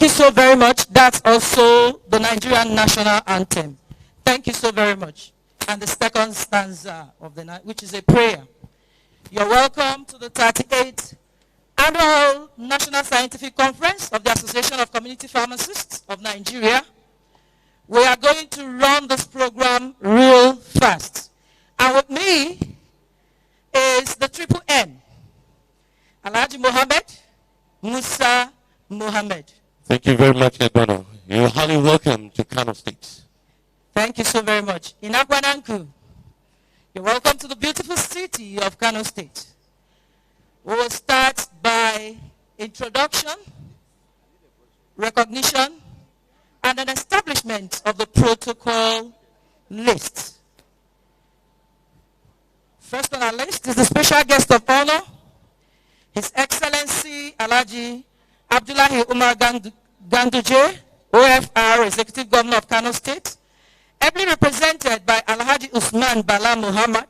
you so very much. That's also the Nigerian national anthem. Thank you so very much. And the second stanza of the night, which is a prayer. You're welcome to the 38th Annual National Scientific Conference of the Association of Community Pharmacists of Nigeria. We are going to run this program real fast. And with me is the triple N, Alhaji Mohammed Musa Mohammed. Thank you very much, Edwano. You're highly welcome to Kano State. Thank you so very much. In Akwananku, you're welcome to the beautiful city of Kano State. We will start by introduction, recognition, and an establishment of the protocol list. First on our list is the special guest of honor, His Excellency Alhaji Abdullahi Umar Ganduje, OFR, Executive Governor of Kano State, ably represented by Alhaji Usman Bala Muhammad,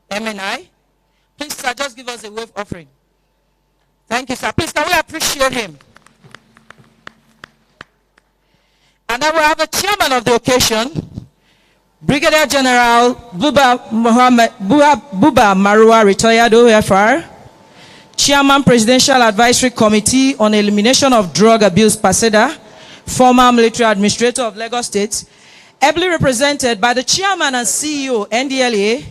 MNI. Please, sir, just give us a wave offering. Thank you, sir. Please, can we appreciate him? And then we have the chairman of the occasion, Brigadier General Buba Marua, retired OFR, Chairman Presidential Advisory Committee on Elimination of Drug Abuse, PASEDA, former military administrator of Lagos State, ably represented by the chairman and CEO, NDLA,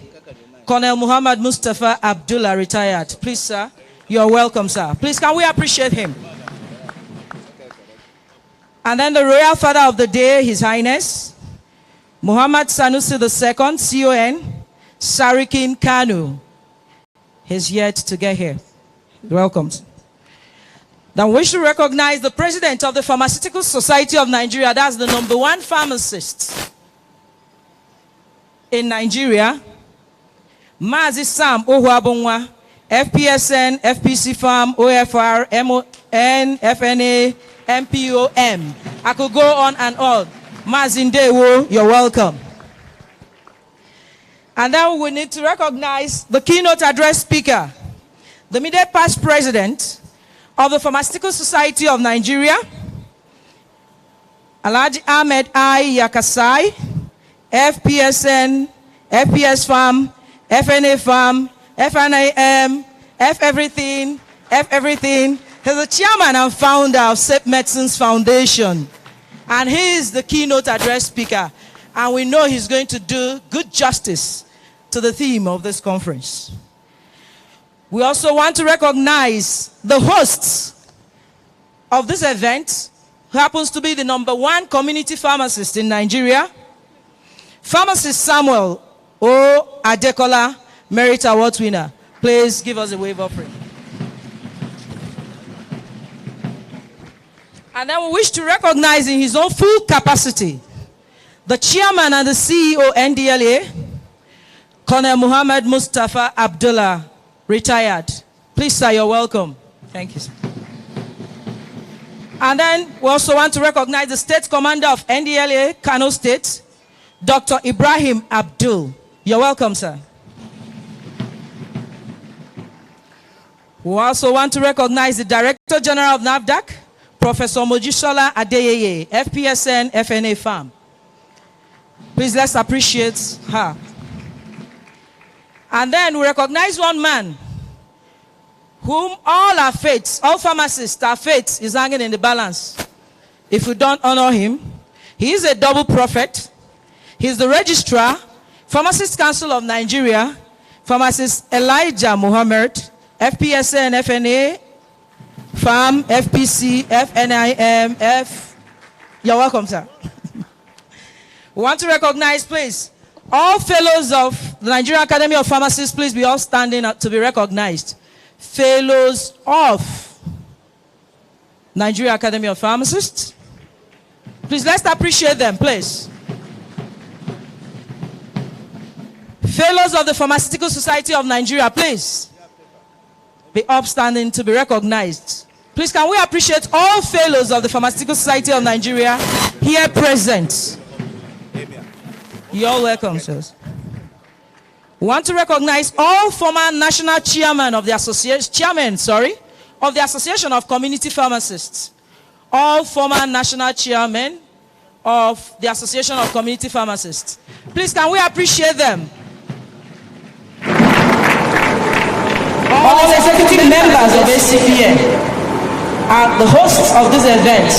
Colonel Muhammad Mustafa Abdullah, retired. Please, sir, you're welcome, sir. Please, can we appreciate him? And then the royal father of the day, His Highness, Muhammad Sanusi II, CON, Sarikin Kanu. He's yet to get here. Welcome. Then we wish to recognize the president of the Pharmaceutical Society of Nigeria. That's the #1 pharmacist in Nigeria. Mazi Sam Ohuabunwa, FPSN, FPC Farm, OFR, MON, FNA, MPOM. I could go on and on. Mazindewo, you're welcome. And then we need to recognize the keynote address speaker, the immediate past president of the Pharmaceutical Society of Nigeria, Alhaji Ahmed I. Yakasai, FPSN, FPS Farm, FNA Farm, FNAM, F everything, F everything. He's the chairman and founder of Safe Medicines Foundation. And he is the keynote address speaker. And we know he's going to do good justice to the theme of this conference. We also want to recognize the hosts of this event, who happens to be the #1 community pharmacist in Nigeria, Pharmacist Samuel O. Adekola, Merit Award winner. Please give us a wave offering. And then we wish to recognize in his own full capacity, the chairman and the CEO NDLA, Colonel Muhammad Mustafa Abdullah, retired. Please, sir, you're welcome. Thank you, sir. And then we also want to recognize the state commander of NDLA, Kano State, Dr. Ibrahim Abdul. You're welcome, sir. We also want to recognize the Director General of NAFDAC, Professor Mojisola Adeyeye, FPSN, FNA Farm. Please, let's appreciate her. And then we recognize one man whom all our faiths, all pharmacists, our faith is hanging in the balance. If we don't honor him, he is a double prophet. He's the registrar, Pharmacist Council of Nigeria, Pharmacist Elijah Muhammad, FPSN, FNA, FARM, FPC, FNIM, F. You're welcome, sir. We want to recognize, please, all fellows of the Nigerian Academy of Pharmacists, please be all standing up to be recognized. Fellows of Nigerian Academy of Pharmacists. Please, let's appreciate them, please. Fellows of the Pharmaceutical Society of Nigeria, please be upstanding to be recognized. Please, can we appreciate all fellows of the Pharmaceutical Society of Nigeria here present? You're welcome, sirs. We want to recognize all former national chairmen of the Association of Community Pharmacists, all former national chairmen of the Association of Community Pharmacists. Please, can we appreciate them? All executive members of Acpn are the hosts of this event.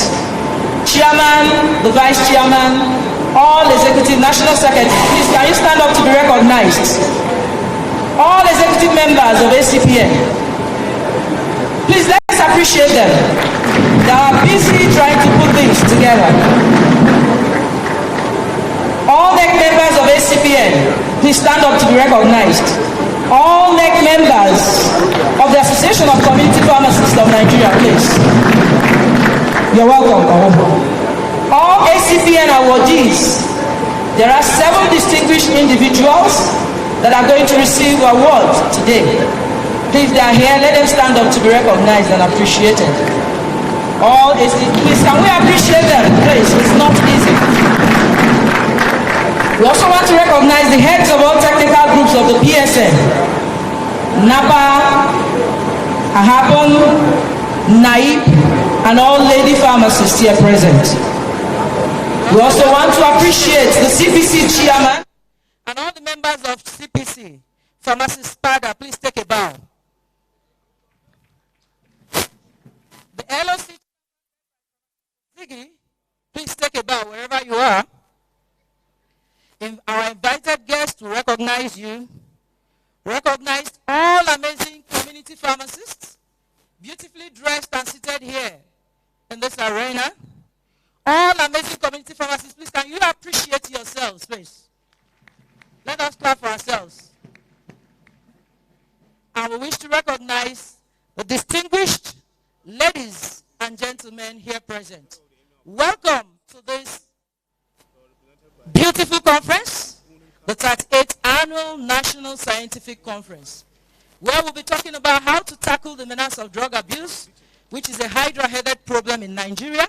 Chairman, the vice chairman, all executive national secretaries. Please, can you stand up to be recognized? All executive members of Acpn. Please, let's appreciate them. They are busy trying to put things together. All NEC members of Acpn, please stand up to be recognized. All NEC members of the Association of Community Pharmacists of Nigeria, please. You're welcome. All Acpn awardees, there are 7 distinguished individuals that are going to receive awards today. Please, they are here. Let them stand up to be recognized and appreciated. All please, can we appreciate them? Please, it's not easy. We also want to recognize the heads of all technical groups of the PSN. NAPA, Ahapon, NAIP, and all lady pharmacists here present. We also want to appreciate the CPC chairman and all the members of CPC. Pharmacist Spada, please take a bow. The LOC, Ziggy, please take a bow wherever you are. Our invited guests to recognize you, recognized all amazing community pharmacists, beautifully dressed and seated here in this arena. All amazing community pharmacists, please, can you appreciate yourselves, please? Let us clap for ourselves. And we wish to recognize the distinguished ladies and gentlemen here present. Welcome to this beautiful conference, the 38th Annual National Scientific Conference, where we'll be talking about how to tackle the menace of drug abuse, which is a hydra-headed problem in Nigeria,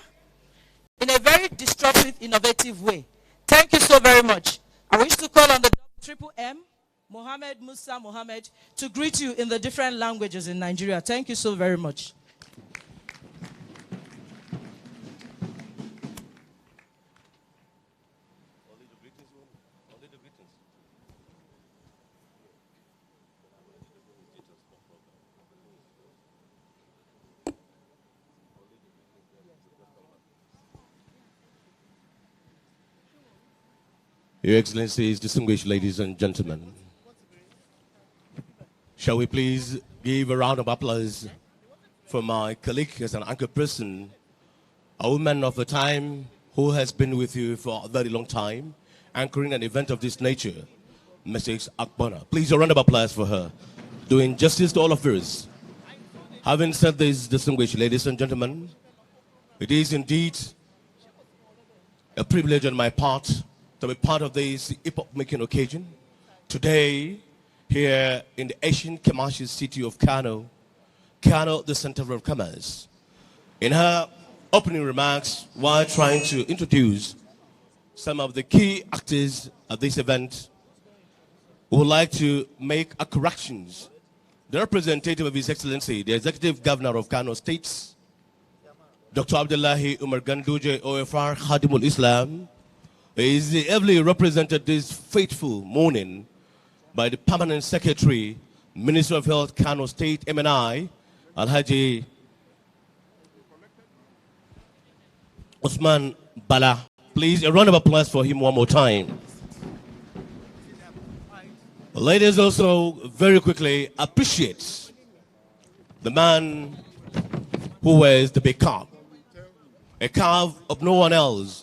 in a very disruptive, innovative way. Thank you so very much. I wish to call on the Triple M, Mohammed Musa Mohammed, to greet you in the different languages in Nigeria. Thank you so very much. Your Excellencies, distinguished ladies and gentlemen, shall we please give a round of applause for my colleague as an anchor person, a woman of the time who has been with you for a very long time, anchoring an event of this nature, Mrs. Acpn. Please a round of applause for her, doing justice to all of us. Having said this, distinguished ladies and gentlemen, it is indeed a privilege on my part to be part of this epoch-making occasion today here in the Asian commercial city of Kano, the center of commerce. In her opening remarks, while trying to introduce some of the key actors at this event, we would like to make a corrections. The representative of His Excellency, the Executive Governor of Kano State, Dr. Abdullahi Umar Ganduje, OFR Khadimul Islam, is heavily represented this fateful morning by the Permanent Secretary, Minister of Health, Kano State, MNI, Alhaji Osman Bala. Please, a round of applause for him one more time. Ladies, also very quickly appreciate the man who wears the big cap, a cap of no one else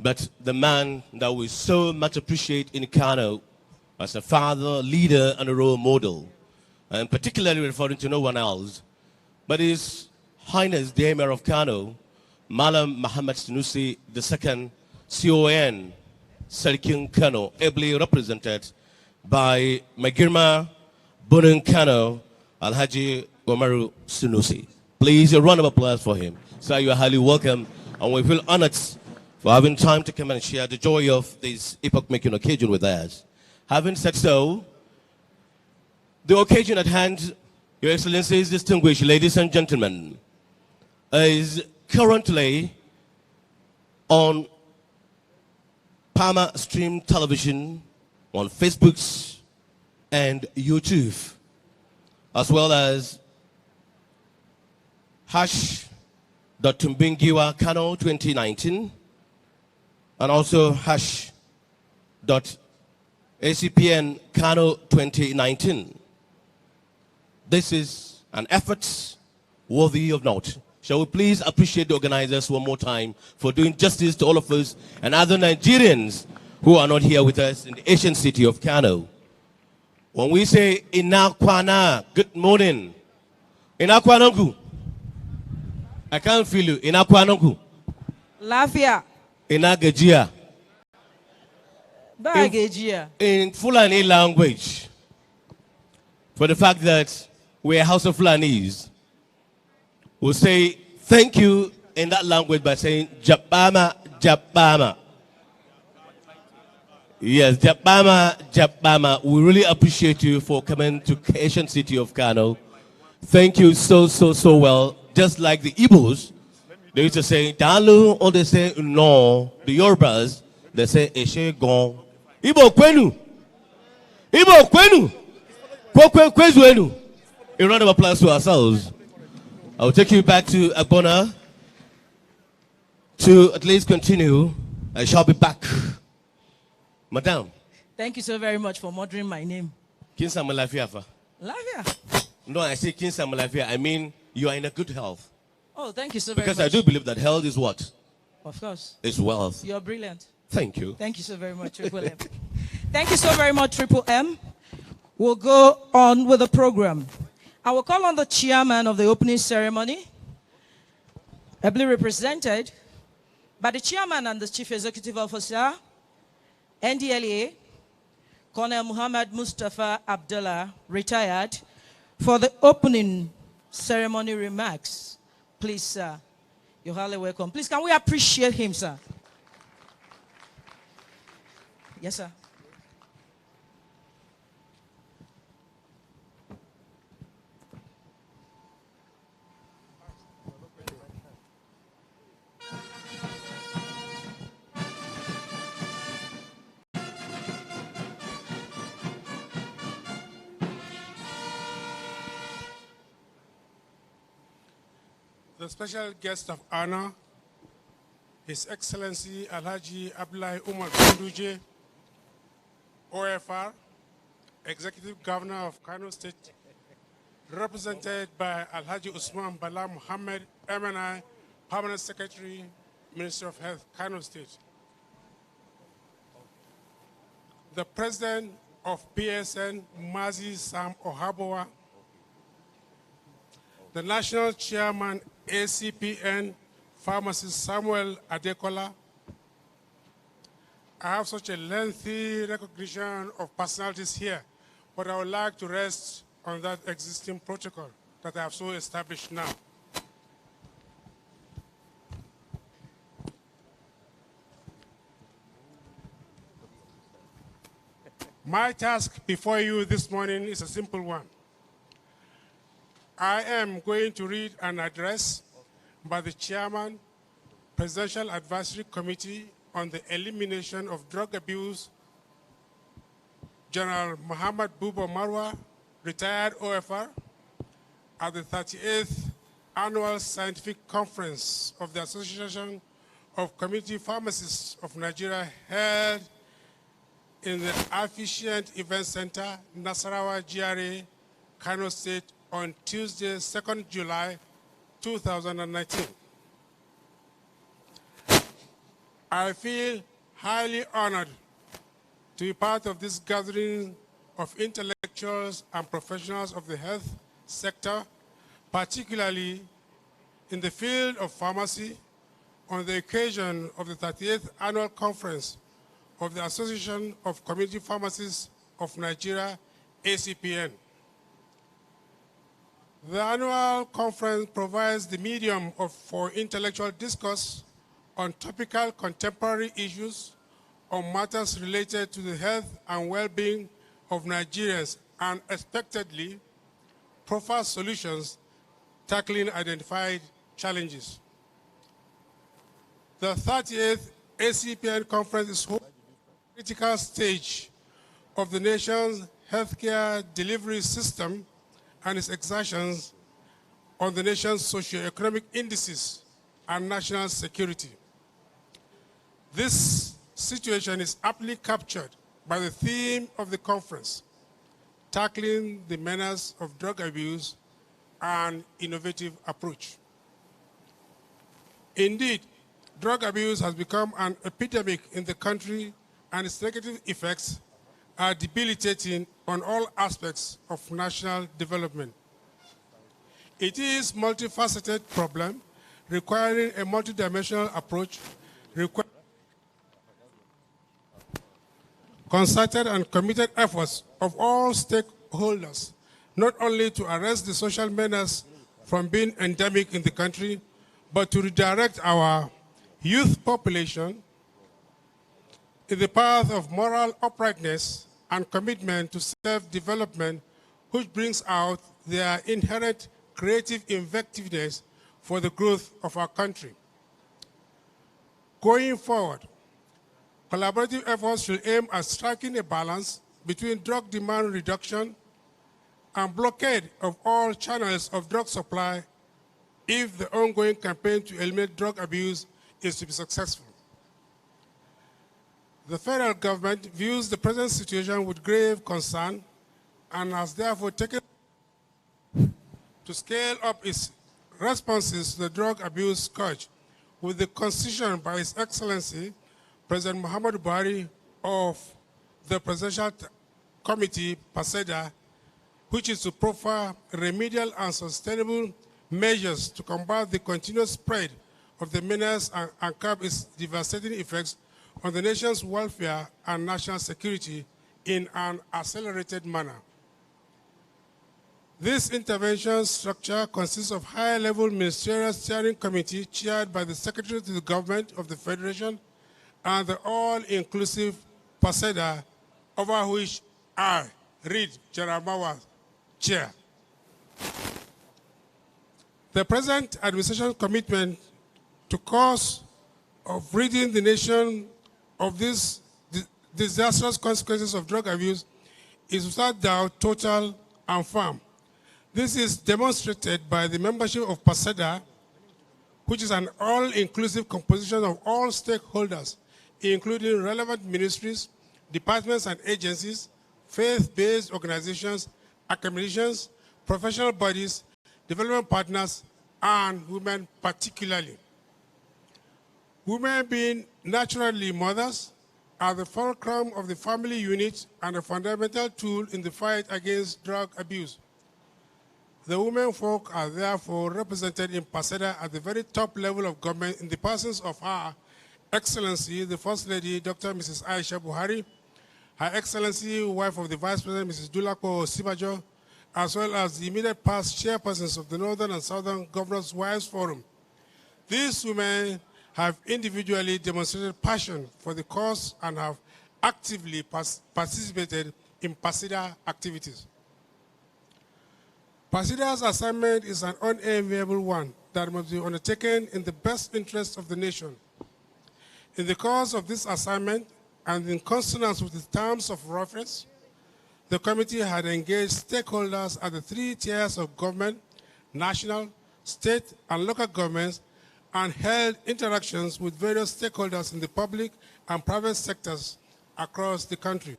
but the man that we so much appreciate in Kano as a father, leader, and a role model, and particularly referring to no one else, but His Highness the Emir of Kano, Malam Muhammad Sanusi II, CON, Sarkin Kano, ably represented by Magirma Bunun Kano, Alhaji Omaru Sanusi. Please, a round of applause for him. Sir, you are highly welcome, and we feel honored for having time to come and share the joy of this epoch-making occasion with us. Having said so, the occasion at hand, Your Excellencies, distinguished ladies and gentlemen, is currently on Palmer Stream Television, on Facebook and YouTube, as well as #Tumbingiwa Kano 2019, and also #Acpn Kano 2019. This is an effort worthy of note. Shall we please appreciate the organizers one more time for doing justice to all of us and other Nigerians who are not here with us in the ancient city of Kano. When we say Inakwana, good morning. Inakwanongu. I can't feel you. Inakwanongu. Lafia. Inagajia. Bagajia. In Fulani language, for the fact that we're a house of Fulanis, we'll say thank you in that language by saying Jabama, Jabama. Yes, Jabama, Jabama. We really appreciate you for coming to Asian city of Kano. Thank you so well. Just like the Igbos, they used to say Dalu, or they say no. The Yorubas, they say Eshe Gon. Igbo Kwenu. Igbo Kwenu. Kwezuenu. A round of applause to ourselves. I'll take you back to Agbona to at least continue. I shall be back. Madam. Thank you so very much for murdering my name. Kinsa Malafiafa. Lavia. No, I say Kinsa Malafia. I mean, you are in a good health. Oh, thank you so very much. Because I do believe that health is what? Of course. It's wealth. You're brilliant. Thank you. Thank you so very much, Triple M. Thank you so very much, Triple M. We'll go on with the program. I will call on the chairman of the opening ceremony, ably represented by the chairman and the chief executive officer, NDLA, Colonel Muhammad Mustafa Abdullah, retired, for the opening ceremony remarks. Please, sir, you're highly welcome. Please, can we appreciate him, sir? Yes, sir. The special guest of honor, His Excellency Alhaji Abdullahi Umar Ganduje, OFR, Executive Governor of Kano State, represented by Alhaji Usman Bala Muhammad, MNI, Permanent Secretary, Ministry of Health, Kano State. The President of PSN, Mazi Sam Ohabowa, the National Chairman, Acpn, Pharmacist Samuel Adekola. I have such a lengthy recognition of personalities here, but I would like to rest on that existing protocol that I have so established now. My task before you this morning is a simple one. I am going to read an address by the Chairman, Presidential Advisory Committee on the Elimination of Drug Abuse, General Muhammad Buba Marwa, retired OFR, at the 38th Annual Scientific Conference of the Association of Community Pharmacists of Nigeria, held in the Efficient Event Center, Nasarawa GRA, Kano State, on Tuesday, 2nd July, 2019. I feel highly honored to be part of this gathering of intellectuals and professionals of the health sector, particularly in the field of pharmacy, on the occasion of the 38th Annual Conference of the Association of Community Pharmacists of Nigeria, ACPN. The annual conference provides the medium for intellectual discourse on topical contemporary issues, on matters related to the health and well-being of Nigerians, and expectedly provides solutions tackling identified challenges. The 38th Acpn conference is a critical stage of the nation's healthcare delivery system and its exertions on the nation's socio-economic indices and national security. This situation is aptly captured by the theme of the conference, tackling the menace of drug abuse and innovative approach. Indeed, drug abuse has become an epidemic in the country, and its negative effects are debilitating on all aspects of national development. It is a multifaceted problem requiring a multidimensional approach, concerted and committed efforts of all stakeholders, not only to arrest the social menace from being endemic in the country, but to redirect our youth population in the path of moral uprightness and commitment to self-development, which brings out their inherent creative inventiveness for the growth of our country. Going forward, collaborative efforts should aim at striking a balance between drug demand reduction and blockade of all channels of drug supply if the ongoing campaign to eliminate drug abuse is to be successful. The federal government views the present situation with grave concern and has therefore taken to scale up its responses to the drug abuse scourge with the constitution by His Excellency President Muhammadu Buhari of the Presidential Committee, PASEDA, which is to proffer remedial and sustainable measures to combat the continuous spread of the menace and curb its devastating effects on the nation's welfare and national security in an accelerated manner. This intervention structure consists of high-level ministerial steering committee chaired by the Secretary to the Government of the Federation and the all-inclusive PASEDA, over which I, Reed Jaramawa, chair. The present administration's commitment to cause of ridding the nation of these disastrous consequences of drug abuse is without doubt total and firm. This is demonstrated by the membership of PASEDA, which is an all-inclusive composition of all stakeholders, including relevant ministries, departments and agencies, faith-based organizations, academicians, professional bodies, development partners, and women particularly. Women, being naturally mothers, are the fulcrum of the family unit and a fundamental tool in the fight against drug abuse. The women folk are therefore represented in PASEDA at the very top level of government in the persons of Her Excellency, the First Lady, Dr. Mrs. Aisha Buhari, Her Excellency, wife of the Vice President, Mrs. Dulako Sibajo, as well as the immediate past chairpersons of the Northern and Southern Governors' Wives Forum. These women have individually demonstrated passion for the cause and have actively participated in PASEDA activities. PASEDA's assignment is an unenviable one that must be undertaken in the best interest of the nation. In the course of this assignment, and in consonance with the terms of reference, the committee had engaged stakeholders at the three tiers of government, national, state, and local governments, and held interactions with various stakeholders in the public and private sectors across the country.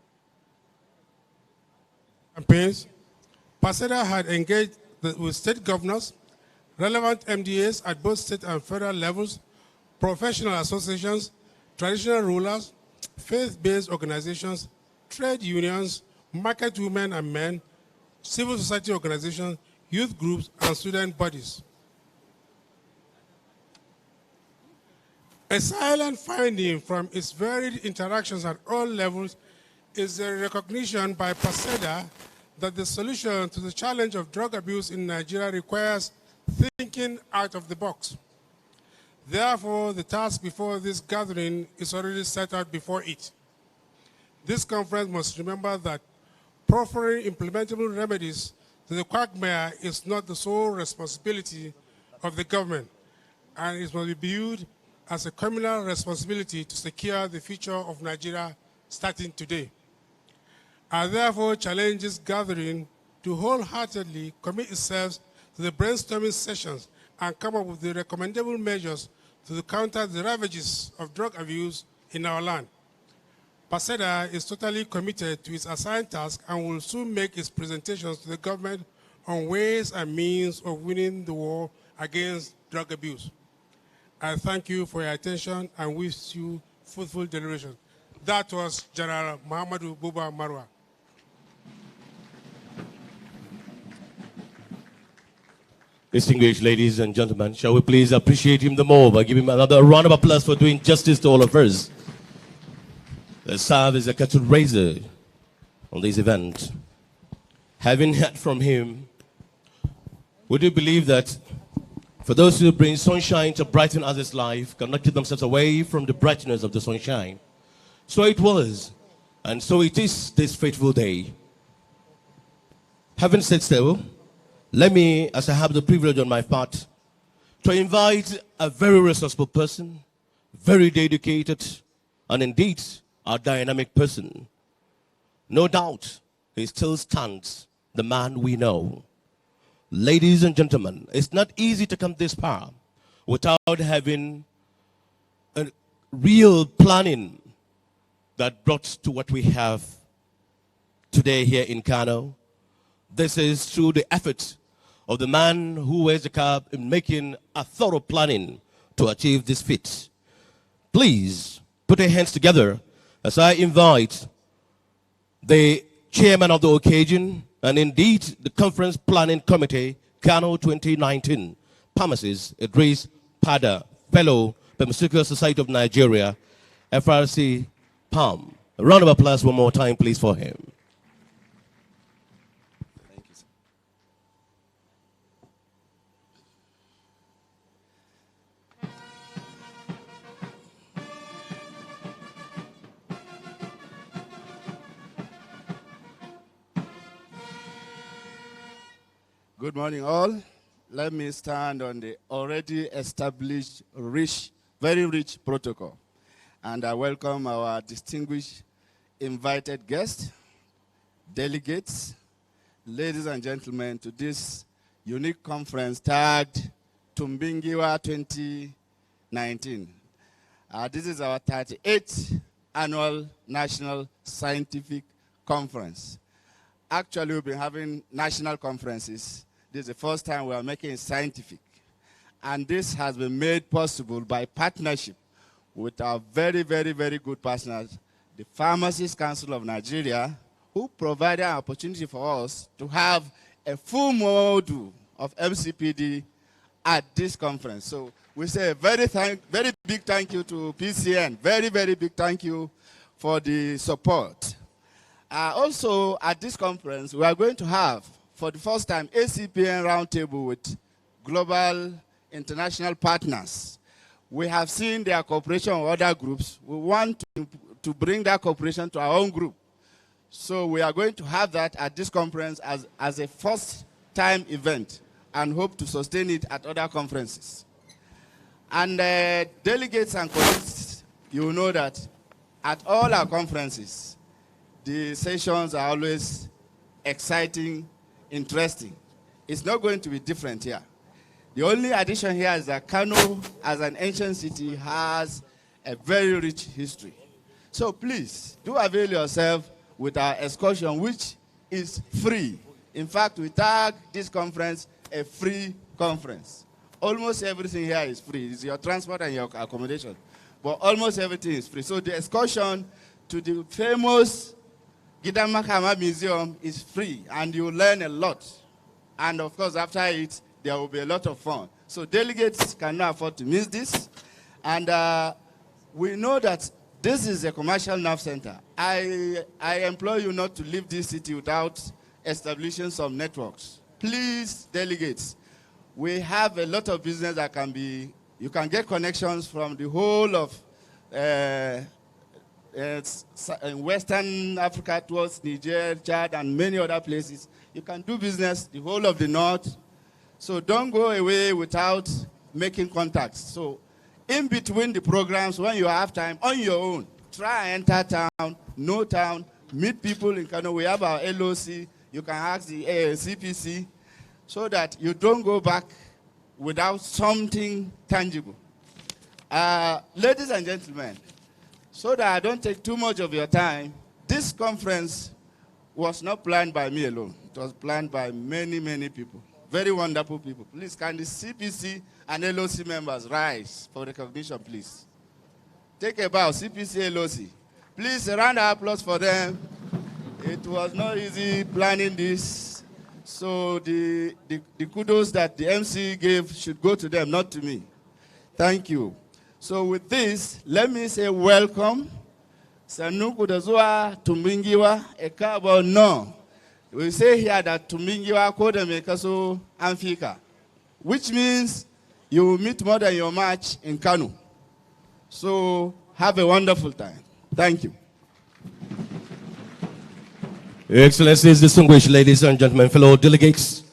Campaigns, PASEDA had engaged with state governors, relevant MDAs at both state and federal levels, professional associations, traditional rulers, faith-based organizations, trade unions, market women and men, civil society organizations, youth groups, and student bodies. A silent finding from its varied interactions at all levels is the recognition by PASEDA that the solution to the challenge of drug abuse in Nigeria requires thinking out of the box. Therefore, the task before this gathering is already set out before it. This conference must remember that proffering implementable remedies to the quagmire is not the sole responsibility of the government, and it must be viewed as a communal responsibility to secure the future of Nigeria starting today. I therefore challenge this gathering to wholeheartedly commit itself to the brainstorming sessions and come up with the recommendable measures to counter the ravages of drug abuse in our land. PASEDA is totally committed to its assigned task and will soon make its presentations to the government on ways and means of winning the war against drug abuse. I thank you for your attention and wish you fruitful deliberation. That was General Muhammadu Buba Marwa. Distinguished ladies and gentlemen, shall we please appreciate him the more by giving him another round of applause for doing justice to all of us. The serve as a cattle raiser on this event. Having heard from him, would you believe that for those who bring sunshine to brighten others' life cannot keep themselves away from the brightness of the sunshine? So it was, and so it is this fateful day. Having said so, let me, as I have the privilege on my part, to invite a very responsible person, very dedicated, and indeed a dynamic person. No doubt, he still stands, the man we know. Ladies and gentlemen, it's not easy to come this far without having a real planning that brought to what we have today here in Kano. This is through the efforts of the man who wears the cap in making a thorough planning to achieve this feat. Please put your hands together as I invite the chairman of the occasion and indeed the Conference Planning Committee, Kano 2019, Pharmacist Idris Pada, Fellow, Pharmaceutical Society of Nigeria, FRC, PAM. A round of applause one more time, please, for him. Thank you, sir. Good morning, all. Let me stand on the already established very rich protocol. And I welcome our distinguished invited guests, delegates, ladies and gentlemen, to this unique conference tagged Tumbingiwa 2019. This is our 38th annual National Scientific Conference. Actually, we've been having national conferences. This is the first time we are making it scientific. And this has been made possible by partnership with our very, very, very good partners, the Pharmacists Council of Nigeria, who provided an opportunity for us to have a full module of MCPD at this conference. So we say a very big thank you to PCN. Very, very big thank you for the support. Also, at this conference, we are going to have, for the first time, Acpn roundtable with global international partners. We have seen their cooperation with other groups. We want to bring that cooperation to our own group. So we are going to have that at this conference as a first-time event and hope to sustain it at other conferences. And delegates and colleagues, you know that at all our conferences, the sessions are always exciting, interesting. It's not going to be different here. The only addition here is that Kano, as an ancient city, has a very rich history. So please, do avail yourself with our excursion, which is free. In fact, we tag this conference a free conference. Almost everything here is free. It's your transport and your accommodation. But almost everything is free. So the excursion to the famous Gidamakama Museum is free, and you learn a lot. And of course, after it, there will be a lot of fun. So delegates cannot afford to miss this. And we know that this is a commercial nerve center. I implore you not to leave this city without establishing some networks. Please, delegates, we have a lot of business that can be, you can get connections from the whole of Western Africa towards Niger, Chad, and many other places. You can do business the whole of the north. So don't go away without making contacts. So in between the programs, when you have time on your own, try and enter town, know town, meet people in Kano. We have our LOC. You can ask the CPC so that you don't go back without something tangible. Ladies and gentlemen, so that I don't take too much of your time, this conference was not planned by me alone. It was planned by many, many people. Very wonderful people. Please, can the CPC and LOC members rise for recognition, please? Take a bow, CPC, LOC. Please, a round of applause for them. It was not easy planning this. So the kudos that the MC gave should go to them, not to me. Thank you. So with this, let me say welcome. Sanuku dazua tumbingiwa ekabo no. We say here that tumbingiwa kode mekaso amfika, which means you will meet more than your match in Kano. So have a wonderful time. Thank you. Your Excellencies, distinguished ladies and gentlemen, fellow delegates,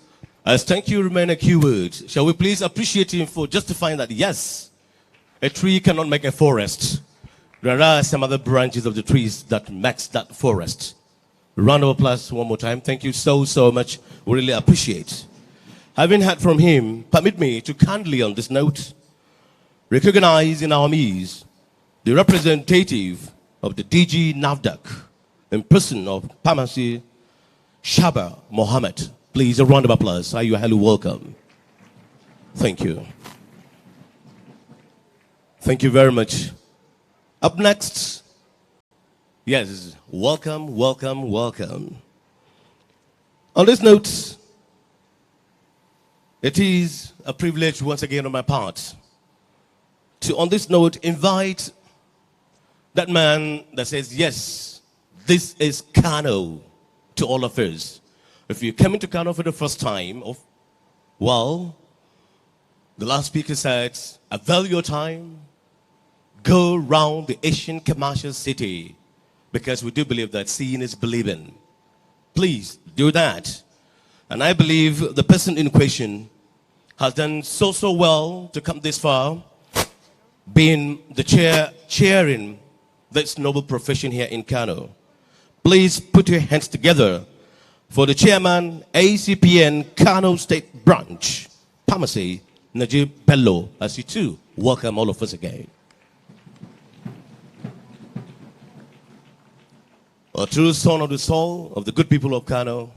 as thank you remain a keyword, shall we please appreciate him for justifying that, yes, a tree cannot make a forest. There are some other branches of the trees that makes that forest. Round of applause one more time. Thank you so, so much. We really appreciate. Having heard from him, permit me to kindly on this note, recognize in our midst the representative of the DG NAVDAC in person of Pharmacy Shaba Mohammed. Please, a round of applause. Are you highly welcome? Thank you. Thank you very much. Up next, yes, welcome, welcome, welcome. On this note, it is a privilege once again on my part to, on this note, invite that man that says, yes, this is Kano to all of us. If you're coming to Kano for the first time, well, the last speaker said, avail your time, go round the Asian commercial city, because we do believe that seeing is believing. Please do that. And I believe the person in question has done so well to come this far, being the chairing this noble profession here in Kano. Please put your hands together for the chairman, Acpn Kano State Branch, Pharmacy Najib Bello, as you too welcome all of us again. A true son of the soul of the good people of Kano,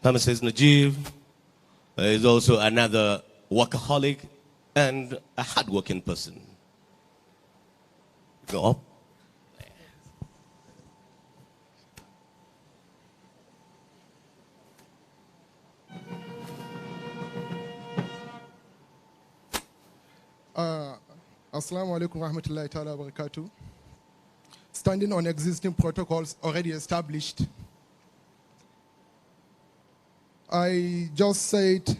Pharmacist Najib is also another workaholic and a hardworking person. Go up. Assalamu alaikum rahmatullahi ta'ala wa barakatuh. Standing on existing protocols already established, I just said,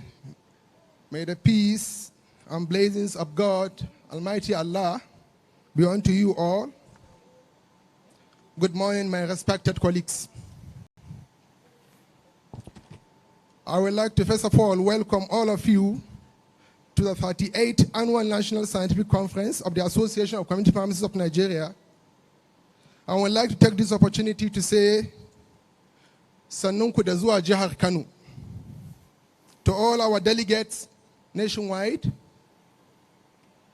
may the peace and blessings of God, Almighty Allah, be unto you all. Good morning, my respected colleagues. I would like to first of all welcome all of you to the 38th Annual National Scientific Conference of the Association of Community Pharmacists of Nigeria. I would like to take this opportunity to say, Sannunku da zuwa jihar Kano. To all our delegates nationwide,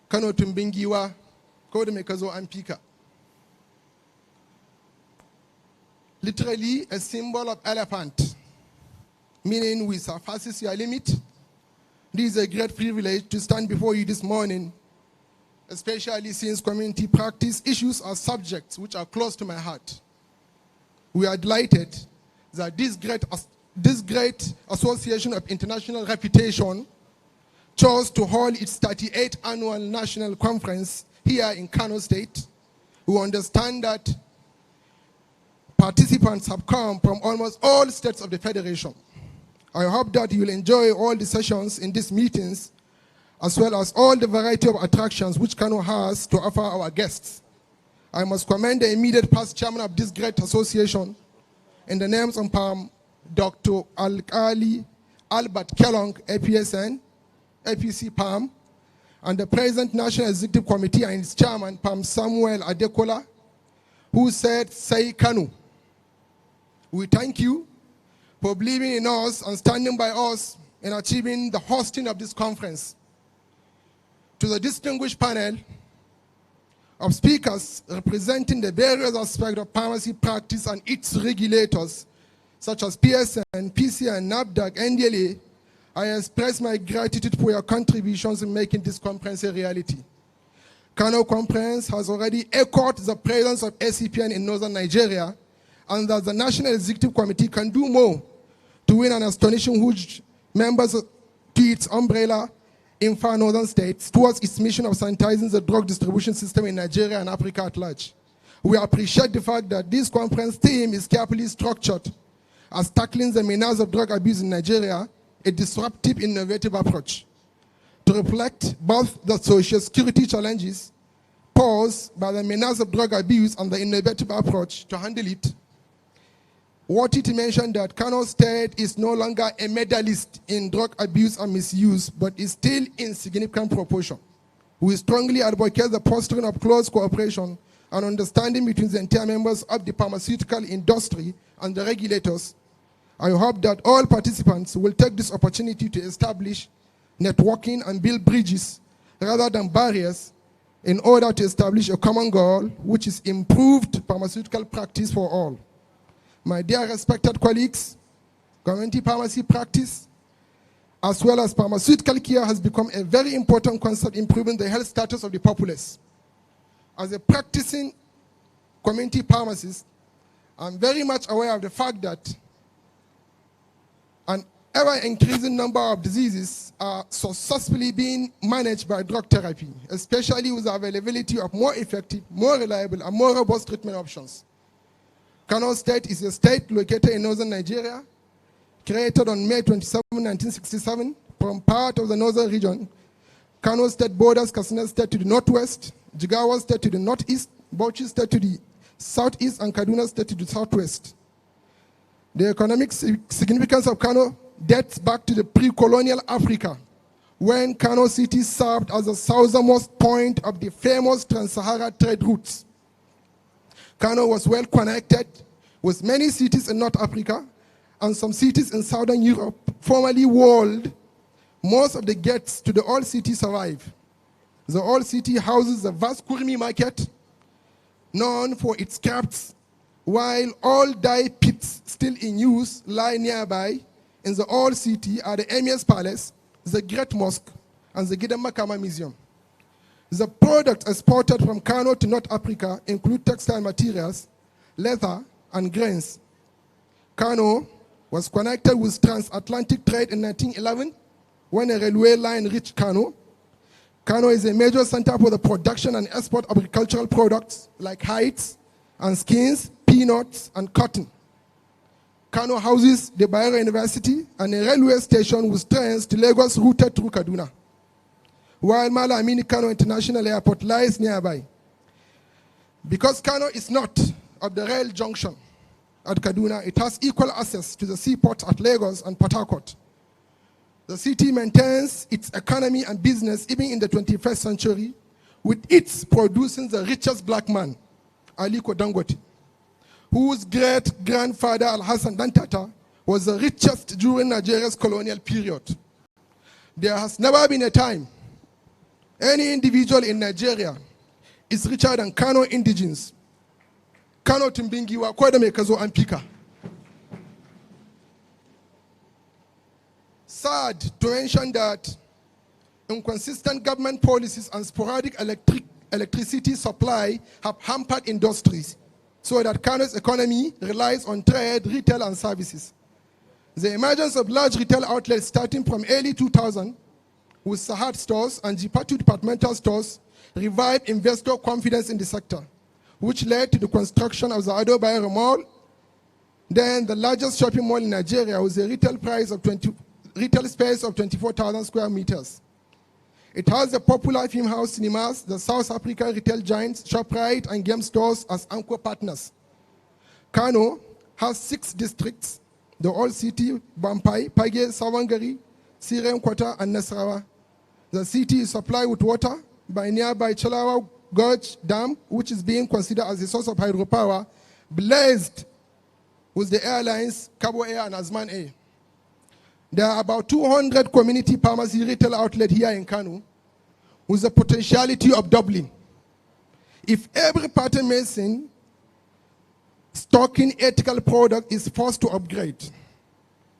Kano tumbingiwa, ko da me ka zo an fika. Literally a symbol of elephant, meaning we surpasses your limit. This is a great privilege to stand before you this morning, especially since community practice issues are subjects which are close to my heart. We are delighted that this great association of international reputation chose to hold its 38th annual national conference here in Kano State. We understand that participants have come from almost all states of the Federation. I hope that you will enjoy all the sessions in these meetings, as well as all the variety of attractions which Kano has to offer our guests. I must commend the immediate past chairman of this great association in the names of Dr. Alkali Albert Kellong, APSN, APC PAM, and the present National Executive Committee and its chairman, PAM Samuel Adekola, who said, "Say Kanu." We thank you for believing in us and standing by us in achieving the hosting of this conference. To the distinguished panel of speakers representing the various aspects of pharmacy practice and its regulators, such as PSN, PC, and NAFDAC, NDLA, I express my gratitude for your contributions in making this conference a reality. Kano Conference has already echoed the presence of Acpn in northern Nigeria, and that the National Executive Committee can do more to win an astonishing huge members to its umbrella in far northern states towards its mission of sanitizing the drug distribution system in Nigeria and Africa at large. We appreciate the fact that this conference theme is carefully structured as tackling the menace of drug abuse in Nigeria, a disruptive, innovative approach to reflect both the social security challenges posed by the menace of drug abuse and the innovative approach to handle it. Worthy to mention that Kano State is no longer a medalist in drug abuse and misuse, but is still in significant proportion. We strongly advocate the fostering of close cooperation and understanding between the entire members of the pharmaceutical industry and the regulators. I hope that all participants will take this opportunity to establish networking and build bridges rather than barriers in order to establish a common goal, which is improved pharmaceutical practice for all. My dear respected colleagues, community pharmacy practice, as well as pharmaceutical care, has become a very important concept in improving the health status of the populace. As a practicing community pharmacist, I'm very much aware of the fact that an ever-increasing number of diseases are successfully being managed by drug therapy, especially with the availability of more effective, more reliable, and more robust treatment options. Kano State is a state located in northern Nigeria, created on May 27, 1967, from part of the northern region. Kano State borders Katsina State to the northwest, Jigawa State to the northeast, Bauchi State to the southeast, and Kaduna State to the southwest. The economic significance of Kano dates back to the pre-colonial Africa, when Kano City served as the southernmost point of the famous Trans-Sahara trade routes. Kano was well connected with many cities in North Africa and some cities in Southern Europe, formerly walled. Most of the gates to the old city survive. The old city houses the vast Kurmi market, known for its crafts, while all dye pits still in use lie nearby. In the old city are the Emir's Palace, the Great Mosque, and the Gidan Makama Museum. The products exported from Kano to North Africa include textile materials, leather, and grains. Kano was connected with transatlantic trade in 1911 when a railway line reached Kano. Kano is a major center for the production and export of agricultural products like hides and skins, peanuts, and cotton. Kano houses the Bayero University and a railway station with trains to Lagos routed through Kaduna, while Mala Amini Kano International Airport lies nearby. Because Kano is not of the rail junction at Kaduna, it has equal access to the seaport at Lagos and Port Harcourt. The city maintains its economy and business even in the 21st century, with its producing the richest black man, Aliko Dangote, whose great-grandfather Al-Hassan Dantata was the richest during Nigeria's colonial period. There has never been a time any individual in Nigeria is richer than Kano indigenes. Kano Timbingi wa kwada mekazo ampika. Sad to mention that inconsistent government policies and sporadic electricity supply have hampered industries, so that Kano's economy relies on trade, retail, and services. The emergence of large retail outlets starting from early 2000 with Sahad stores and Jipatu departmental stores revived investor confidence in the sector, which led to the construction of the Ado Bayero Mall, then the largest shopping mall in Nigeria with a retail space of 24,000 square meters. It has the popular film house cinemas, the South African retail giants, ShopRite, and game stores as anchor partners. Kano has 6 districts: the Old City, Bampai, Page, Savangari, Siren Kwata, and Nasarawa, The city is supplied with water by nearby Chalawa Gorge Dam, which is being considered as a source of hydropower, blazed with the airlines Cabo Air and Azman Air. There are about 200 community pharmacy retail outlets here in Kano, with the potentiality of doubling. If every pattern medicine stocking ethical product is forced to upgrade,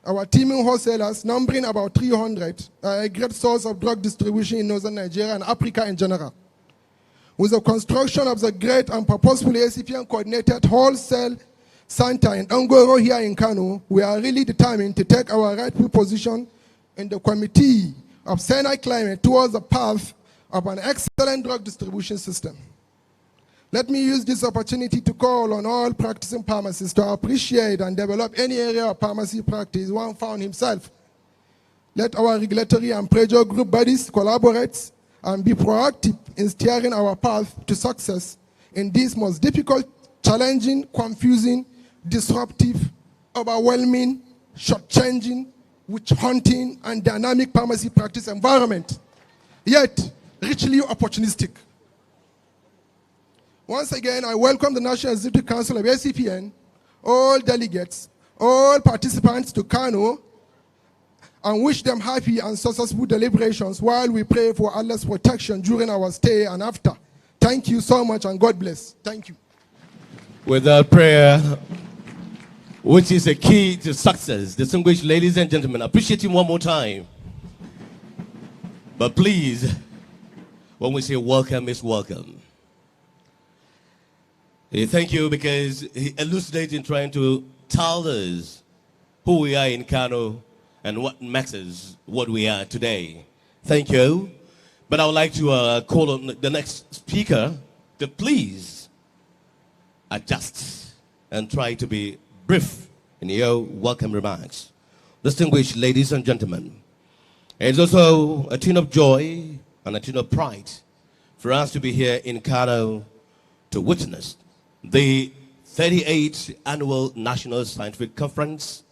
our teaming wholesalers, numbering about 300, are a great source of drug distribution in northern Nigeria and Africa in general. With the construction of the great and purposefully Acpn coordinated wholesale center in Angoro here in Kano, we are really determined to take our rightful position in the committee of Sinai climate towards the path of an excellent drug distribution system. Let me use this opportunity to call on all practicing pharmacists to appreciate and develop any area of pharmacy practice one found himself. Let our regulatory and pressure group bodies collaborate and be proactive in steering our path to success in this most difficult, challenging, confusing, disruptive, overwhelming, short-changing, witch-hunting, and dynamic pharmacy practice environment, yet richly opportunistic. Once again, I welcome the National Executive Council of Acpn, all delegates, all participants to Kano, and wish them happy and successful deliberations while we pray for Allah's protection during our stay and after. Thank you so much and God bless. Thank you. Without prayer, which is a key to success, distinguished ladies and gentlemen, appreciate him one more time. But please, when we say welcome, it's welcome. Thank you, because he elucidates in trying to tell us who we are in Kano and what makes us what we are today. Thank you. But I would like to call on the next speaker to please adjust and try to be brief in your welcome remarks. Distinguished ladies and gentlemen, it's also a tune of joy and a tune of pride for us to be here in Kano to witness the 38th Annual National Scientific Conference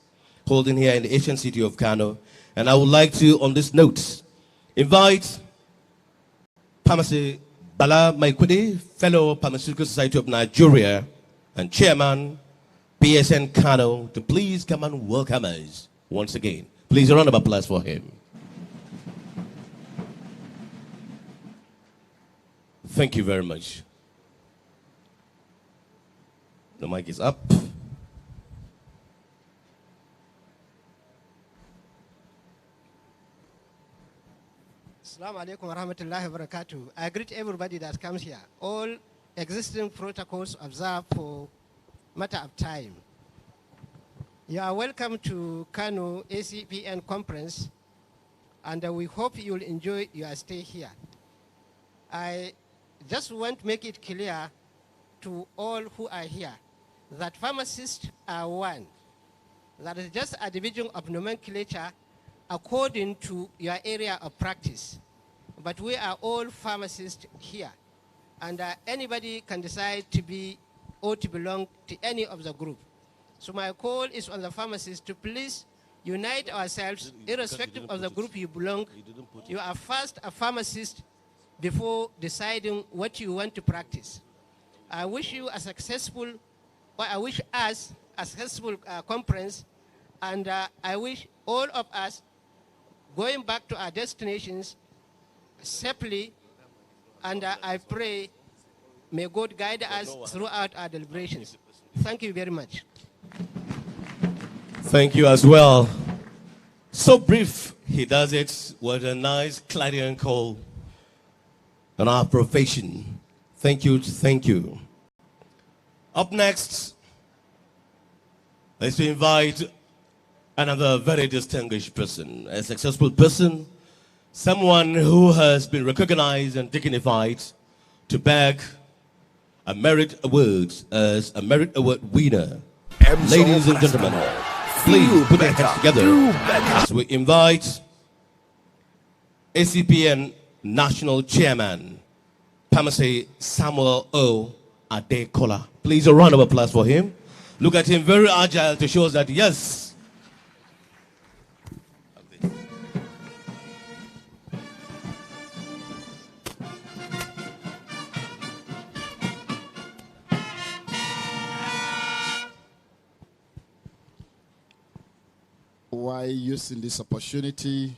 holding here in the ancient city of Kano. And I would like to, on this note, invite Pharmacy Bala Maikwede, Fellow Pharmaceutical Society of Nigeria and Chairman, PSN Kano, to please come and welcome us once again. Please, a round of applause for him. Thank you very much. The mic is up. Assalamu alaikum wa rahmatullahi wa barakatuh. I greet everybody that comes here. All existing protocols observed for matter of time. You are welcome to Kano Acpn conference, and we hope you will enjoy your stay here. I just want to make it clear to all who are here that pharmacists are one. That is just a division of nomenclature according to your area of practice. But we are all pharmacists here. And anybody can decide to be or to belong to any of the group. So my call is on the pharmacists to please unite ourselves, irrespective of the group you belong. You are first a pharmacist before deciding what you want to practice. I wish you a successful, or I wish us a successful conference, and I wish all of us going back to our destinations safely, and I pray may God guide us throughout our deliberations. Thank you very much. Thank you as well. So brief, he does it with a nice clarion call on our profession. Thank you, thank you. Up next, let's invite another very distinguished person, a successful person, someone who has been recognized and dignified to bag a merit award as a merit award winner. Ladies and gentlemen, please put your hands together as we invite Acpn National Chairman, Pharmacy Samuel O. Adekola. Please, a round of applause for him. Look at him, very agile to show us that, yes, while using this opportunity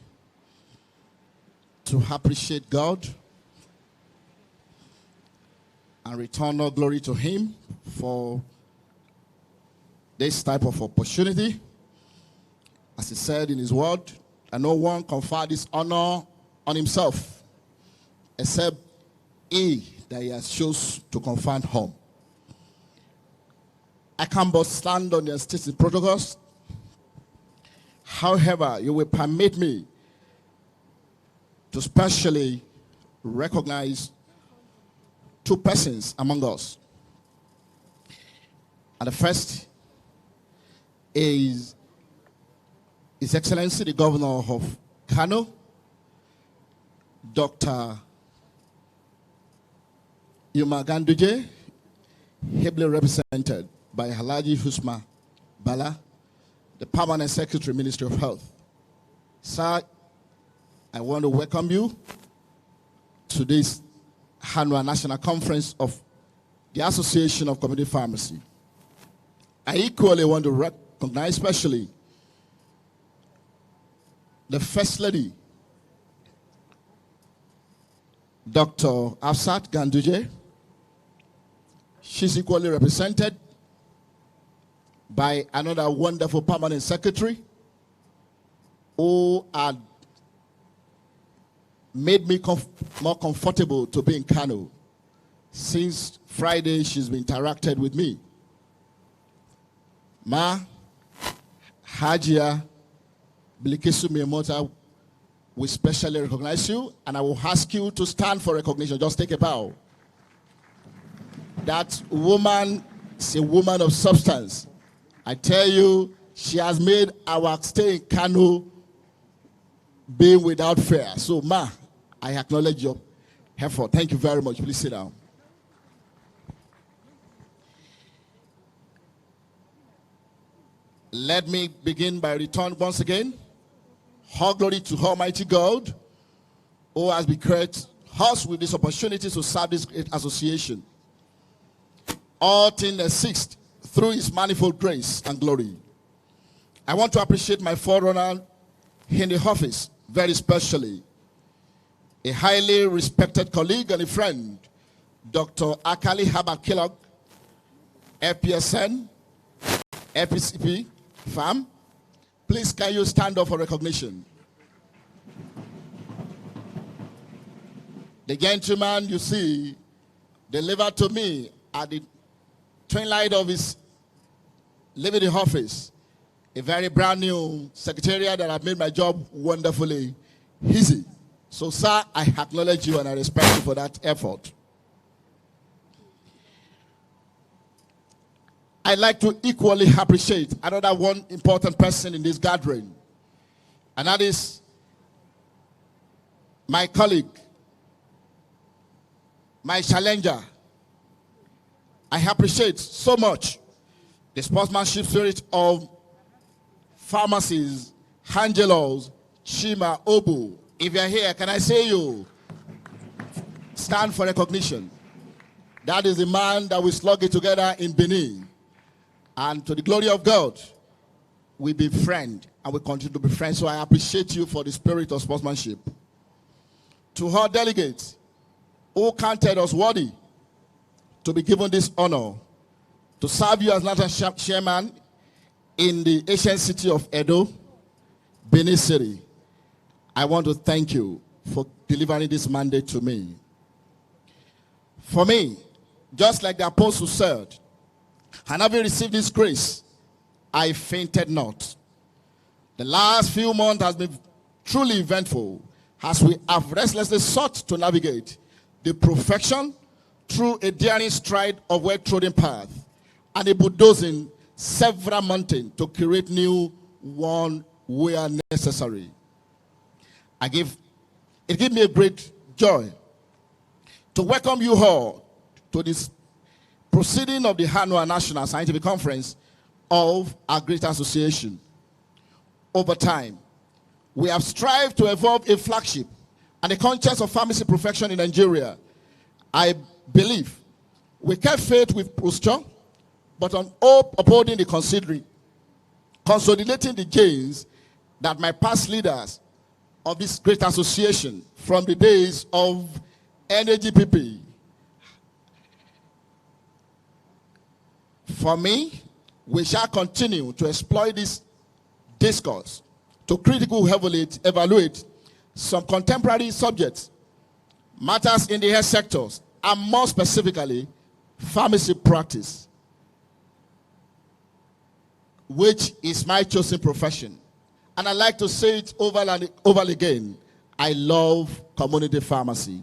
to appreciate God and return all glory to Him for this type of opportunity. As He said in His word, and no one confer this honor on himself except He that He has chosen to confer home. I can but stand on the stated protocols. However, you will permit me to specially recognize two persons among us. And the first is His Excellency the Governor of Kano, Dr. Yuma Ganduje, ably represented by Halaji Husma Bala, the Permanent Secretary, Ministry of Health. Sir, I want to welcome you to this annual national conference of the Association of Community Pharmacy. I equally want to recognize especially the First Lady, Dr. Afsat Ganduje. She's equally represented by another wonderful Permanent Secretary who had made me more comfortable to be in Kano. Since Friday, she's been interacted with me. Ma Hajia Bilkisu Miyamota, we specially recognize you, and I will ask you to stand for recognition. Just take a bow. That woman is a woman of substance. I tell you, she has made our stay in Kano being without fear. So, Ma, I acknowledge your effort. Thank you very much. Please sit down. Let me begin by returning once again all glory to Almighty God, who has bequeathed us with this opportunity to serve this great association. All things exist through His manifold grace and glory. I want to appreciate my forerunner in the office, very especially a highly respected colleague and a friend, Dr. Akali Haba Kellogg, FPSN, FPCP, FAM. Please, can you stand up for recognition? The gentleman you see delivered to me at the twilight of his leaving the office a very brand new secretariat that have made my job wonderfully easy. So, sir, I acknowledge you and I respect you for that effort. I'd like to equally appreciate another one important person in this gathering, and that is my colleague, my challenger. I appreciate so much the sportsmanship spirit of pharmacies, Angelos, Chima, Obu. If you're here, can I say you? Stand for recognition. That is the man that we slug it together in Benin. And to the glory of God, we be friends and we continue to be friends. So I appreciate you for the spirit of sportsmanship. To our delegates who counted us worthy to be given this honor to serve you as national chairman in the ancient city of Edo, Benin City, I want to thank you for delivering this mandate to me. For me, just like the apostle said, and having received this grace, I fainted not. The last few months has been truly eventful as we have restlessly sought to navigate the perfection through a daring stride of well-trodden path and a bulldozing several mountains to create new one where necessary. It gives me a great joy to welcome you all to this proceeding of the annual National Scientific Conference of our great association. Over time, we have strived to evolve a flagship and a conscience of pharmacy perfection in Nigeria. I believe we kept faith with posture, but on upholding the consolidating the gains that my past leaders of this great association from the days of NAGPP, for me, we shall continue to exploit this discourse to critically evaluate some contemporary subjects, matters in the health sectors, and more specifically, pharmacy practice, which is my chosen profession. And I like to say it over and over again, I love community pharmacy.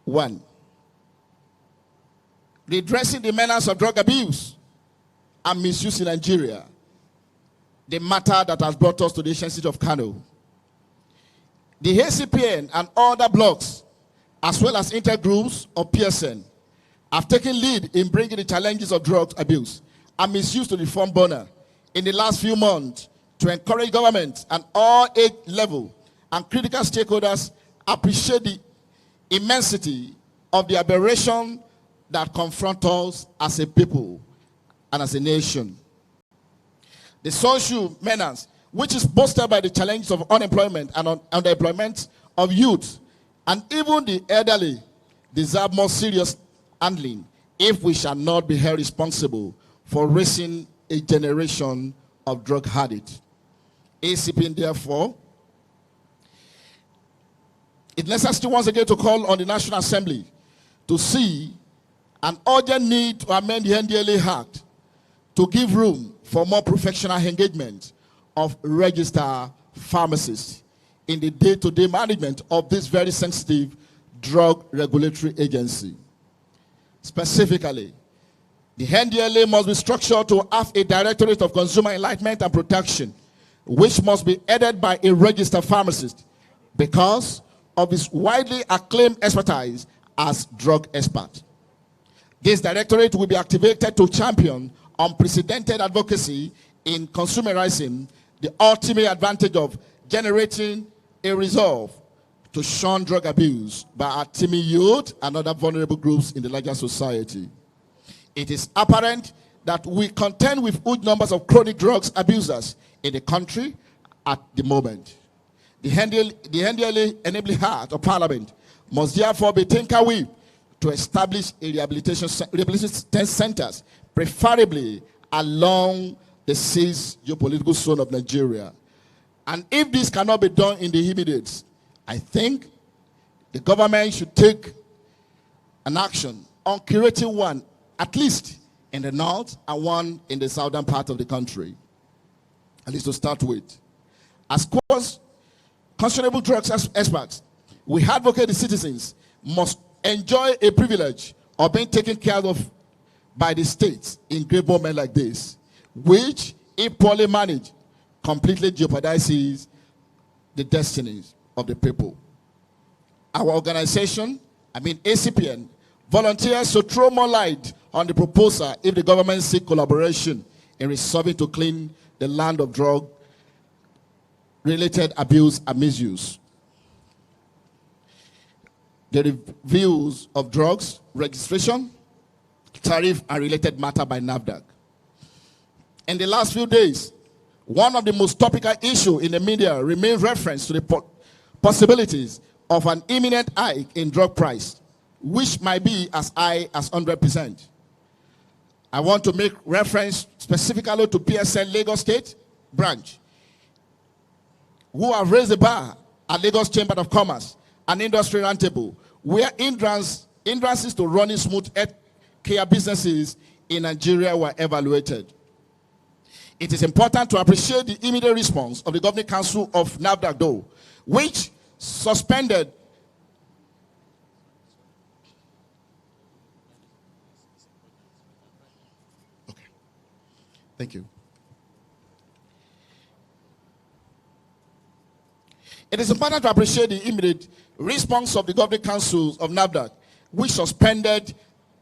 1, redressing the menace of drug abuse and misuse in Nigeria, the matter that has brought us to the ancient city of Kano. The Acpn and other blocks, as well as intergroups of PSN, have taken lead in bringing the challenges of drug abuse and misuse to the front burner in the last few months to encourage government and all age level and critical stakeholders appreciate the immensity of the aberration that confront us as a people and as a nation. The social menace, which is bolstered by the challenges of unemployment and underemployment of youth, and even the elderly, deserve more serious handling if we shall not be held responsible for raising a generation of drug addicts. Acpn, therefore, it necessary once again to call on the National Assembly to see an urgent need to amend the NDLA Act to give room for more professional engagement of registered pharmacists in the day-to-day management of this very sensitive drug regulatory agency. Specifically, the NDLA must be structured to have a Directorate of Consumer Enlightenment and Protection, which must be headed by a registered pharmacist because of his widely acclaimed expertise as drug expert. This directorate will be activated to champion unprecedented advocacy in consumerizing the ultimate advantage of generating a resolve to shun drug abuse by our teeming youth and other vulnerable groups in the larger society. It is apparent that we contend with huge numbers of chronic drugs abusers in the country at the moment. The NDLA Enabling Act of Parliament must therefore be tinkered with to establish a rehabilitation centers, preferably along the seized geopolitical zone of Nigeria. And if this cannot be done in the immediate, I think the government should take an action on creating one, at least in the north and one in the southern part of the country, at least to start with. As conscionable drugs experts, we advocate the citizens must enjoy a privilege of being taken care of by the state in great moments like this, which, if poorly managed, completely jeopardizes the destinies of the people. Our organization, Acpn, volunteers to throw more light on the proposal if the government seeks collaboration in resolving to clean the land of drug-related abuse and misuse. The reviews of drugs, registration, tariff, and related matter by NAFDAC. In the last few days, one of the most topical issues in the media remains reference to the possibilities of an imminent hike in drug price, which might be as high as 100%. I want to make reference specifically to PSN Lagos State branch, who have raised the bar at Lagos Chamber of Commerce and Industry Roundtable, where hindrances to running smooth care businesses in Nigeria were evaluated. It is important to appreciate the immediate response of the Governing Council of NAFDAC, though, which suspended Thank you. It is important to appreciate the immediate response of the Governing Council of NAFDAC, which suspended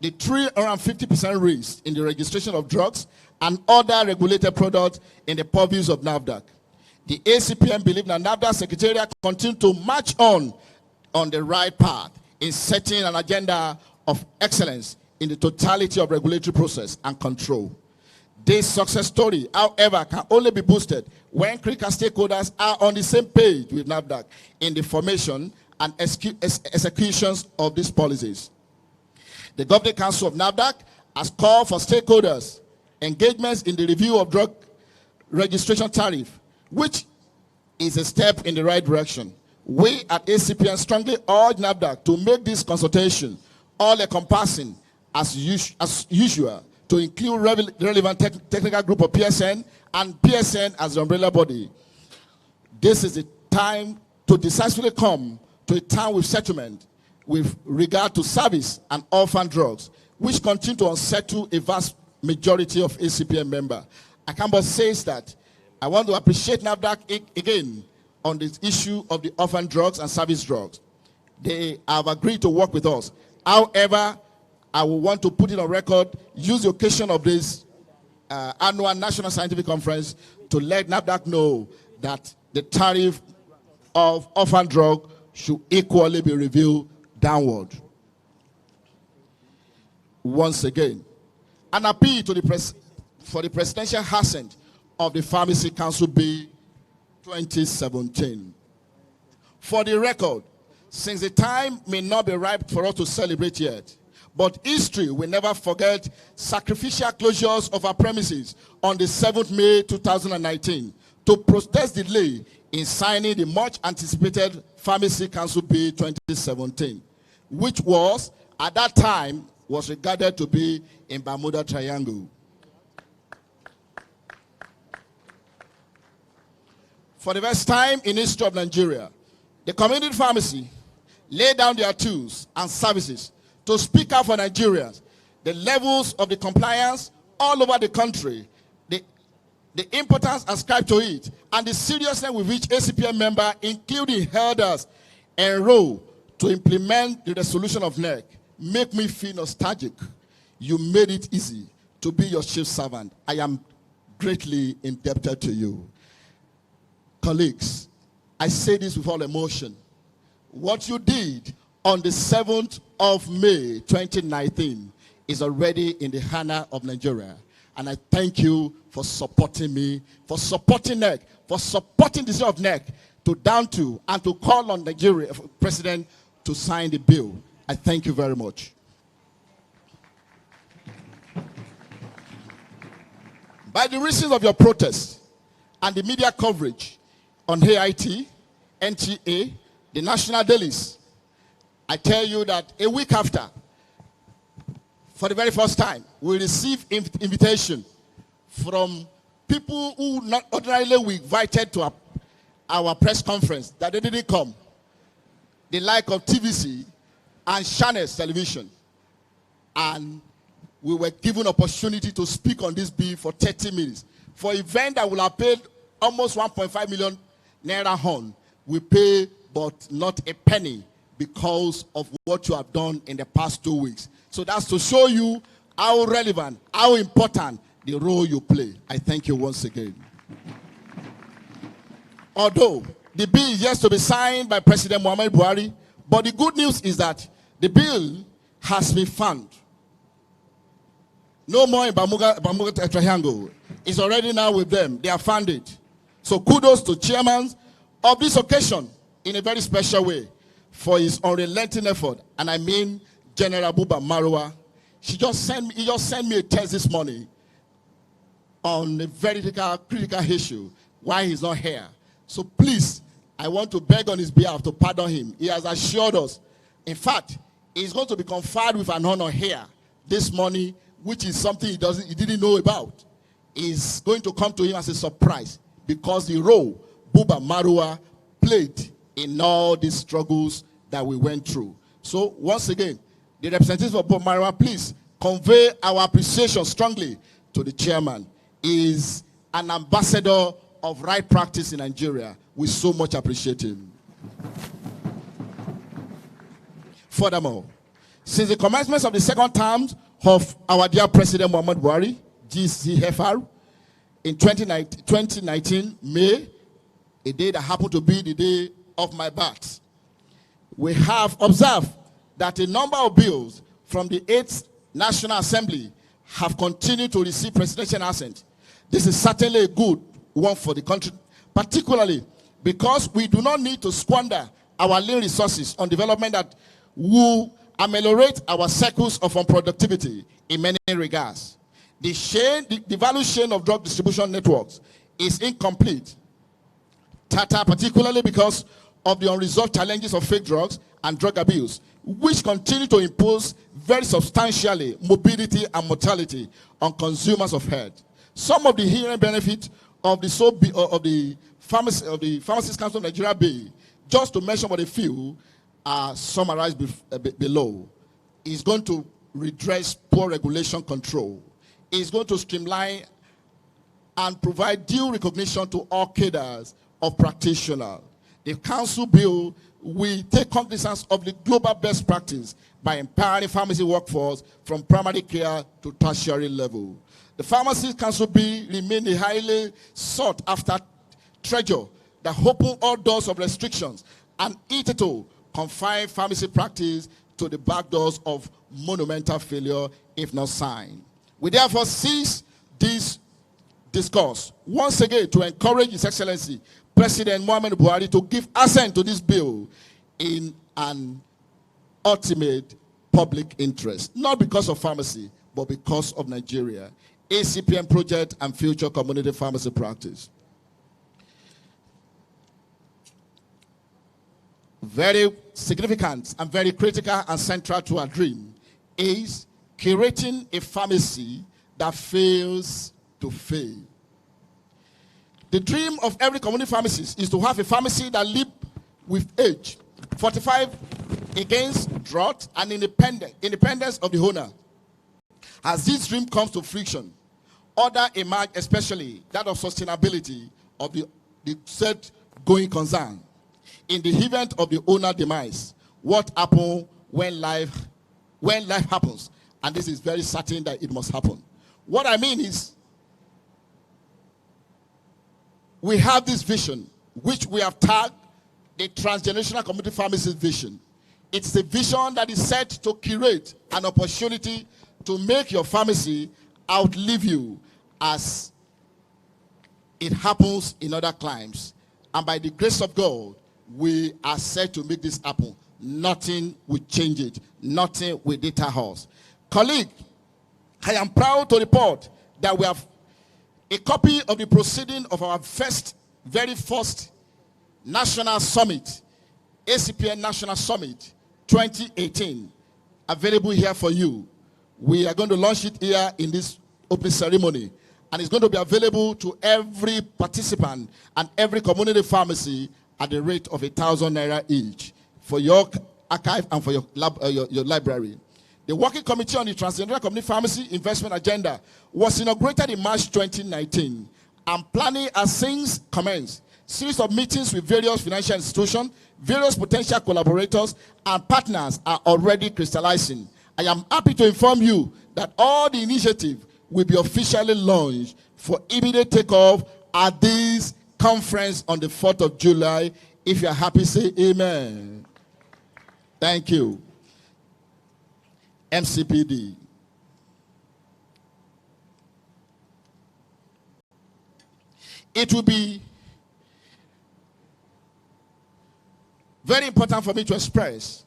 the 350% raise in the registration of drugs and other regulated products in the purviews of NAFDAC. The Acpn believes that NAFDAC Secretariat continue to march on the right path in setting an agenda of excellence in the totality of regulatory process and control. This success story, however, can only be boosted when critical stakeholders are on the same page with NAFDAC in the formation and executions of these policies. The Governing Council of NAFDAC has called for stakeholders' engagements in the review of drug registration tariff, which is a step in the right direction. We at Acpn strongly urge NAFDAC to make this consultation all-encompassing as usual, to include relevant technical group of PSN and PSN as the umbrella body. This is the time to decisively come to a town with settlement with regard to service and orphan drugs, which continue to unsettle a vast majority of Acpn members. I can but say that I want to appreciate NAFDAC again on this issue of the orphan drugs and service drugs. They have agreed to work with us. However, I will want to put it on record, use the occasion of this annual National Scientific Conference to let NAFDAC know that the tariff of orphan drug should equally be reviewed downward. Once again, an appeal to for the presidential assent of the Pharmacy Council Bill 2017. For the record, since the time may not be ripe for us to celebrate yet, but history will never forget sacrificial closures of our premises on the 7th May 2019 to protest the delay in signing the much anticipated Pharmacy Council Bill 2017, which was, at that time, was regarded to be in Bermuda Triangle. For the first time in history of Nigeria, the community pharmacy laid down their tools and services to speak out for Nigerians. The levels of the compliance all over the country, the importance ascribed to it, and the seriousness with which Acpn members, including elders, enroll to implement the resolution of NEC, make me feel nostalgic. You made it easy to be your chief servant. I am greatly indebted to you. Colleagues, I say this with all emotion. What you did on the 7th of May 2019 is already in the honor of Nigeria. And I thank you for supporting me, for supporting NEC, for supporting the city of NEC to down to and to call on Nigeria President to sign the bill. I thank you very much. By the reasons of your protest and the media coverage on AIT, NTA, the national dailies, I tell you that a week after, for the very first time, we received invitation from people who not ordinarily we invited to our press conference that they didn't come. The like of TVC and Channels Television. And we were given opportunity to speak on this bill for 30 minutes. For an event that will have paid almost 1.5 million naira hon, we pay but not a penny because of what you have done in the past 2 weeks. So that's to show you how relevant, how important the role you play. I thank you once again. Although the bill is yet to be signed by President Muhammadu Buhari, but the good news is that the bill has been found. No more in Bermuda Triangle. It's already now with them. They have found it. So kudos to chairman of this occasion in a very special way for his unrelenting effort. And I mean General Buba Marwa. He just sent me a text this morning on a very critical issue why he's not here. So please, I want to beg on his behalf to pardon him. He has assured us. In fact, he's going to be conferred with an honor here this morning, which is something he didn't know about. Is going to come to him as a surprise because the role Buba Marwa played in all these struggles that we went through. So once again, the representatives of Buba Marwa, please convey our appreciation strongly to the chairman. He is an ambassador of right practice in Nigeria. We so much appreciate him. Furthermore, since the commencement of the second term of our dear President Muhammadu Buhari, GCFR, in 2019, May, a day that happened to be the day of my birth, we have observed that a number of bills from the 8th National Assembly have continued to receive presidential assent. This is certainly a good one for the country, particularly because we do not need to squander our lean resources on development that will ameliorate our cycles of unproductivity in many regards. The value chain of drug distribution networks is incomplete, particularly because of the unresolved challenges of fake drugs and drug abuse, which continue to impose very substantially morbidity and mortality on consumers of health. Some of the inherent benefits of the Pharmacists Council of Nigeria bill, just to mention what a few, are summarized below, is going to redress poor regulation control. Is going to streamline and provide due recognition to all cadres of practitioners. The council bill will take cognizance of the global best practice by empowering pharmacy workforce from primary care to tertiary level. The Pharmacy Council bill remains a highly sought after treasure that opens all doors of restrictions and hitherto confine pharmacy practice to the back doors of monumental failure if not signed. We therefore seize this discourse once again to encourage His Excellency President Muhammadu Buhari to give assent to this bill in an ultimate public interest, not because of pharmacy, but because of Nigeria, Acpn project and future community pharmacy practice. Very significant and very critical and central to our dream is curating a pharmacy that fails to fail. The dream of every community pharmacist is to have a pharmacy that lives with age, 45 against drought and independence of the owner. As this dream comes to fruition, order emerge, especially that of sustainability of the said going concern. In the event of the owner demise, what happens when life happens? And this is very certain that it must happen. What I mean is, we have this vision, which we have tagged the transgenerational community pharmacist vision. It's a vision that is set to curate an opportunity to make your pharmacy outlive you as it happens in other climes. And by the grace of God, we are set to make this happen. Nothing will change it. Nothing will deter us. Colleague, I am proud to report that we have a copy of the proceeding of our very first National Summit, Acpn National Summit 2018, available here for you. We are going to launch it here in this opening ceremony, and it's going to be available to every participant and every community pharmacy at the rate of 1,000 naira each for your archive and for your library. The Working Committee on the Transgenerational Community Pharmacy Investment Agenda was inaugurated in March 2019, and planning has since commenced. Series of meetings with various financial institutions, various potential collaborators, and partners are already crystallizing. I am happy to inform you that all the initiatives will be officially launched for immediate takeoff at this conference on the 4th of July. If you are happy, say amen. Thank you. MCPD. It will be very important for me to express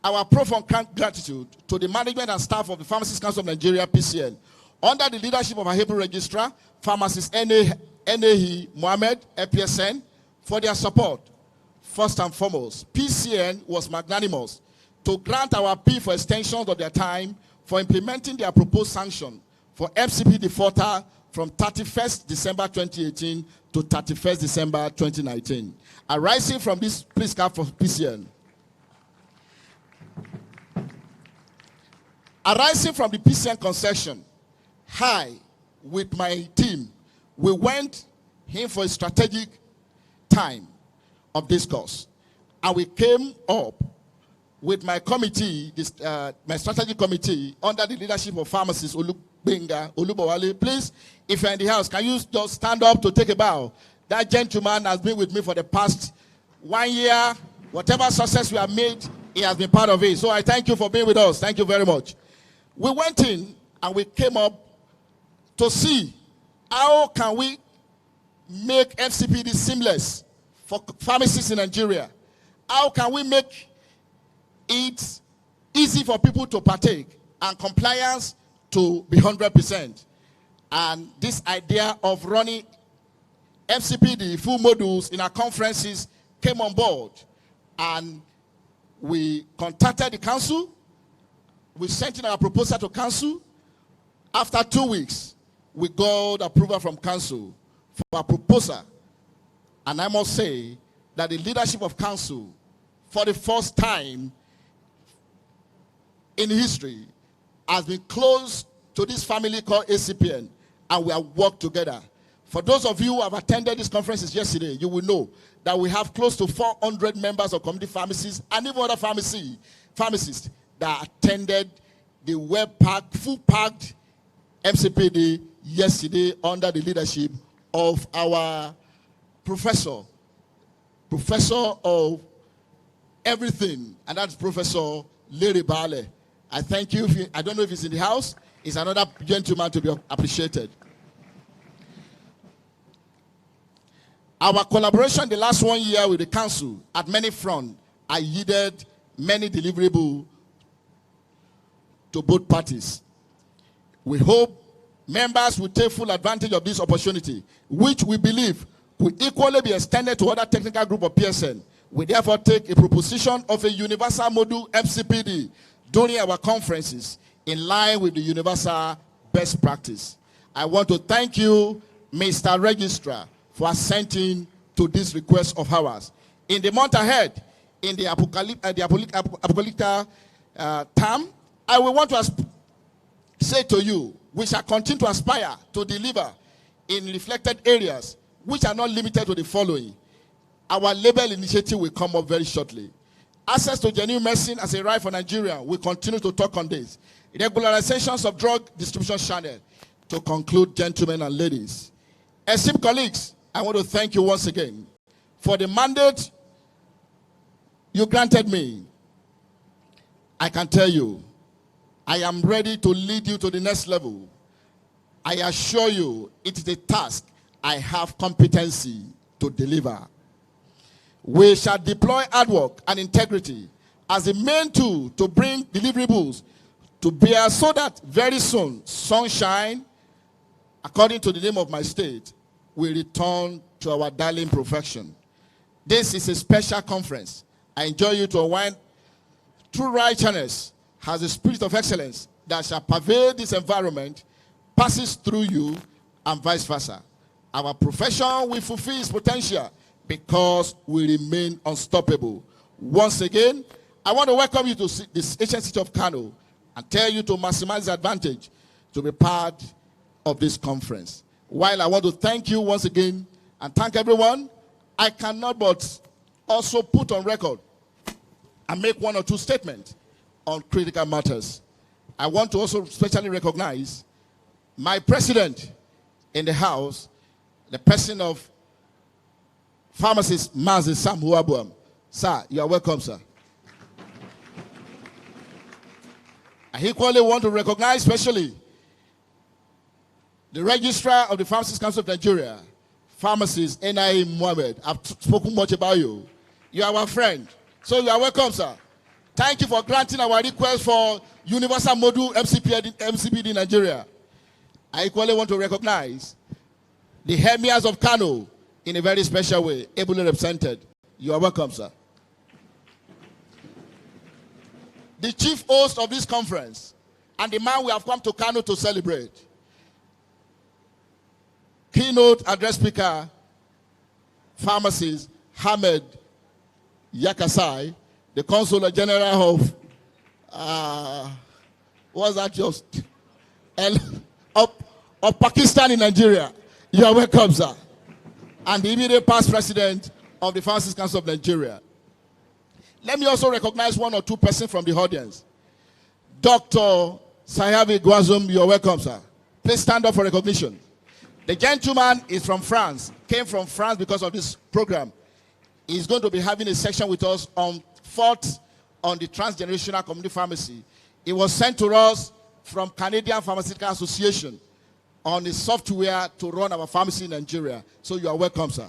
our profound gratitude to the management and staff of the Pharmacists Council of Nigeria, PCN, under the leadership of our Hebrew Registrar, Pharmacist Nahi Mohammed, FPSN, for their support. First and foremost, PCN was magnanimous to grant our plea for extensions of their time for implementing their proposed sanction for FCP defaulter from 31st December 2018 to 31st December 2019. Arising from this, please clap for PCN. Arising from the PCN concession, I, with my team, we went in for a strategic time of discourse, and we came up with my committee, my strategy committee, under the leadership of pharmacist Olubowale. Please, if you're in the house, can you just stand up to take a bow? That gentleman has been with me for the past 1 year. Whatever success we have made, he has been part of it. So I thank you for being with us. Thank you very much. We went in and we came up to see how can we make FCPD seamless for pharmacists in Nigeria. How can we make it easy for people to partake and compliance to be 100%? And this idea of running FCPD full modules in our conferences came on board, and we contacted the council. We sent in our proposal to council. After 2 weeks, we got approval from council for our proposal. And I must say that the leadership of council, for the first time in history, has been close to this family called Acpn, and we have worked together. For those of you who have attended these conferences yesterday, you will know that we have close to 400 members of community pharmacies and even other pharmacists that attended the well-packed, full-packed MCPD yesterday under the leadership of our professor of everything, and that's Professor Larry Bale. I thank you. I don't know if he's in the house. He's another gentleman to be appreciated. Our collaboration the last 1 year with the council at many fronts has yielded many deliverables to both parties. We hope members will take full advantage of this opportunity, which we believe will equally be extended to other technical group of PSN. We therefore take a proposition of a universal module MCPD during our conferences in line with the universal best practice. I want to thank you, Mr. Registrar, for assenting to this request of ours. In the month ahead, in the apocalyptic term, I will want to say to you, we shall continue to aspire to deliver in reflected areas which are not limited to the following. Our label initiative will come up very shortly. Access to genuine medicine as a right for Nigeria, we continue to talk on this. Regularizations of drug distribution channel. To conclude, gentlemen and ladies, esteemed colleagues, I want to thank you once again for the mandate you granted me. I can tell you, I am ready to lead you to the next level. I assure you, it is a task I have competency to deliver. We shall deploy hard work and integrity as the main tool to bring deliverables to bear so that very soon, sunshine, according to the name of my state, will return to our darling profession. This is a special conference. I enjoy you to unwind through righteousness has a spirit of excellence that shall pervade this environment, passes through you, and vice versa. Our profession will fulfill its potential because we remain unstoppable. Once again, I want to welcome you to this ancient city of Kano and tell you to maximize the advantage to be part of this conference. While I want to thank you once again and thank everyone, I cannot but also put on record and make one or two statements on critical matters. I want to also especially recognize my president in the house, the person of pharmacist Mazi Sam Huabuam. Sir, you are welcome, sir. I equally want to recognize especially the registrar of the Pharmacists Council of Nigeria, pharmacist N.I. Mohammed. I've spoken much about you. You are our friend. So you are welcome, sir. Thank you for granting our request for universal module MCPD in Nigeria. I equally want to recognize the emirs of Kano in a very special way, ably represented. You are welcome, sir. The chief host of this conference and the man we have come to Kano to celebrate, keynote address speaker, pharmacist Hamed Yakasai, the Consul General of, what's that just? Of Pakistan in Nigeria. You are welcome, sir. And the immediate past president of the Pharmacists Council of Nigeria. Let me also recognize one or two persons from the audience. Dr. Sayavi Guazum, you are welcome, sir. Please stand up for recognition. The gentleman is from France, came from France because of this program. He's going to be having a section with us on 4th on the transgenerational community pharmacy. It was sent to us from Canadian Pharmaceutical Association on the software to run our pharmacy in Nigeria. So you are welcome, sir.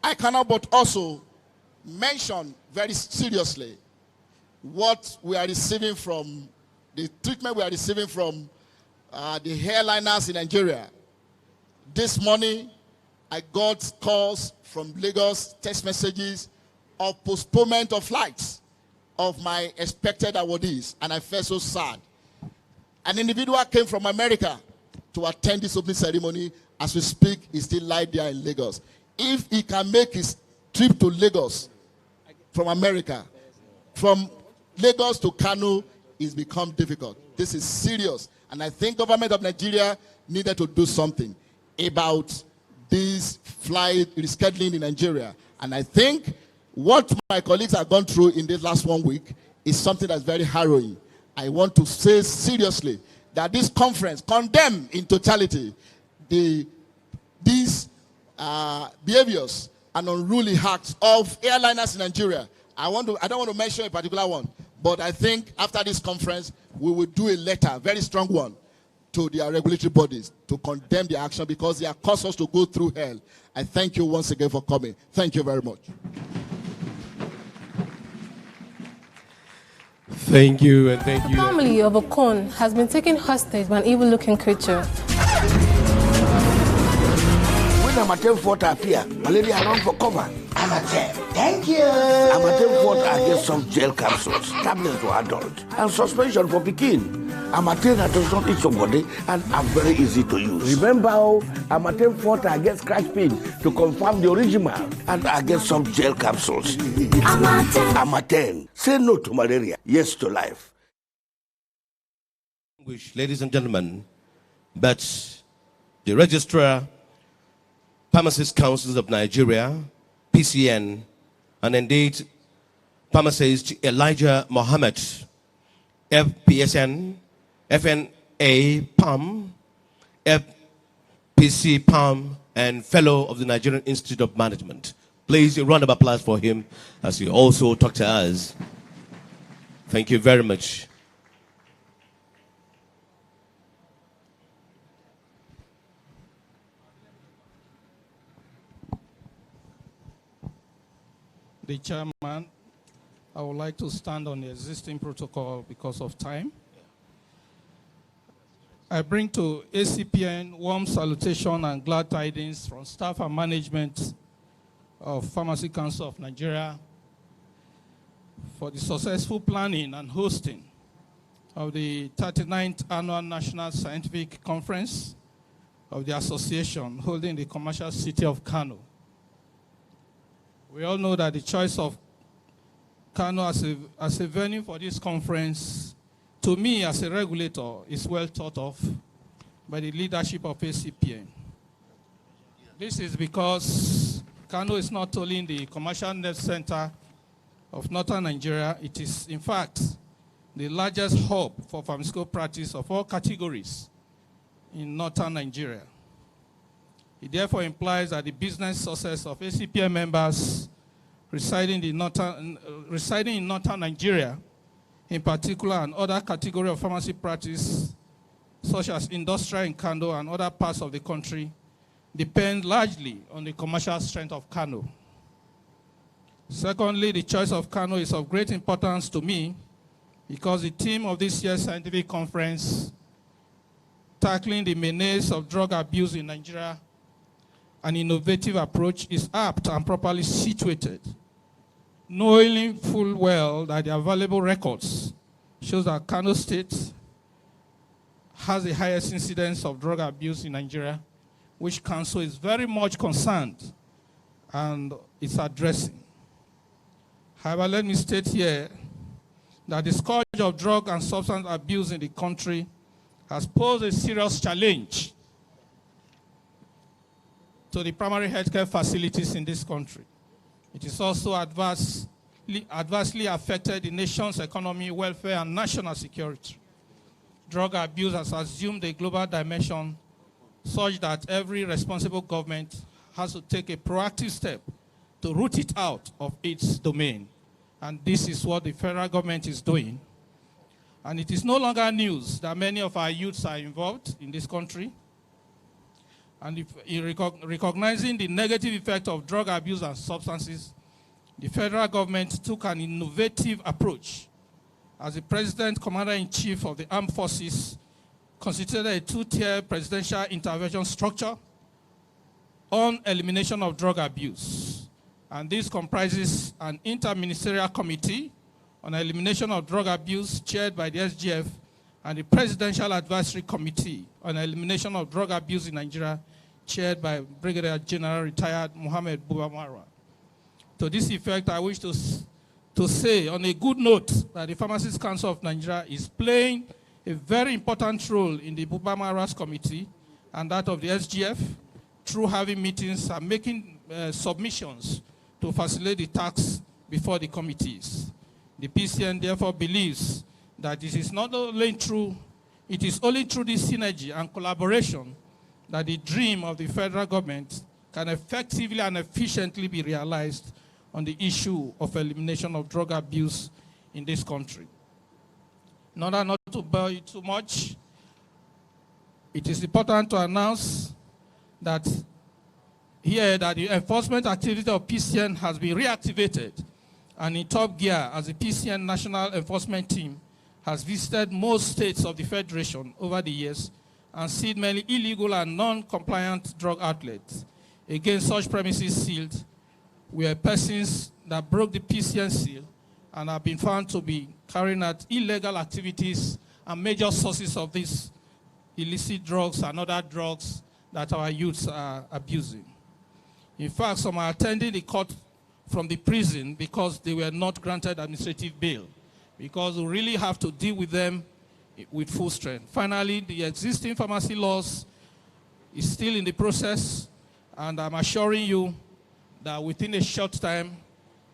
I cannot but also mention very seriously what we are receiving from, the treatment we are receiving from the airliners in Nigeria. This morning, I got calls from Lagos, text messages of postponement of flights of my expected awardees, and I felt so sad. An individual came from America to attend this opening ceremony. As we speak, he still lies there in Lagos. If he can make his trip to Lagos from America, from Lagos to Kano, it's become difficult. This is serious. And I think government of Nigeria needed to do something about this flight rescheduling in Nigeria. And I think what my colleagues have gone through in this last 1 week is something that's very harrowing. I want to say seriously that this conference condemn in totality these behaviors and unruly acts of airliners in Nigeria. I don't want to mention a particular one, but I think after this conference, we will do a letter, very strong one, to their regulatory bodies to condemn their action because they are caused us to go through hell. I thank you once again for coming. Thank you very much. Thank you, and thank you. The family of a corn has been taken hostage by an evil-looking creature. When Amatem fought appear, malaria run for cover. Amatem, thank you. Amatem fought against some gel capsules, tablets for adults, and suspension for Pekin. Amatem does not eat somebody and are very easy to use. Remember how Amatem fought against Acpn to confirm the original and against some gel capsules. Amatem, say no to malaria, yes to life. Ladies and gentlemen, but the Registrar, Pharmacist Councils of Nigeria, PCN, and indeed Pharmacist Elijah Mohammed, FPSN, FNA PAM, FPC PAM, and Fellow of the Nigerian Institute of Management. Please, a round of applause for him as he also talked to us. Thank you very much. The chairman, I would like to stand on the existing protocol because of time. I bring to Acpn warm salutation and glad tidings from staff and management of Pharmacy Council of Nigeria for the successful planning and hosting of the 39th Annual National Scientific Conference of the Association holding in the commercial city of Kano. We all know that the choice of Kano as a venue for this conference, to me as a regulator, is well thought of by the leadership of Acpn. This is because Kano is not only in the commercial net center of northern Nigeria, it is in fact the largest hub for pharmaceutical practice of all categories in northern Nigeria. It therefore implies that the business success of Acpn members residing in northern Nigeria, in particular, and other categories of pharmacy practice, such as industrial in Kano and other parts of the country, depend largely on the commercial strength of Kano. Secondly, the choice of Kano is of great importance to me because the theme of this year's scientific conference, tackling the menace of drug abuse in Nigeria, an innovative approach, is apt and properly situated, knowing full well that the available records shows that Kano State has the highest incidence of drug abuse in Nigeria, which Council is very much concerned and is addressing. However, let me state here that the scourge of drug and substance abuse in the country has posed a serious challenge to the primary healthcare facilities in this country. It is also adversely affected the nation's economy, welfare, and national security. Drug abuse has assumed a global dimension such that every responsible government has to take a proactive step to root it out of its domain. And this is what the federal government is doing. And it is no longer news that many of our youths are involved in this country. And recognizing the negative effect of drug abuse and substances, the federal government took an innovative approach as the President, Commander-in-Chief of the Armed Forces, constituted a two-tier presidential intervention structure on elimination of drug abuse. And this comprises an interministerial committee on elimination of drug abuse chaired by the SGF and the Presidential Advisory Committee on elimination of drug abuse in Nigeria chaired by Brigadier General retired Mohammed Buba Marwa. To this effect, I wish to say on a good note that the Pharmacists Council of Nigeria is playing a very important role in the Buba Marwa's committee and that of the SGF through having meetings and making submissions to facilitate the tasks before the committees. The PCN therefore believes that it is only through this synergy and collaboration that the dream of the federal government can effectively and efficiently be realized on the issue of elimination of drug abuse in this country. In order not to bore you too much, it is important to announce that here that the enforcement activity of PCN has been reactivated and in top gear as the PCN National Enforcement Team has visited most states of the Federation over the years and seen many illegal and non-compliant drug outlets. Again, such premises sealed were persons that broke the PCN seal and have been found to be carrying out illegal activities and major sources of these illicit drugs and other drugs that our youths are abusing. In fact, some are attending the court from the prison because they were not granted administrative bail, because we really have to deal with them with full strength. Finally, the existing pharmacy laws is still in the process, and I'm assuring you that within a short time,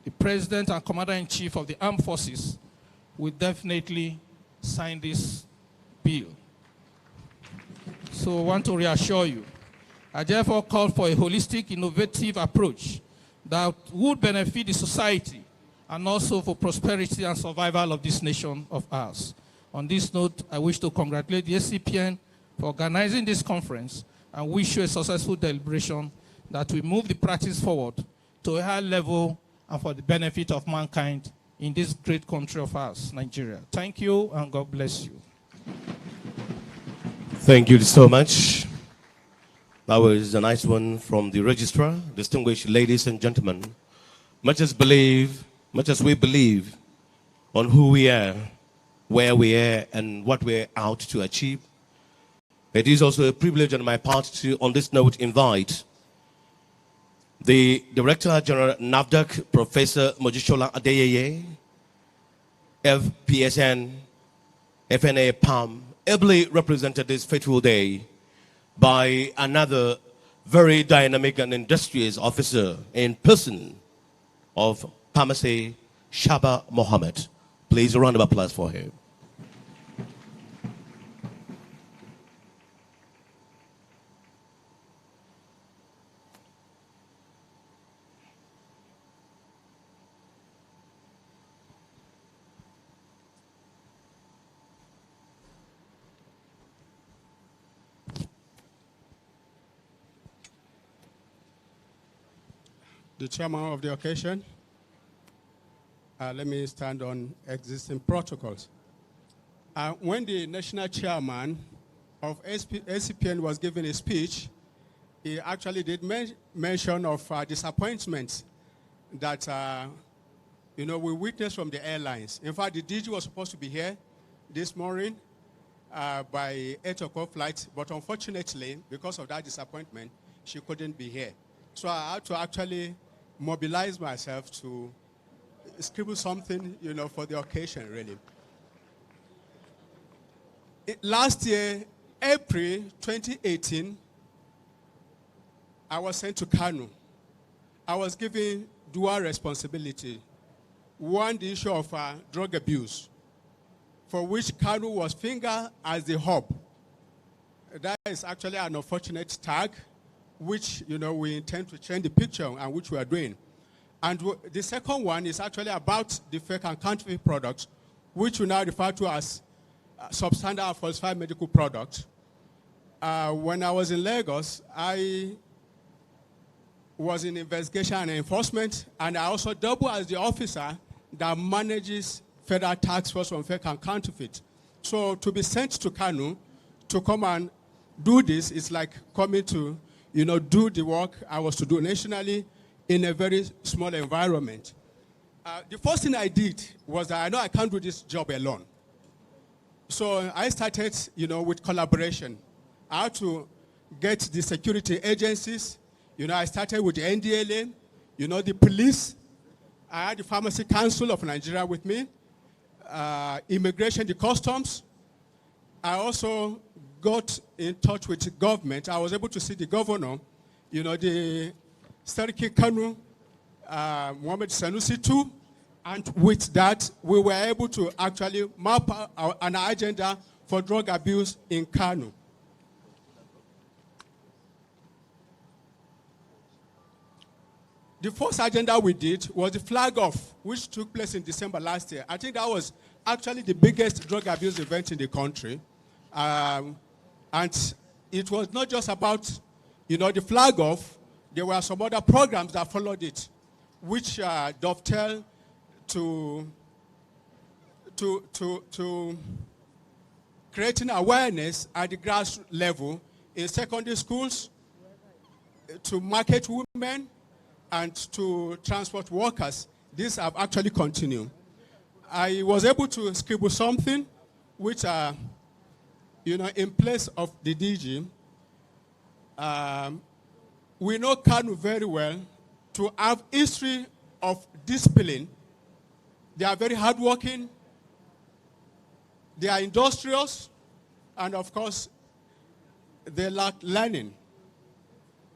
the President and Commander-in-Chief of the Armed Forces will definitely sign this bill. So I want to reassure you. I therefore call for a holistic, innovative approach that would benefit the society and also for prosperity and survival of this nation of ours. On this note, I wish to congratulate the Acpn for organizing this conference and wish you a successful deliberation that will move the practice forward to a high level and for the benefit of mankind in this great country of ours, Nigeria. Thank you, and God bless you. Thank you so much. That was a nice one from the registrar. Distinguished ladies and gentlemen, much as we believe on who we are, where we are, and what we're out to achieve, it is also a privilege on my part to, on this note, invite the Director General NAFDAC, Professor Mojisola Adeyeye, FPSN, FNA PAM, ably represented this fateful day by another very dynamic and industrious officer in person of Pharmacy, Shaba Mohammed. Please, a round of applause for him. The chairman of the occasion, let me stand on existing protocols. When the national chairman of Acpn was giving a speech, he actually did mention of disappointments that we witnessed from the airlines. In fact, the DG was supposed to be here this morning by 8 o'clock flight, but unfortunately, because of that disappointment, she couldn't be here. So I had to actually mobilize myself to scribble something, for the occasion, really. Last year, April 2018, I was sent to Kano. I was given dual responsibility. One, the issue of drug abuse, for which Kano was fingered as the hub. That is actually an unfortunate tag, which, we intend to change the picture and which we are doing. And the second one is actually about the fake and counterfeit products, which we now refer to as substandard and falsified medical products. When I was in Lagos, I was in investigation and enforcement, and I also double as the officer that manages Federal Task Force on Fake and Counterfeit. So to be sent to Kano to come and do this is like coming to, do the work I was to do nationally in a very small environment. The first thing I did was that I know I can't do this job alone. So I started, with collaboration. I had to get the security agencies. I started with the NDLA, the police. I had the Pharmacy Council of Nigeria with me, immigration, the customs. I also got in touch with the government. I was able to see the governor, the Sarki Kanu, Mohammed Sanusi too. And with that, we were able to actually map an agenda for drug abuse in Kano. The first agenda we did was the flag off, which took place in December last year. I think that was actually the biggest drug abuse event in the country. And it was not just about, the flag off. There were some other programs that followed it, which dovetail to creating awareness at the grassroots level in secondary schools, to market women, and to transport workers. These have actually continued. I was able to scribble something which, in place of the DG, we know Kanu very well to have history of discipline. They are very hardworking. They are industrious. And of course, they lack learning.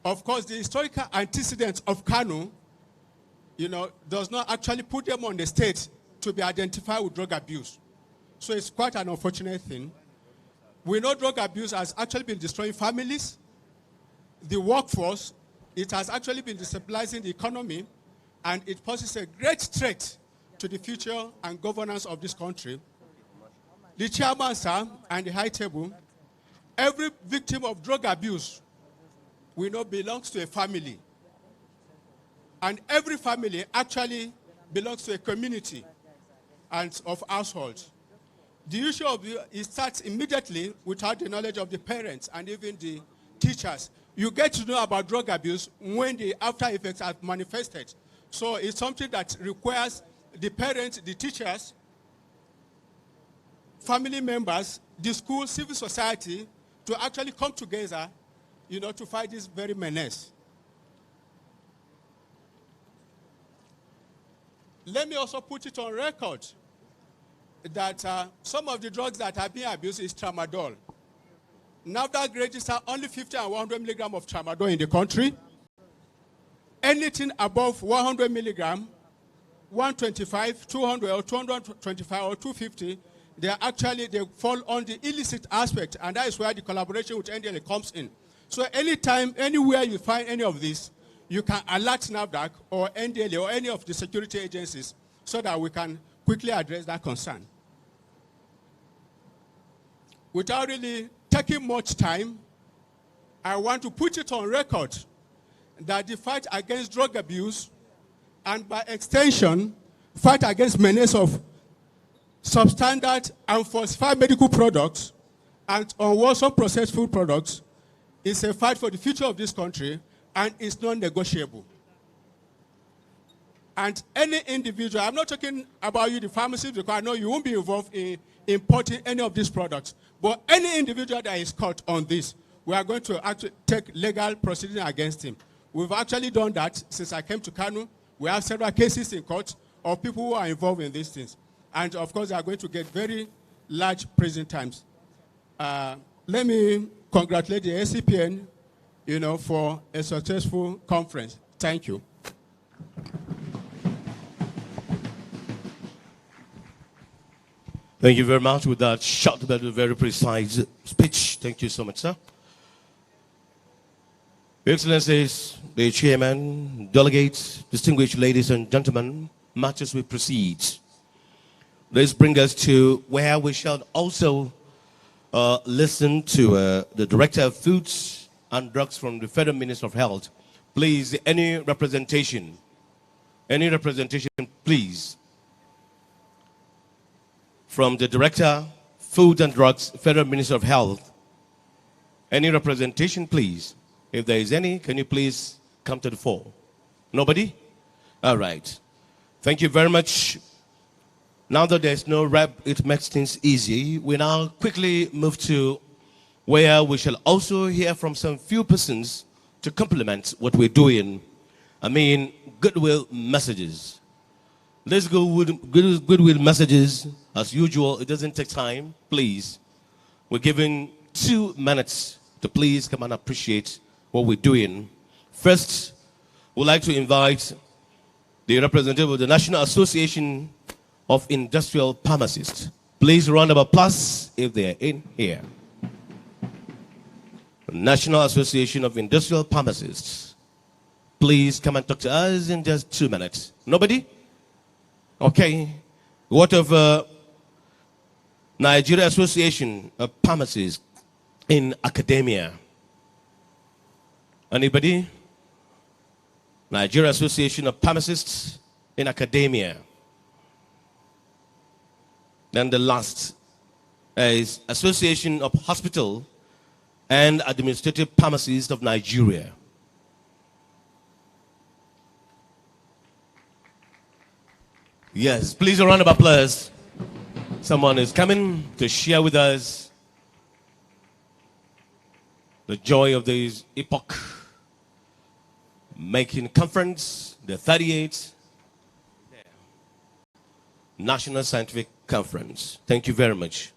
Of course, the historical antecedents of Kanu, does not actually put them on the stage to be identified with drug abuse. So it's quite an unfortunate thing. We know drug abuse has actually been destroying families, the workforce. It has actually been destabilizing the economy, and it poses a great threat to the future and governance of this country. The chairman, sir, and the high table, every victim of drug abuse we know belongs to a family. And every family actually belongs to a community and of households. The issue of it starts immediately without the knowledge of the parents and even the teachers. You get to know about drug abuse when the after effects are manifested. So it's something that requires the parents, the teachers, family members, the school, civil society to actually come together, to fight this very menace. Let me also put it on record that some of the drugs that are being abused is tramadol. NAFDAC register only 50 and 100 milligram of tramadol in the country. Anything above 100 milligram, 125, 200 or 225 or 250, they fall on the illicit aspect, and that is where the collaboration with NDLA comes in. So anytime, anywhere you find any of this, you can alert NAFDAC or NDLA or any of the security agencies so that we can quickly address that concern. Without really taking much time, I want to put it on record that the fight against drug abuse and by extension, fight against menace of substandard and falsified medical products and unwholesome processed food products is a fight for the future of this country and is non-negotiable. And any individual, I'm not talking about you, the pharmacist, because I know you won't be involved in importing any of these products, but any individual that is caught on this, we are going to actually take legal proceedings against him. We've actually done that since I came to Kano. We have several cases in court of people who are involved in these things. And of course, they are going to get very large prison times. Let me congratulate the Acpn, for a successful conference. Thank you. Thank you very much with that short but very precise speech. Thank you so much, sir. Your Excellencies, the Chairman, delegates, distinguished ladies and gentlemen, matters will proceed. This brings us to where we shall also listen to the Director of Foods and Drugs from the Federal Ministry of Health. Please, any representation, please, from the Director, Food and Drugs, Federal Ministry of Health. Any representation, please? If there is any, can you please come to the fore? Nobody? All right. Thank you very much. Now that there's no rep, it makes things easy. We now quickly move to where we shall also hear from some few persons to complement what we're doing. I mean, goodwill messages. Let's go with goodwill messages. As usual, it doesn't take time. Please, we're giving 2 minutes to please come and appreciate what we're doing. First, we'd like to invite the representative of the National Association of Industrial Pharmacists. Please round of applause if they're in here. National Association of Industrial Pharmacists. Please come and talk to us in just 2 minutes. Nobody? Okay. What of Nigeria Association of Pharmacists in Academia? Anybody? Nigeria Association of Pharmacists in Academia. Then the last is Association of Hospital and Administrative Pharmacists of Nigeria. Yes, please a round of applause. Someone is coming to share with us the joy of this epoch-making conference, the 38th National Scientific Conference. Thank you very much.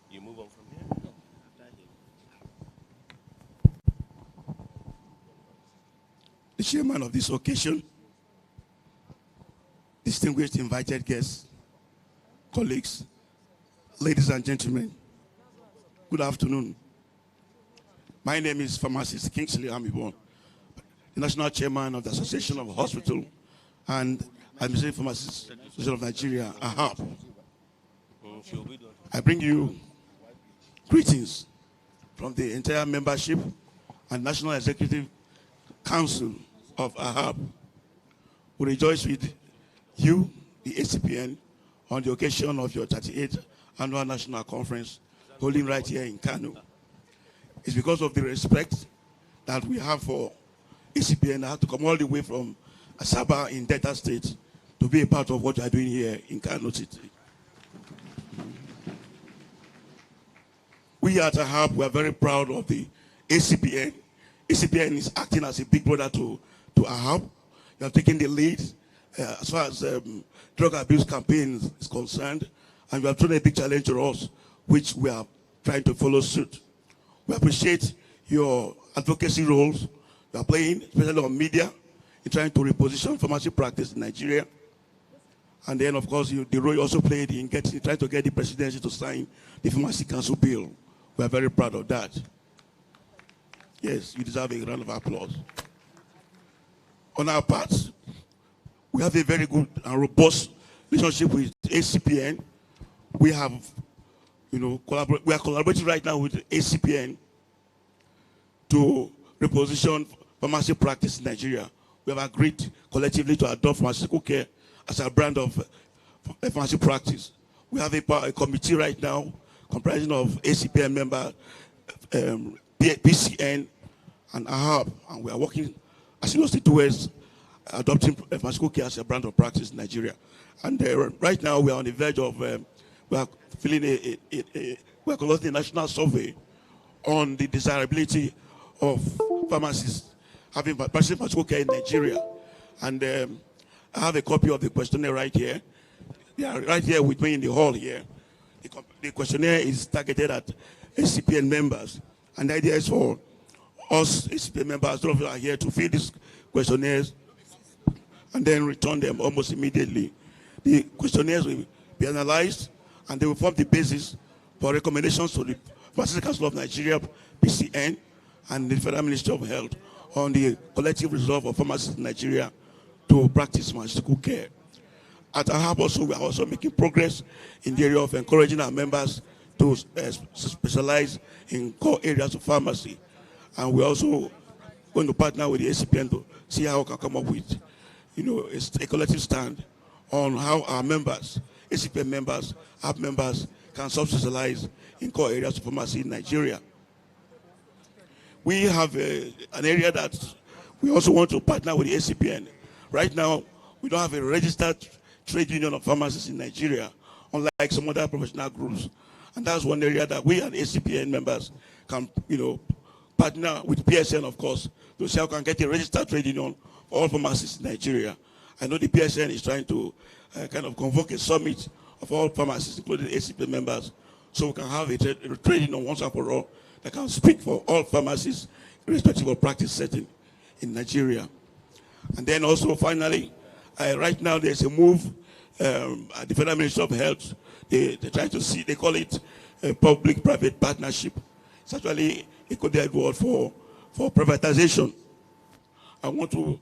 You move on from here. The chairman of this occasion, distinguished invited guests, colleagues, ladies and gentlemen, good afternoon. My name is Pharmacist Kingsley Amibon, the national chairman of the Association of Hospital and Administrative Pharmacists of Nigeria, AHAP. I bring you greetings from the entire membership and National Executive Council of AHAP. We rejoice with you, the Acpn, on the occasion of your 38th Annual National Conference holding right here in Kano. It's because of the respect that we have for Acpn. I have to come all the way from Asaba in Delta State to be a part of what you are doing here in Kano City. We at AHAP, we are very proud of the Acpn. Acpn is acting as a big brother to AHAP. You have taken the lead as far as drug abuse campaign is concerned, and you have thrown a big challenge to us, which we are trying to follow suit. We appreciate your advocacy roles you are playing, especially on media, in trying to reposition pharmacy practice in Nigeria. And then, of course, the role you also played in trying to get the presidency to sign the Pharmacy Council bill. We are very proud of that. Yes, you deserve a round of applause. On our part, we have a very good and robust relationship with Acpn. We have, we are collaborating right now with Acpn to reposition pharmacy practice in Nigeria. We have agreed collectively to adopt pharmaceutical care as a brand of pharmacy practice. We have a committee right now comprising of Acpn member, PCN, and AHAP, and we are working seriously towards adopting pharmaceutical care as a brand of practice in Nigeria. And right now we are on the verge of we are conducting a national survey on the desirability of pharmacists having practicing pharmaceutical care in Nigeria. And I have a copy of the questionnaire right here. They are right here with me in the hall here. The questionnaire is targeted at Acpn members, and the idea is for us Acpn members, all of you are here to fill these questionnaires and then return them almost immediately. The questionnaires will be analyzed and they will form the basis for recommendations to the Pharmaceutical Council of Nigeria, PCN, and the Federal Ministry of Health on the collective resolve of pharmacists in Nigeria to practice pharmaceutical care. At AHAB also, we are also making progress in the area of encouraging our members to specialize in core areas of pharmacy. And we're also going to partner with the ACPN to see how we can come up with, a collective stand on how our members, ACPN members, AHAB members, can specialize in core areas of pharmacy in Nigeria. We have an area that we also want to partner with the ACPN. Right now, we don't have a registered trade union of pharmacists in Nigeria, unlike some other professional groups. And that's one area that we and ACPN members can, partner with PSN, of course, to see how we can get a registered trade union for all pharmacists in Nigeria. I know the PSN is trying to kind of convoke a summit of all pharmacists, including ACPN members, so we can have a trade union once and for all that can speak for all pharmacists, irrespective of practice setting in Nigeria. And then also, finally, right now there's a move at the Federal Ministry of Health. They're trying to see, they call it a public-private partnership. It's actually a coded word for privatization. I want to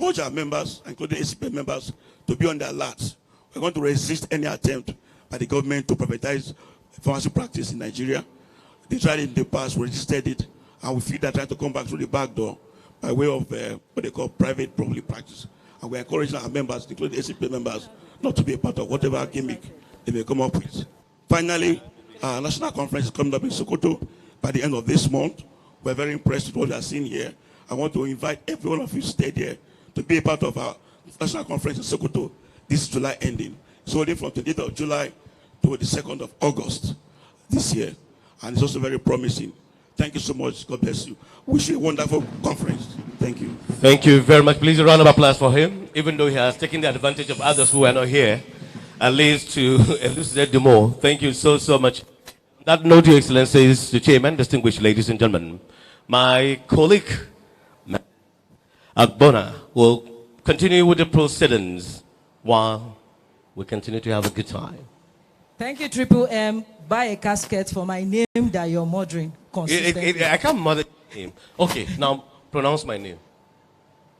urge our members, including ACP members, to be on the alert. We're going to resist any attempt by the government to privatize pharmacy practice in Nigeria. They tried it in the past, we resisted it, and we feel they're trying to come back through the back door by way of what they call private public practice. And we're encouraging our members, including ACP members, not to be a part of whatever gimmick they may come up with. Finally, our national conference is coming up in Sokoto by the end of this month. We're very impressed with what we are seeing here. I want to invite every one of you to stay there to be a part of our national conference in Sokoto this July ending. It's holding from the 8th of July to the 2nd of August this year. And it's also very promising. Thank you so much. God bless you. Wish you a wonderful conference. Thank you. Thank you very much. Please a round of applause for him, even though he has taken the advantage of others who are not here, at least to elucidate more. Thank you so much. That note, Your Excellencies, the Chairman, distinguished ladies and gentlemen, my colleague, Acpn, will continue with the proceedings while we continue to have a good time. Thank you, Triple M. Buy a casket for my name that you're murdering consistently. I can't murder him. Okay, now pronounce my name.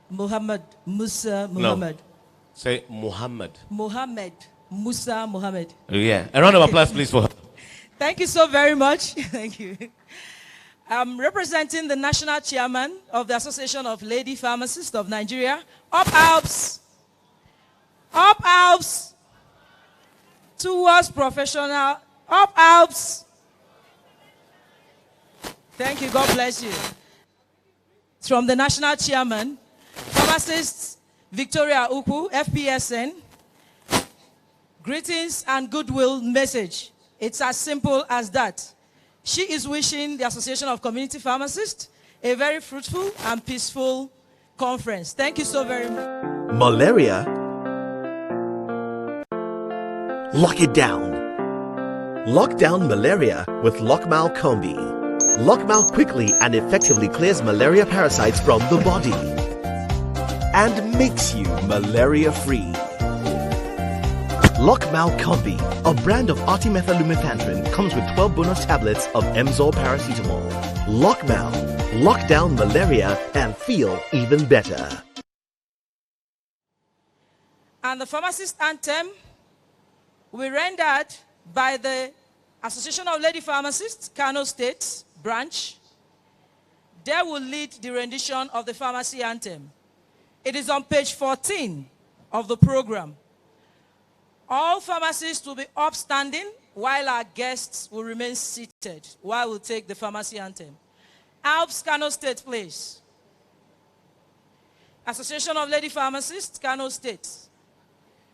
Muhammad Musa Muhammad. No. Say Muhammad. Muhammad Musa Muhammad. Yeah. A round of applause, please, for her. Thank you so very much. Thank you. I'm representing the national chairman of the Association of Lady Pharmacists of Nigeria. Up Alps. Up Alps. Towards professional. Up Alps. Thank you. God bless you. It's from the national chairman, pharmacist Victoria Ukwu, FPSN. Greetings and goodwill message. It's as simple as that. She is wishing the Association of Community Pharmacists a very fruitful and peaceful conference. Thank you so very much. Malaria? Lock it down. Lock down malaria with Lockmal Combi. Lockmal quickly and effectively clears malaria parasites from the body and makes you malaria-free. Lockmal Combi, a brand of artimethyllumefantrine, comes with 12 bonus tablets of Emzor paracetamol. Lockmal, lock down malaria and feel even better. And the pharmacist anthem we rendered by the Association of Lady Pharmacists, Kano State branch. They will lead the rendition of the pharmacy anthem. It is on page 14 of the program. All pharmacists will be upstanding while our guests will remain seated while we take the pharmacy anthem. Alps, Kano State, please. Association of Lady Pharmacists, Kano State.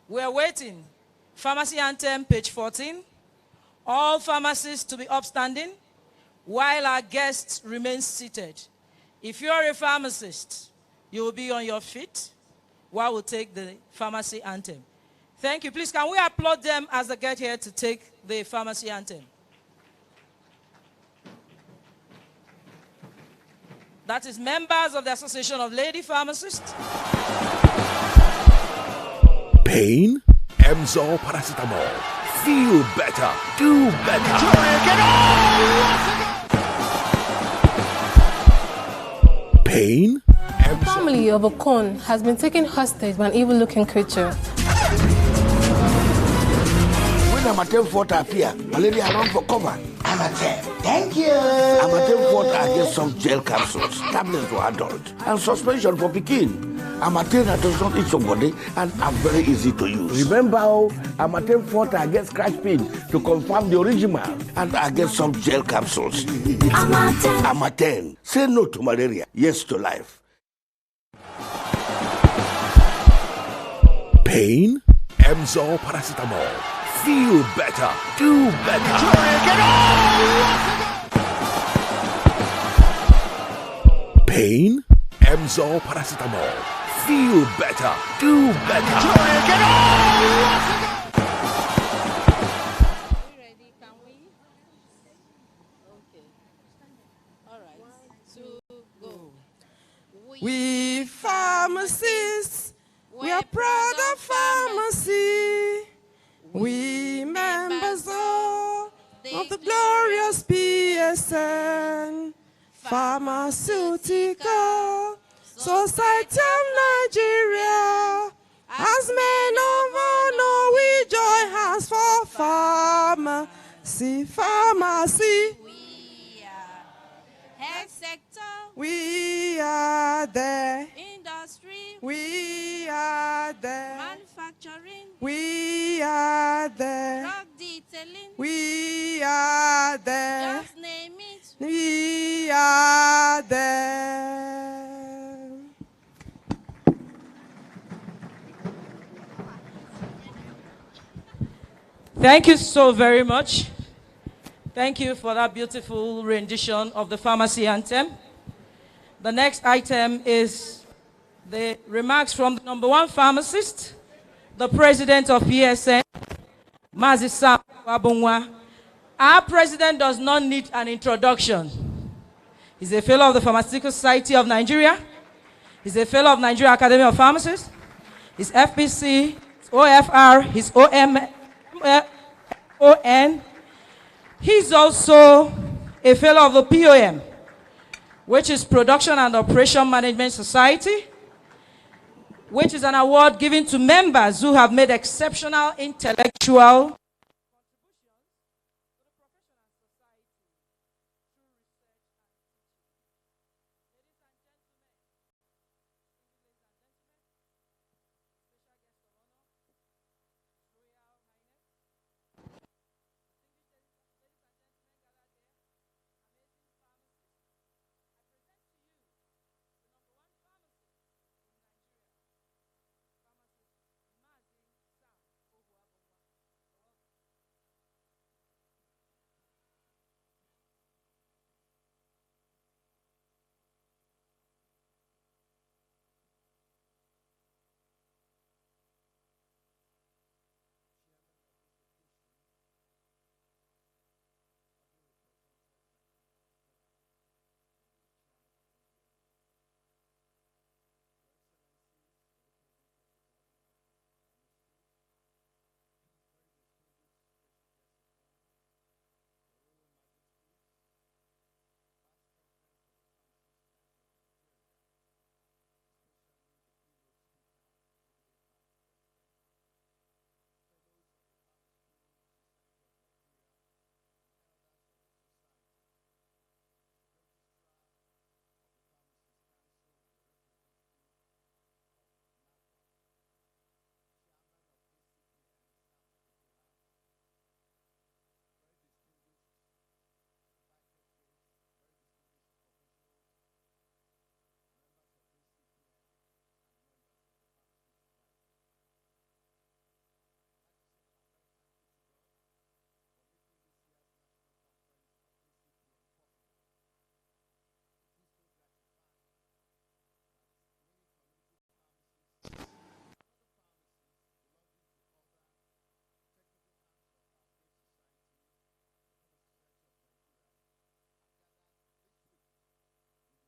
We are waiting. Pharmacy anthem, page 14. All pharmacists to be upstanding while our guests remain seated. If you're a pharmacist, you will be on your feet while we take the pharmacy anthem. Thank you. Please, can we applaud them as they get here to take the pharmacy anthem? That is members of the Association of Lady Pharmacists. Pain? Emzor paracetamol. Feel better. Do better. Pain? The family of Acpn has been taken hostage by an evil-looking creature. Amatem Fort appear, malaria run for cover. Amatem, thank you. Amatem Fort against soft gel capsules, tablets for adults, and suspension for Pekin. Amatem does not eat somebody and are very easy to use. Remember how Amatem Fort against Acpn to confirm the original and against soft gel capsules. Amatem. Say no to malaria, yes to life. Pain? Emzor paracetamol. Feel better. Do better. Pain? Emzor paracetamol. Feel better. Do better. We pharmacists, we are proud of pharmacy. We members of the glorious PSN, Pharmaceutical Society of Nigeria. As men of honor, we join hands for pharmacy, pharmacy. Health sector, we are there. industry, We are there. manufacturing, We are there. drug detailing, We are there. just name it. We are there. Thank you so very much. Thank you for that beautiful rendition of the pharmacy anthem. The next item is the remarks from the #1 pharmacist, the president of PSN, Mazi Sam Wabunwa. Our president does not need an introduction. He's a fellow of the Pharmaceutical Society of Nigeria. He's a fellow of Nigeria Academy of Pharmacists. He's FPC, his OFR, his ON. He's also a fellow of the POM, which is Production and Operation Management Society, which is an award given to members who have made exceptional intellectual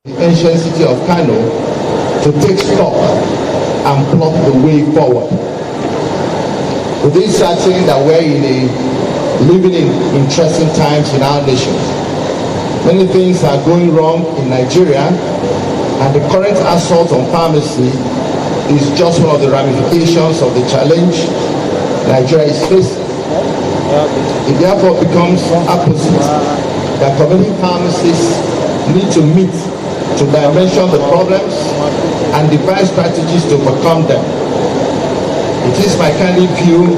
the ancient city of Kano to take stock and plot the way forward. It is certain that we're living in interesting times in our nation. Many things are going wrong in Nigeria, and the current assault on pharmacy is just one of the ramifications of the challenge Nigeria is facing. It therefore becomes opposite that community pharmacists need to meet to dimension the problems and devise strategies to overcome them. It is my candid view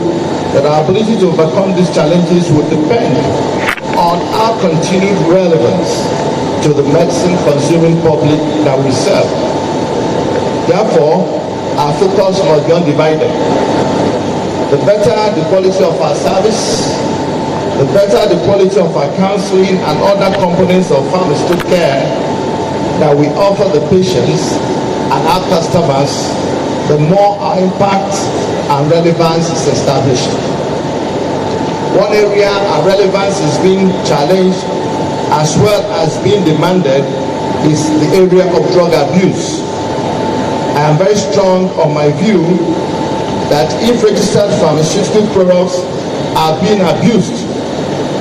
that our ability to overcome these challenges will depend on our continued relevance to the medicine consuming public that we serve. Therefore, our focus must be undivided. The better the quality of our service, the better the quality of our counseling and other components of pharmaceutical care that we offer the patients and our customers, the more our impact and relevance is established. One area our relevance is being challenged as well as being demanded is the area of drug abuse. I am very strong on my view that if registered pharmaceutical products are being abused,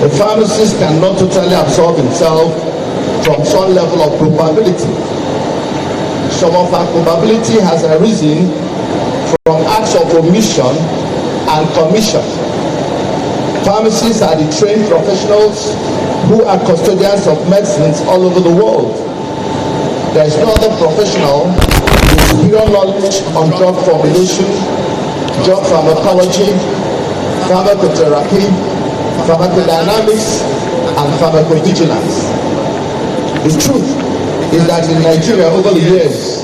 the pharmacist cannot totally absolve himself from some level of culpability. Some of our culpability has arisen from acts of omission and commission. Pharmacists are the trained professionals who are custodians of medicines all over the world. There is no other professional with superior knowledge on drug formulation, drug pharmacology, pharmacotherapy, pharmacodynamics, and pharmacovigilance. The truth is that in Nigeria over the years,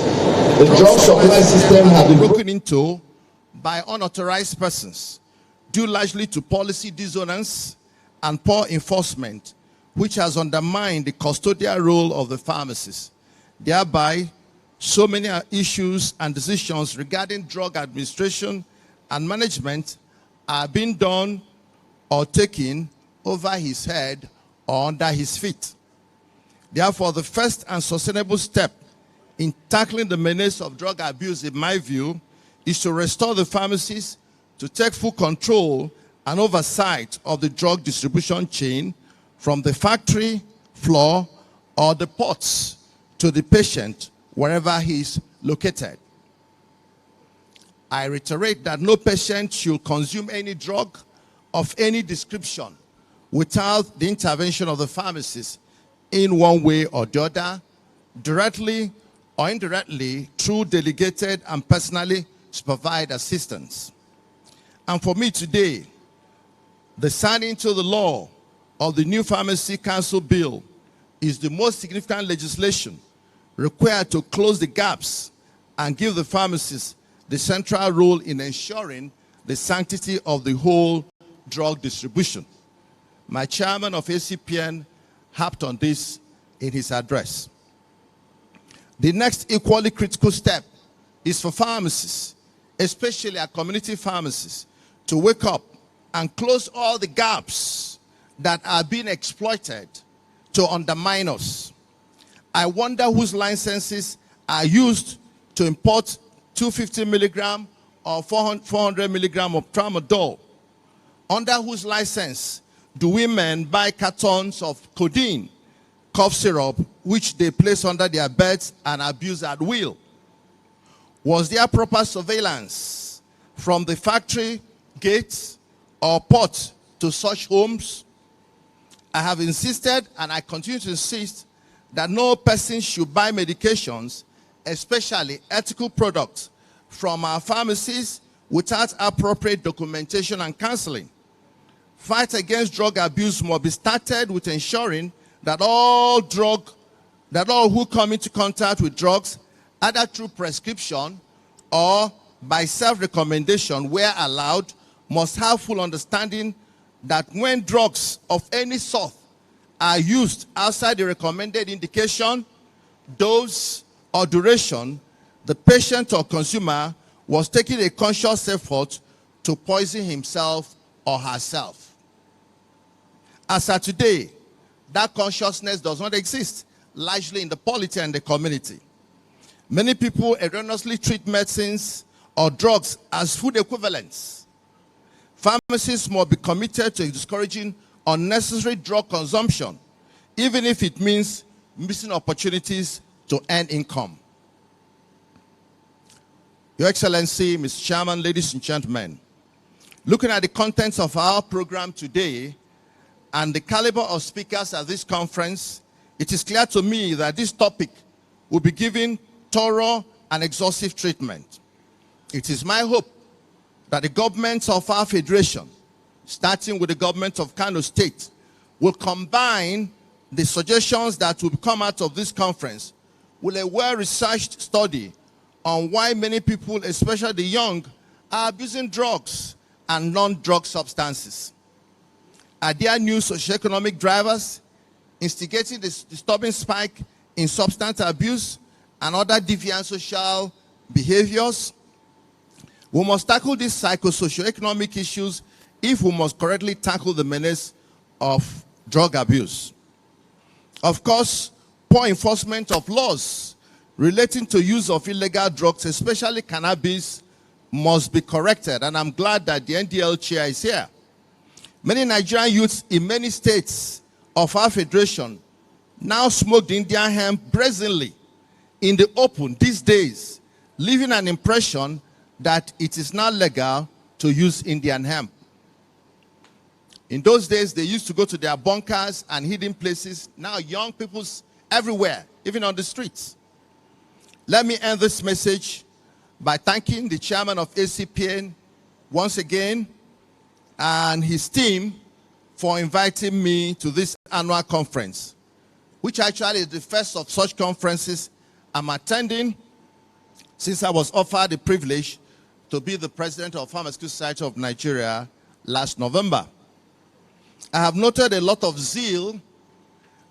the drug supply system has been broken into by unauthorized persons, due largely to policy dissonance and poor enforcement, which has undermined the custodial role of the pharmacist. Thereby, so many issues and decisions regarding drug administration and management are being done or taken over his head or under his feet. Therefore, the first and sustainable step in tackling the menace of drug abuse, in my view, is to restore the pharmacists to take full control and oversight of the drug distribution chain from the factory floor or the ports to the patient wherever he is located. I reiterate that no patient should consume any drug of any description without the intervention of the pharmacist in one way or the other, directly or indirectly through delegated and personally supervised assistance. And for me today, the signing into the law of the new Pharmacy Council Bill is the most significant legislation required to close the gaps and give the pharmacists the central role in ensuring the sanctity of the whole drug distribution. My chairman of Acpn harped on this in his address. The next equally critical step is for pharmacists, especially our community pharmacists, to wake up and close all the gaps that are being exploited to undermine us. I wonder whose licenses are used to import 250 milligram or 400 milligram of tramadol. Under whose license do women buy cartons of codeine, cough syrup, which they place under their beds and abuse at will? Was there proper surveillance from the factory gates or port to such homes? I have insisted, and I continue to insist, that no person should buy medications, especially ethical products, from our pharmacies without appropriate documentation and counseling. Fight against drug abuse must be started with ensuring that all who come into contact with drugs, either through prescription or by self-recommendation where allowed, must have full understanding that when drugs of any sort are used outside the recommended indication, dose, or duration, the patient or consumer was taking a conscious effort to poison himself or herself. As of today, that consciousness does not exist, largely in the polity and the community. Many people erroneously treat medicines or drugs as food equivalents. Pharmacists must be committed to discouraging unnecessary drug consumption, even if it means missing opportunities to earn income. Your Excellency, Mr. Chairman, ladies and gentlemen, Looking at the contents of our program today and the caliber of speakers at this conference, it is clear to me that this topic will be given thorough and exhaustive treatment. It is my hope that the governments of our federation, starting with the government of Kano State, will combine the suggestions that will come out of this conference with a well-researched study on why many people, especially the young, are abusing drugs and non-drug substances. Are there new socioeconomic drivers instigating the disturbing spike in substance abuse and other deviant social behaviors? We must tackle these psychosocioeconomic issues if we must correctly tackle the menace of drug abuse. Of course, poor enforcement of laws relating to use of illegal drugs, especially cannabis, must be corrected, and I'm glad that the NDL chair is here. Many Nigerian youths in many states of our federation now smoke the Indian hemp brazenly in the open these days, leaving an impression that it is not legal to use Indian hemp. In those days, they used to go to their bunkers and hidden places. Now young people's everywhere, even on the streets. Let me end this message by thanking the chairman of Acpn once again and his team for inviting me to this annual conference, which actually is the first of such conferences I'm attending since I was offered the privilege to be the president of Pharmaceutical Society of Nigeria last November. I have noted a lot of zeal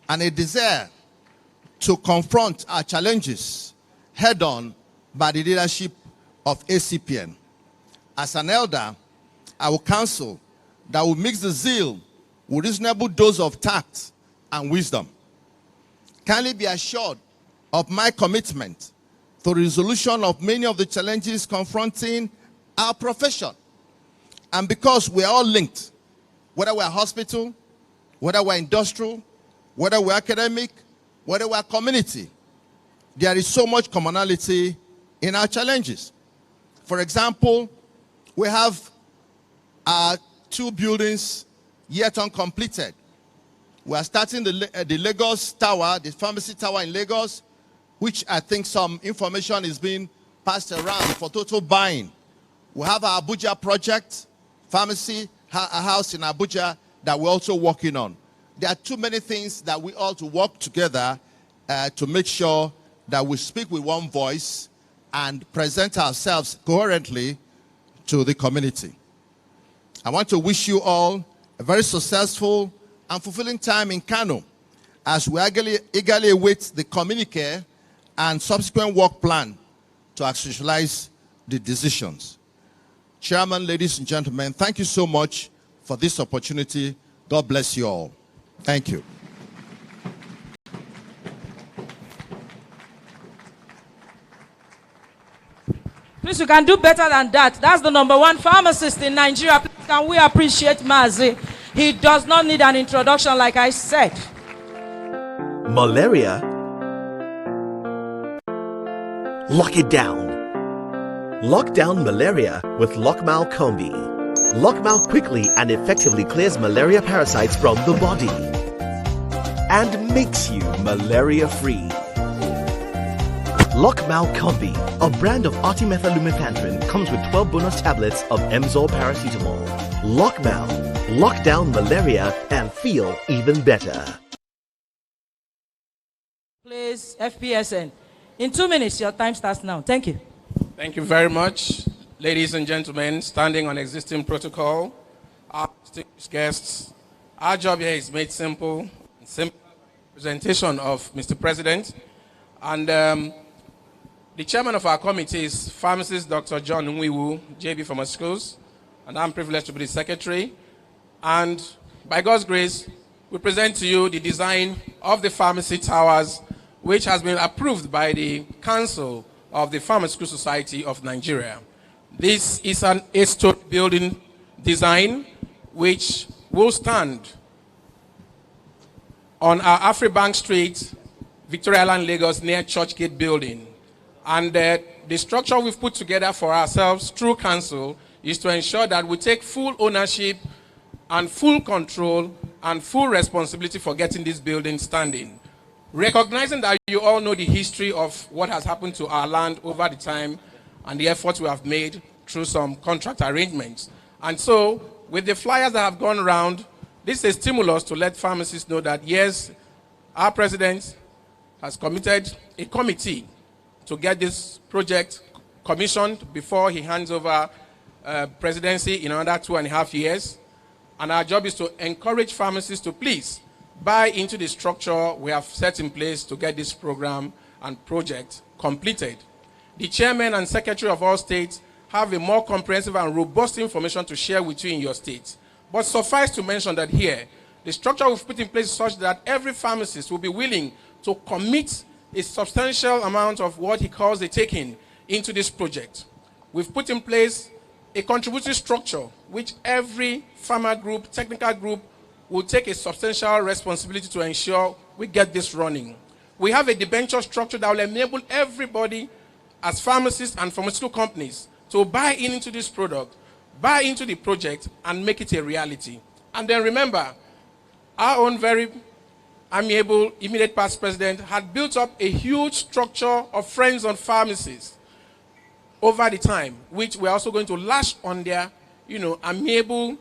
and a desire to confront our challenges head-on by the leadership of Acpn. As an elder, I will counsel that we mix the zeal with reasonable dose of tact and wisdom. Kindly be assured of my commitment to the resolution of many of the challenges confronting our profession. And because we are all linked, whether we're hospital, whether we're industrial, whether we're academic, whether we're community, there is so much commonality in our challenges. For example, we have our 2 buildings yet uncompleted. We are starting the Lagos Tower, the pharmacy tower in Lagos, which I think some information is being passed around for total buying. We have our Abuja project, pharmacy, a house in Abuja that we're also working on. There are too many things that we ought to work together to make sure that we speak with one voice and present ourselves coherently to the community. I want to wish you all a very successful and fulfilling time in Kano as we eagerly await the communique and subsequent work plan to actualize the decisions. Chairman, ladies and gentlemen, thank you so much for this opportunity. God bless you all. Thank you. Please, you can do better than that. That's the #1 pharmacist in Nigeria. Please, can we appreciate Mazi? He does not need an introduction, like I said. Malaria? Lock it down. Lock down malaria with Lockmal Combi. Lockmal quickly and effectively clears malaria parasites from the body and makes you malaria-free. Lockmal Combi, a brand of artimethyllumefantrine, comes with 12 bonus tablets of Emzor paracetamol. Lockmal, lock down malaria and feel even better. Please, FPSN. In 2 minutes, your time starts now. Thank you. Thank you very much. Ladies and gentlemen, standing on existing protocol, our distinguished guests, our job here is made simple. Simple presentation of Mr. President. And the chairman of our committee is pharmacist Dr. John Nwiwu, JB Pharmaceuticals, and I'm privileged to be the secretary. And by God's grace, we present to you the design of the pharmacy towers, which has been approved by the Council of the Pharmaceutical Society of Nigeria. This is an 8-story building design which will stand on our Afribank Street, Victoria Island, Lagos, near Churchgate building. And the structure we've put together for ourselves through Council is to ensure that we take full ownership and full control and full responsibility for getting this building standing. Recognizing that you all know the history of what has happened to our land over the time and the efforts we have made through some contract arrangements. And so, with the flyers that have gone around, this is a stimulus to let pharmacists know that, yes, our president has committed a committee to get this project commissioned before he hands over presidency in another 2.5 years. And our job is to encourage pharmacists to please buy into the structure we have set in place to get this program and project completed. The chairman and secretary of all states have a more comprehensive and robust information to share with you in your states. But suffice to mention that here, the structure we've put in place is such that every pharmacist will be willing to commit a substantial amount of what he calls a taking into this project. We've put in place a contributory structure which every pharma group, technical group, will take a substantial responsibility to ensure we get this running. We have a debenture structure that will enable everybody as pharmacists and pharmaceutical companies to buy into this product, buy into the project, and make it a reality. And then remember, our own very amiable immediate past president had built up a huge structure of friends on pharmacies over the time, which we're also going to lash on their, amiable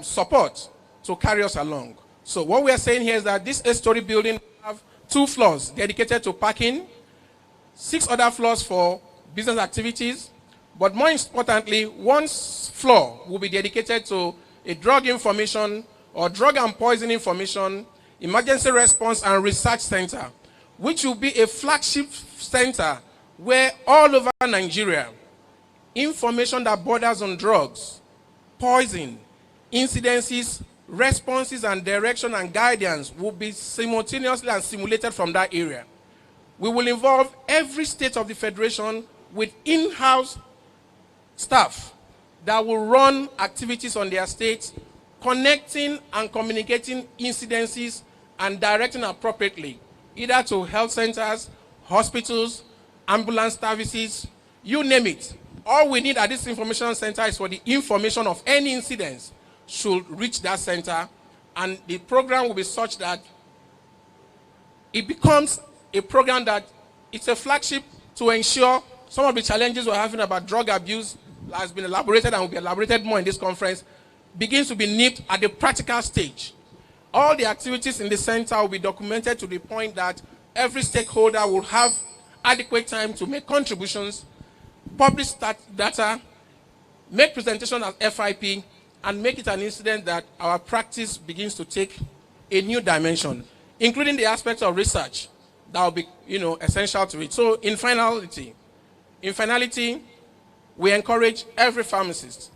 support to carry us along. So what we are saying here is that this 8-story building will have 2 floors dedicated to parking, 6 other floors for business activities, but more importantly, 1 floor will be dedicated to a drug information or drug and poison information, emergency response and research center, which will be a flagship center where all over Nigeria, information that borders on drugs, poison, incidences, responses and direction and guidance will be simultaneously and simulated from that area. We will involve every state of the federation with in-house staff that will run activities on their states, connecting and communicating incidences and directing appropriately, either to health centers, hospitals, ambulance services, you name it. All we need at this information center is for the information of any incidents should reach that center, and the program will be such that it becomes a program that it's a flagship to ensure some of the challenges we're having about drug abuse has been elaborated and will be elaborated more in this conference, begins to be nipped at the practical stage. All the activities in the center will be documented to the point that every stakeholder will have adequate time to make contributions, publish data, make presentation as FIP, and make it an incident that our practice begins to take a new dimension, including the aspects of research that will be, essential to it. So in finality, we encourage every pharmacist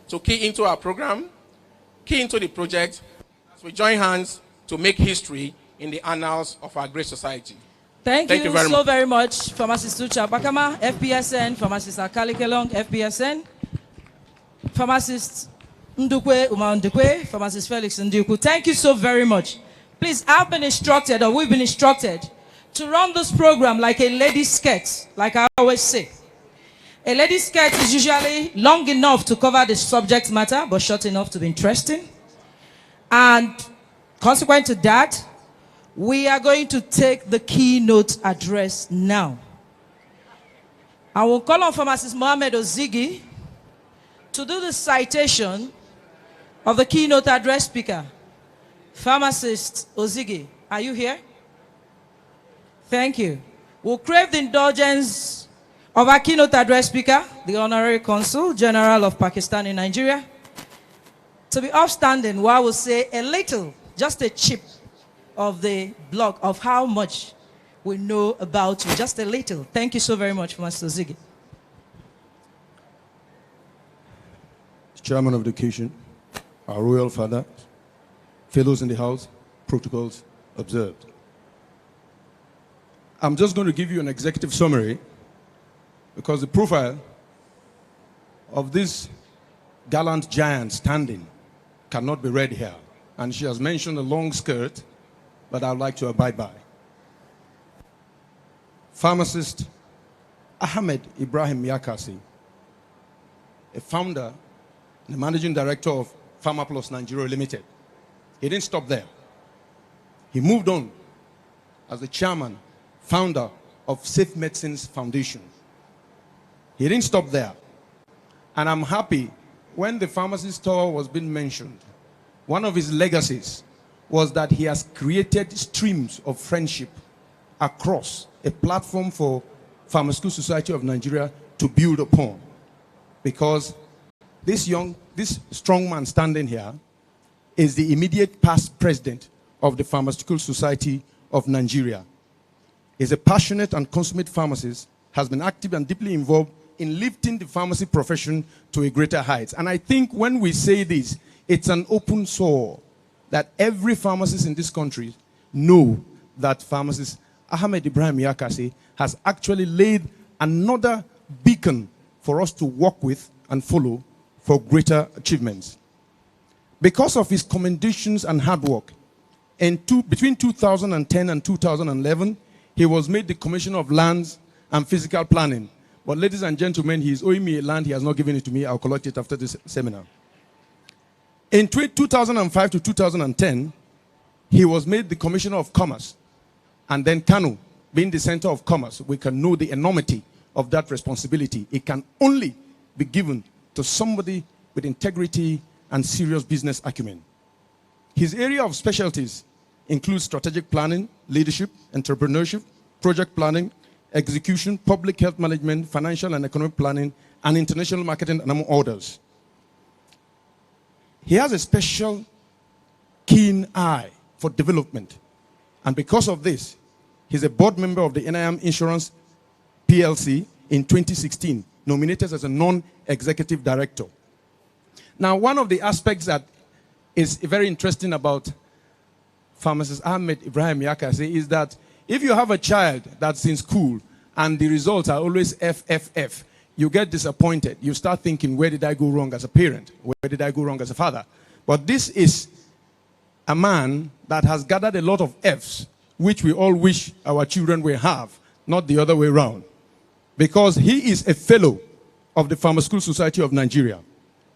to key into our program, key into the project, as we join hands to make history in the annals of our great society. Thank you very much, Pharmacist Ucha Bakama, FPSN, Pharmacist Akali Kelong, FPSN, Pharmacist Ndukwe, Uma Ndukwe, Pharmacist Felix Nduku. Thank you so very much. Please, I've been instructed, or we've been instructed, to run this program like a lady's skirt, like I always say. A lady's skirt is usually long enough to cover the subject matter, but short enough to be interesting. And consequent to that, we are going to take the keynote address now. I will call on Pharmacist Mohammed Ozigi to do the citation of the keynote address speaker. Pharmacist Ozigi, are you here? Thank you. We'll crave the indulgence of our keynote address speaker, the Honorary Consul General of Pakistan in Nigeria, to be upstanding while we'll say a little, just a chip of the block of how much we know about you, just a little. Thank you so very much, Master Ziggy. Chairman of the occasion, our royal father, fellows in the house, protocols observed. I'm just going to give you an executive summary because the profile of this gallant giant standing cannot be read here. And she has mentioned a long skirt, but I would like to abide by. Pharmacist Ahmed Ibrahim Yakasi a founder, the managing director of Pharma Plus Nigeria Limited. He didn't stop there. He moved on as the chairman, founder of Safe Medicines Foundation. He didn't stop there. And I'm happy when the pharmacy store was being mentioned, one of his legacies was that he has created streams of friendship across a platform for Pharmaceutical Society of Nigeria to build upon. Because this strong man standing here is the immediate past president of the Pharmaceutical Society of Nigeria. He's a passionate and consummate pharmacist, has been active and deeply involved in lifting the pharmacy profession to a greater height. And I think when we say this, it's an open sore that every pharmacist in this country know that pharmacist Ahmed Ibrahim Yakase has actually laid another beacon for us to work with and follow for greater achievements. Because of his commendations and hard work, between 2010 and 2011, he was made the Commissioner of Lands and Physical Planning. But ladies and gentlemen, he is owing me a land. He has not given it to me. I'll collect it after this seminar. In 2005 to 2010, he was made the Commissioner of Commerce. And then Kano, being the center of commerce, we can know the enormity of that responsibility. It can only be given to somebody with integrity and serious business acumen. His area of specialties includes strategic planning, leadership, entrepreneurship, project planning, execution, public health management, financial and economic planning, and international marketing, among others. He has a special keen eye for development. And because of this, he's a board member of the NIM Insurance PLC in 2016, nominated as a non-executive director. Now, one of the aspects that is very interesting about pharmacist Ahmed Ibrahim Yakase is that if you have a child that's in school and the results are always FFF, you get disappointed. You start thinking, where did I go wrong as a parent? Where did I go wrong as a father? But this is a man that has gathered a lot of Fs, which we all wish our children will have, not the other way around. Because he is a fellow of the Pharmaceutical Society of Nigeria.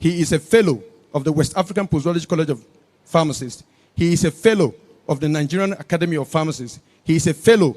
He is a fellow of the West African Postgraduate College of Pharmacists. He is a fellow of the Nigerian Academy of Pharmacists. He is a fellow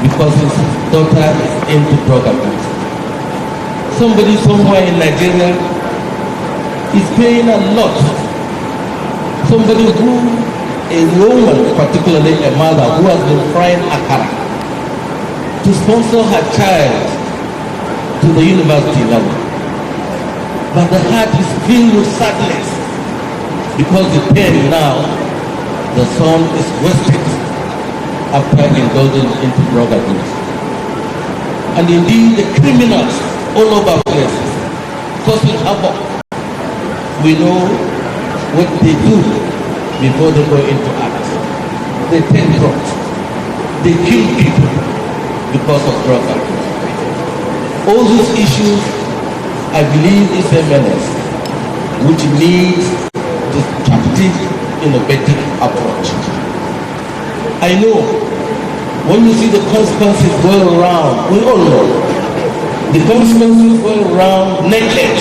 because his daughter is into drug abuse. Somebody somewhere in Nigeria is paying a lot. Somebody who, a woman, particularly a mother, who has been frying akara to sponsor her child to the university level. But the heart is filled with sadness because the pain now, the son is wasted after indulging into drug abuse. And indeed, the criminals all over places causing havoc. We know what they do before they go into acts. They take drugs. They kill people because of drug abuse. All these issues, I believe, is a menace which needs destructive, innovative approach. I know when you see the consequences going around, we all know the consequences going around naked.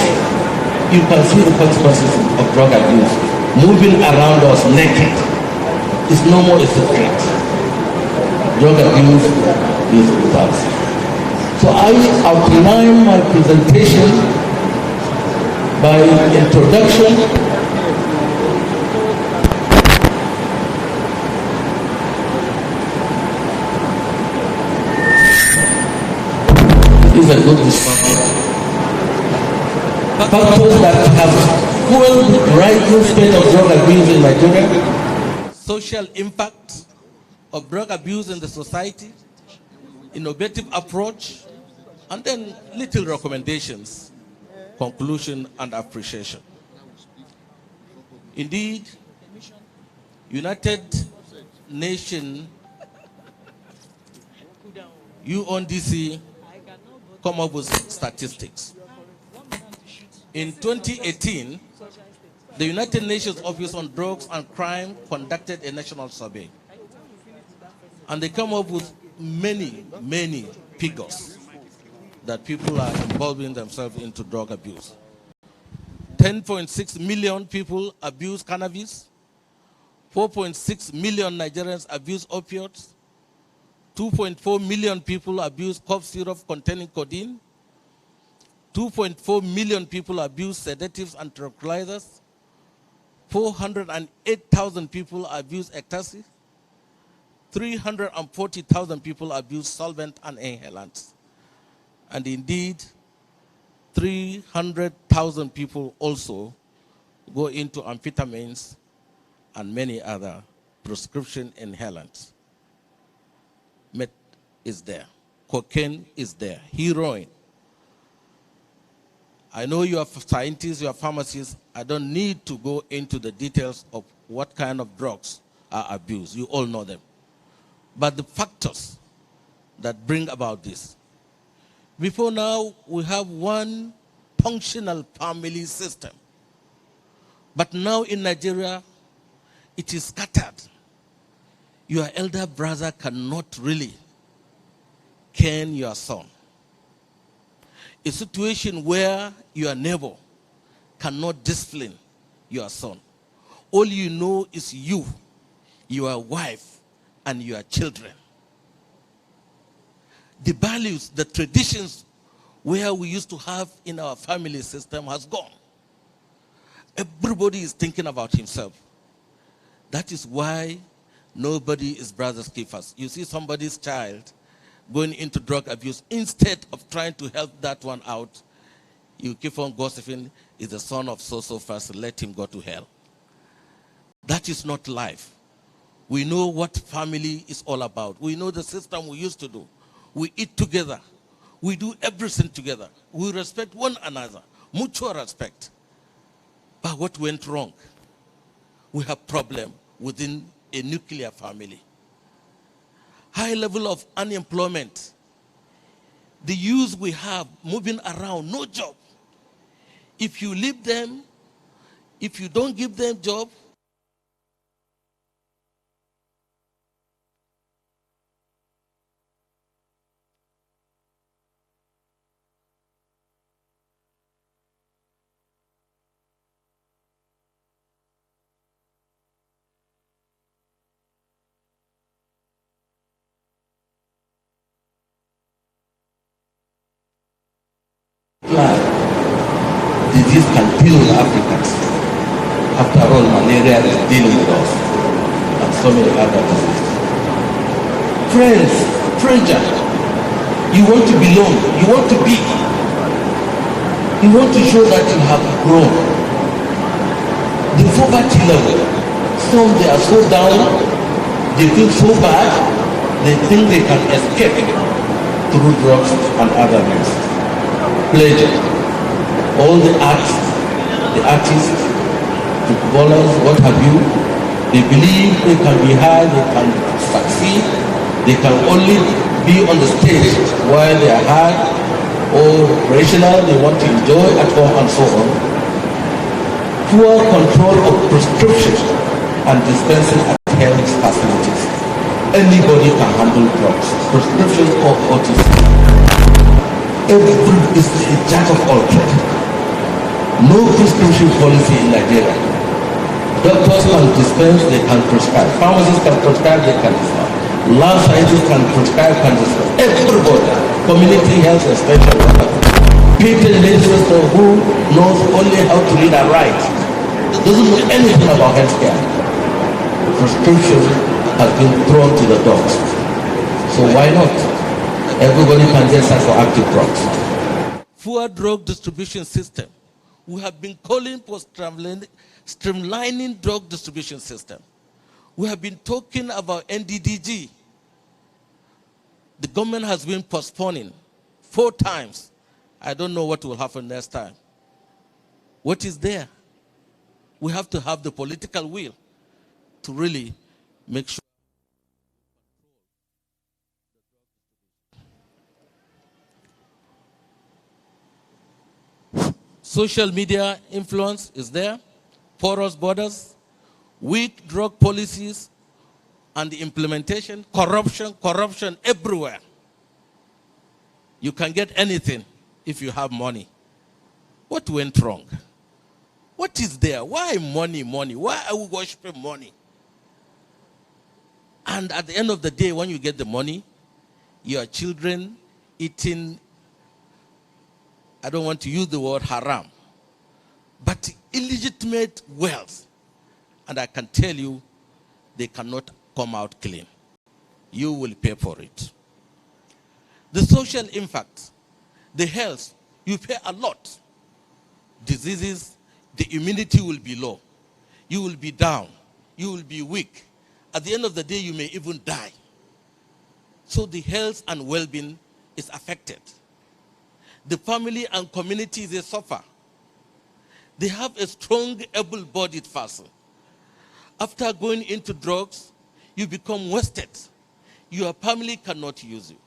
You can see the consequences of drug abuse moving around us naked. It's no more a secret. Drug abuse is with us. So I outline my presentation by introduction. Is a good response. Factors that have fueled the rising state of drug abuse in Nigeria. Social impact of drug abuse in the society, innovative approach, and then little recommendations, conclusion, and appreciation. Indeed, United Nations, UNDC, come up with statistics. In 2018, the United Nations Office on Drugs and Crime conducted a national survey. And they come up with many, many figures that people are involving themselves into drug abuse. 10.6 million people abuse cannabis. 4.6 million Nigerians abuse opioids. 2.4 million people abuse cough syrup containing codeine. 2.4 million people abuse sedatives and tranquilizers. 408,000 people abuse ecstasy. 340,000 people abuse solvent and inhalants. And indeed, 300,000 people also go into amphetamines and many other prescription inhalants. Meth is there. Cocaine is there. Heroin. I know you are scientists, you are pharmacists. I don't need to go into the details of what kind of drugs are abused. You all know them. But the factors that bring about this. Before now, we have one functional family system. But now in Nigeria, it is scattered. Your elder brother cannot really cane your son. A situation where your neighbor cannot discipline your son. All you know is you, your wife, and your children. The values, the traditions where we used to have in our family system has gone. Everybody is thinking about himself. That is why nobody is brother's keepers. You see somebody's child going into drug abuse, instead of trying to help that one out, you keep on gossiping, is the son of so-so first, let him go to hell. That is not life. We know what family is all about. We know the system we used to do. We eat together. We do everything together. We respect one another, mutual respect. But what went wrong? We have problem within a nuclear family. High level of unemployment. The youth we have moving around, no job. If you leave them, if you don't give them job, Disease can deal with Africans. After all, malaria is dealing with us and so many other diseases. Friends, stranger, you want to belong, you want to be, you want to show that you have grown. The poverty level, some they are so down, they feel so bad, they think they can escape through drugs and other means. Pleasure. All the arts, the artists, the footballers, what have you, they believe they can be high, they can succeed, they can only be on the stage while they are high or rational, they want to enjoy at home and so on. Poor control of prescription and dispensing at health facilities. Anybody can handle drugs, prescription or OTC. Everything is a jack of all trades. No prescription policy in Nigeria. Doctors can dispense, they can prescribe. Pharmacists can prescribe, they can dispense. Lab scientists can prescribe, can dispense. Everybody. Community health extension workers. People in this system who knows only how to read and write. Doesn't know anything about healthcare. Prescription has been thrown to the dogs. So why not? Everybody can get search for active drugs. Poor drug distribution system. We have been calling for streamlining drug distribution system. We have been talking about NDDG. The government has been postponing 4 times. I don't know what will happen next time. What is there? We have to have the political will to really make sure. Social media influence is there, porous borders, weak drug policies, and the implementation, corruption everywhere. You can get anything if you have money. What went wrong? What is there? Why money? Why are we worshiping money? And at the end of the day, when you get the money, your children eating, I don't want to use the word haram, but illegitimate wealth. And I can tell you, they cannot come out clean. You will pay for it. The social impact, the health, you pay a lot. Diseases, the immunity will be low. You will be down. You will be weak. At the end of the day, you may even die. So the health and well-being is affected. The family and community, they suffer. They have a strong, able-bodied person. After going into drugs, you become wasted. Your family cannot use you.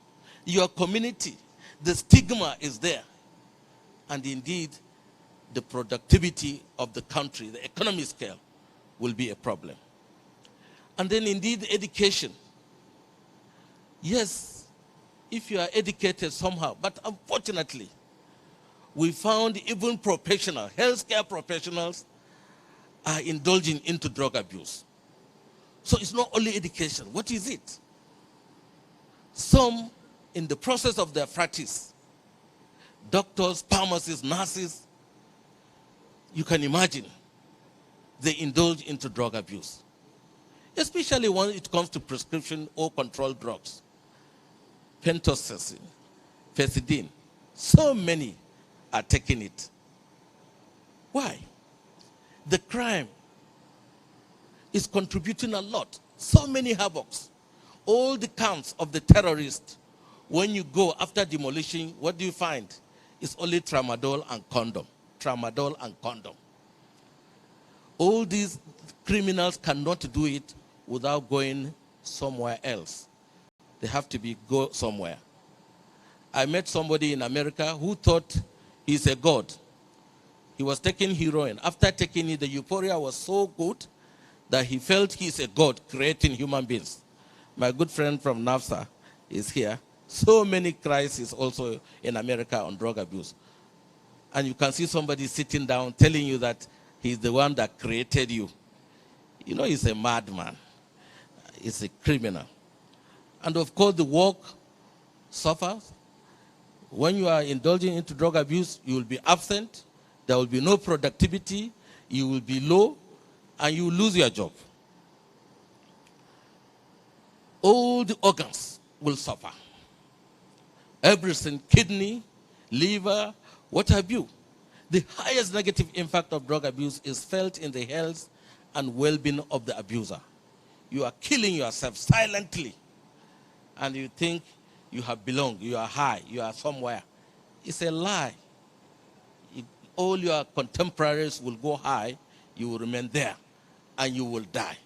Your community, the stigma is there. And indeed, the productivity of the country, the economic scale, will be a problem. And then indeed, education. Yes, if you are educated somehow, but unfortunately, we found even professionals, healthcare professionals, are indulging into drug abuse. So it's not only education. What is it? Some, in the process of their practice, doctors, pharmacists, nurses, you can imagine, they indulge into drug abuse, especially when it comes to prescription or controlled drugs. Pentosacin, Pethidine, so many are taking it. Why? The crime is contributing a lot. So many havocs. All the counts of the terrorists, when you go after demolition, what do you find? It's only tramadol and condom. Tramadol and condom. All these criminals cannot do it without going somewhere else. They have to go somewhere. I met somebody in America who thought he's a god. He was taking heroin. After taking it, the euphoria was so good that he felt he's a god creating human beings. My good friend from NAFSA is here. So many crises also in America on drug abuse. And you can see somebody sitting down telling you that he's the one that created you. You know, he's a madman. He's a criminal. And of course, the work suffers. When you are indulging into drug abuse, you will be absent, there will be no productivity, you will be low, and you will lose your job. All the organs will suffer. Everything, kidney, liver, what have you. The highest negative impact of drug abuse is felt in the health and well-being of the abuser. You are killing yourself silently, and you think you have belonged, you are high, you are somewhere. It's a lie. All your contemporaries will go high, you will remain there, and you will die.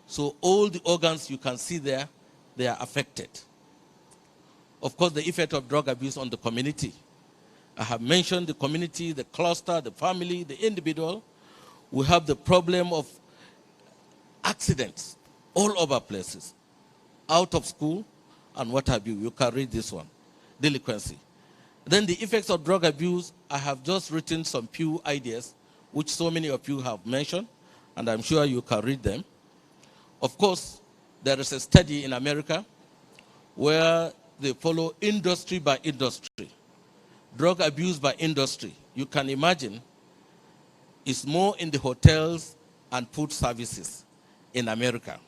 So all the organs you can see there, they are affected. Of course, the effect of drug abuse on the community. I have mentioned the community, the cluster, the family, the individual. We have the problem of accidents all over places, out of school, and what have you. You can read this one, delinquency. Then the effects of drug abuse, I have just written some few ideas, which so many of you have mentioned, and I'm sure you can read them. Of course, there is a study in America where they follow industry by industry, drug abuse by industry. You can imagine it's more in the hotels and food services in America.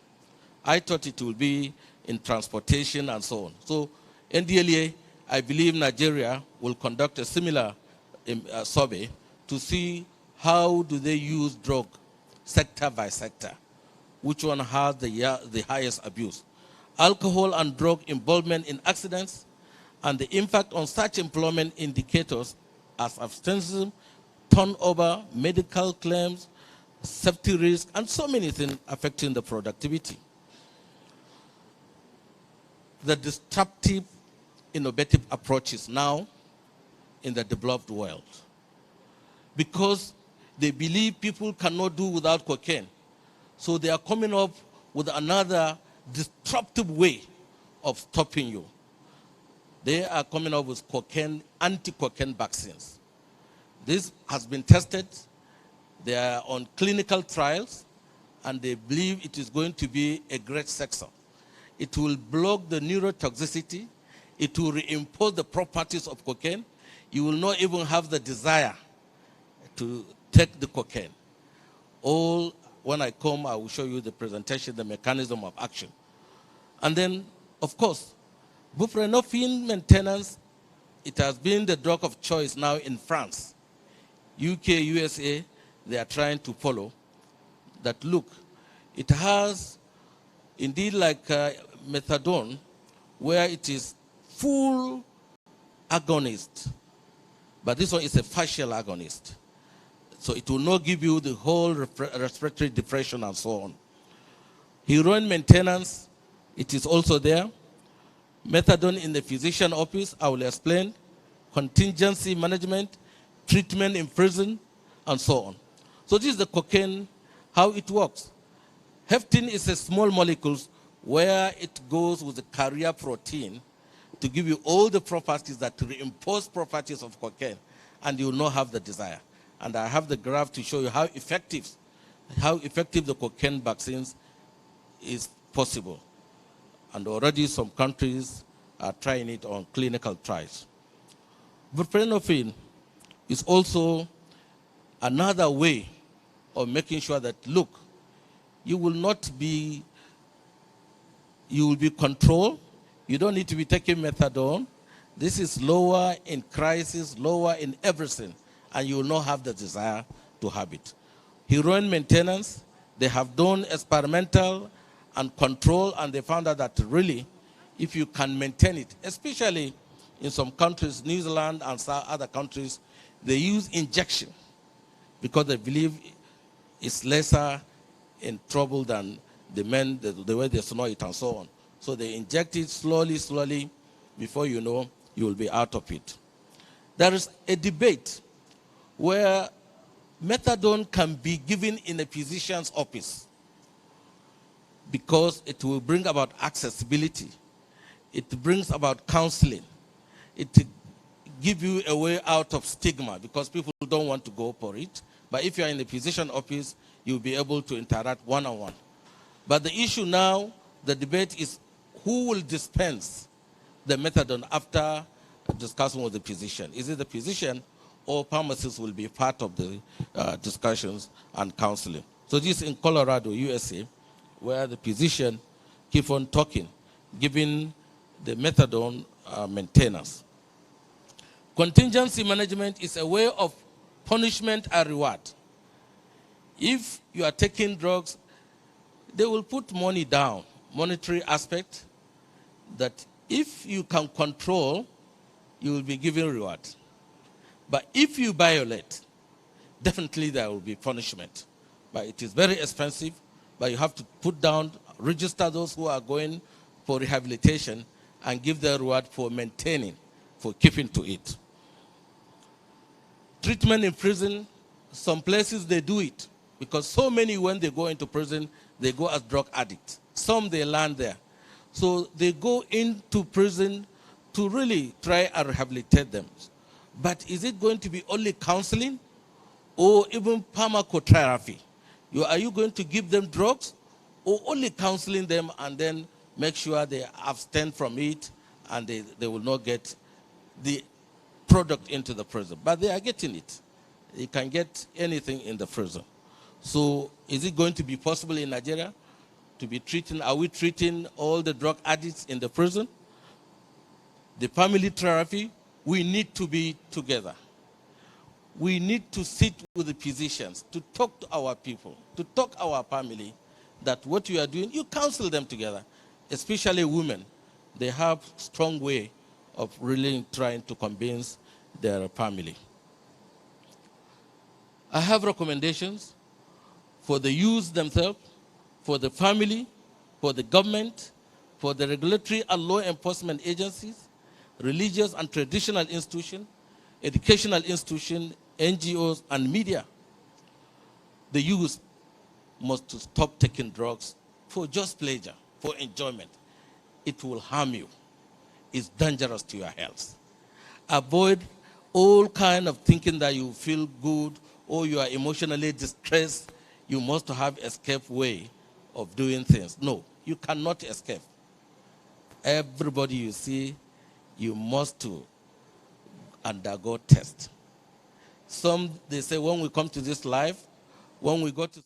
I thought it would be in transportation and so on. So NDLEA, I believe Nigeria will conduct a similar survey to see how do they use drug sector by sector, which one has the highest abuse. Alcohol and drug involvement in accidents and the impact on such employment indicators as absenteeism, turnover, medical claims, safety risk, and so many things affecting the productivity. The disruptive, innovative approaches now in the developed world, because they believe people cannot do without cocaine. So they are coming up with another disruptive way of stopping you. They are coming up with cocaine, anti-cocaine vaccines. This has been tested. They are on clinical trials, and they believe it is going to be a great success. It will block the neurotoxicity. It will reimpose the properties of cocaine. You will not even have the desire to take the cocaine. All, when I come, I will show you the presentation, the mechanism of action. And then, of course, buprenorphine maintenance, it has been the drug of choice now in France. UK, USA, they are trying to follow that. Look, it has indeed like methadone, where it is full agonist, but this one is a partial agonist. So it will not give you the whole respiratory depression and so on. Heroin maintenance, it is also there. Methadone in the physician office, I will explain. Contingency management, treatment in prison, and so on. So this is the cocaine, how it works. Heparin is a small molecule where it goes with the carrier protein to give you all the properties that reimpose properties of cocaine, and you will not have the desire. And I have the graph to show you how effective the cocaine vaccines is possible. And already some countries are trying it on clinical trials. Buprenorphine is also another way of making sure that, look, you will be controlled. You don't need to be taking methadone. This is lower in crisis, lower in everything, and you will not have the desire to have it. Heroin maintenance, they have done experimental and control, and they found out that really, if you can maintain it, especially in some countries, New Zealand and some other countries, they use injection because they believe it's lesser in trouble than the way they snort it and so on. So they inject it slowly, slowly. Before you know, you will be out of it. There is a debate where methadone can be given in a physician's office because it will bring about accessibility. It brings about counseling. It gives you a way out of stigma because people don't want to go for it. But if you're in a physician office, you'll be able to interact one-on-one. But the issue now, the debate is who will dispense the methadone after discussing with the physician. Is it the physician or pharmacists will be part of the discussions and counseling? So this in Colorado, USA, where the physician keep on talking, giving the methadone maintenance. Contingency management is a way of punishment and reward. If you are taking drugs, they will put money down, monetary aspect, that if you can control, you will be given reward. But if you violate, definitely there will be punishment. But it is very expensive, but you have to put down, register those who are going for rehabilitation and give the reward for maintaining, for keeping to it. Treatment in prison, some places they do it because so many when they go into prison, they go as drug addicts. Some they land there. So they go into prison to really try and rehabilitate them. But is it going to be only counseling or even pharmacotherapy? Are you going to give them drugs or only counseling them and then make sure they abstain from it and they will not get the product into the prison? But they are getting it. They can get anything in the prison. So is it going to be possible in Nigeria to be treating, are we treating all the drug addicts in the prison? The family therapy, we need to be together. We need to sit with the physicians, to talk to our people, to talk to our family, that what you are doing, you counsel them together, especially women. They have strong way of really trying to convince their family. I have recommendations for the youth themselves, for the family, for the government, for the regulatory and law enforcement agencies, religious and traditional institutions, educational institutions, NGOs, and media. The youth must stop taking drugs for just pleasure, for enjoyment. It will harm you. It's dangerous to your health. Avoid all kind of thinking that you feel good or you are emotionally distressed. You must have escape way of doing things. No, you cannot escape. Everybody you see, you must to undergo test. Some, they say when we come to this life, when we go to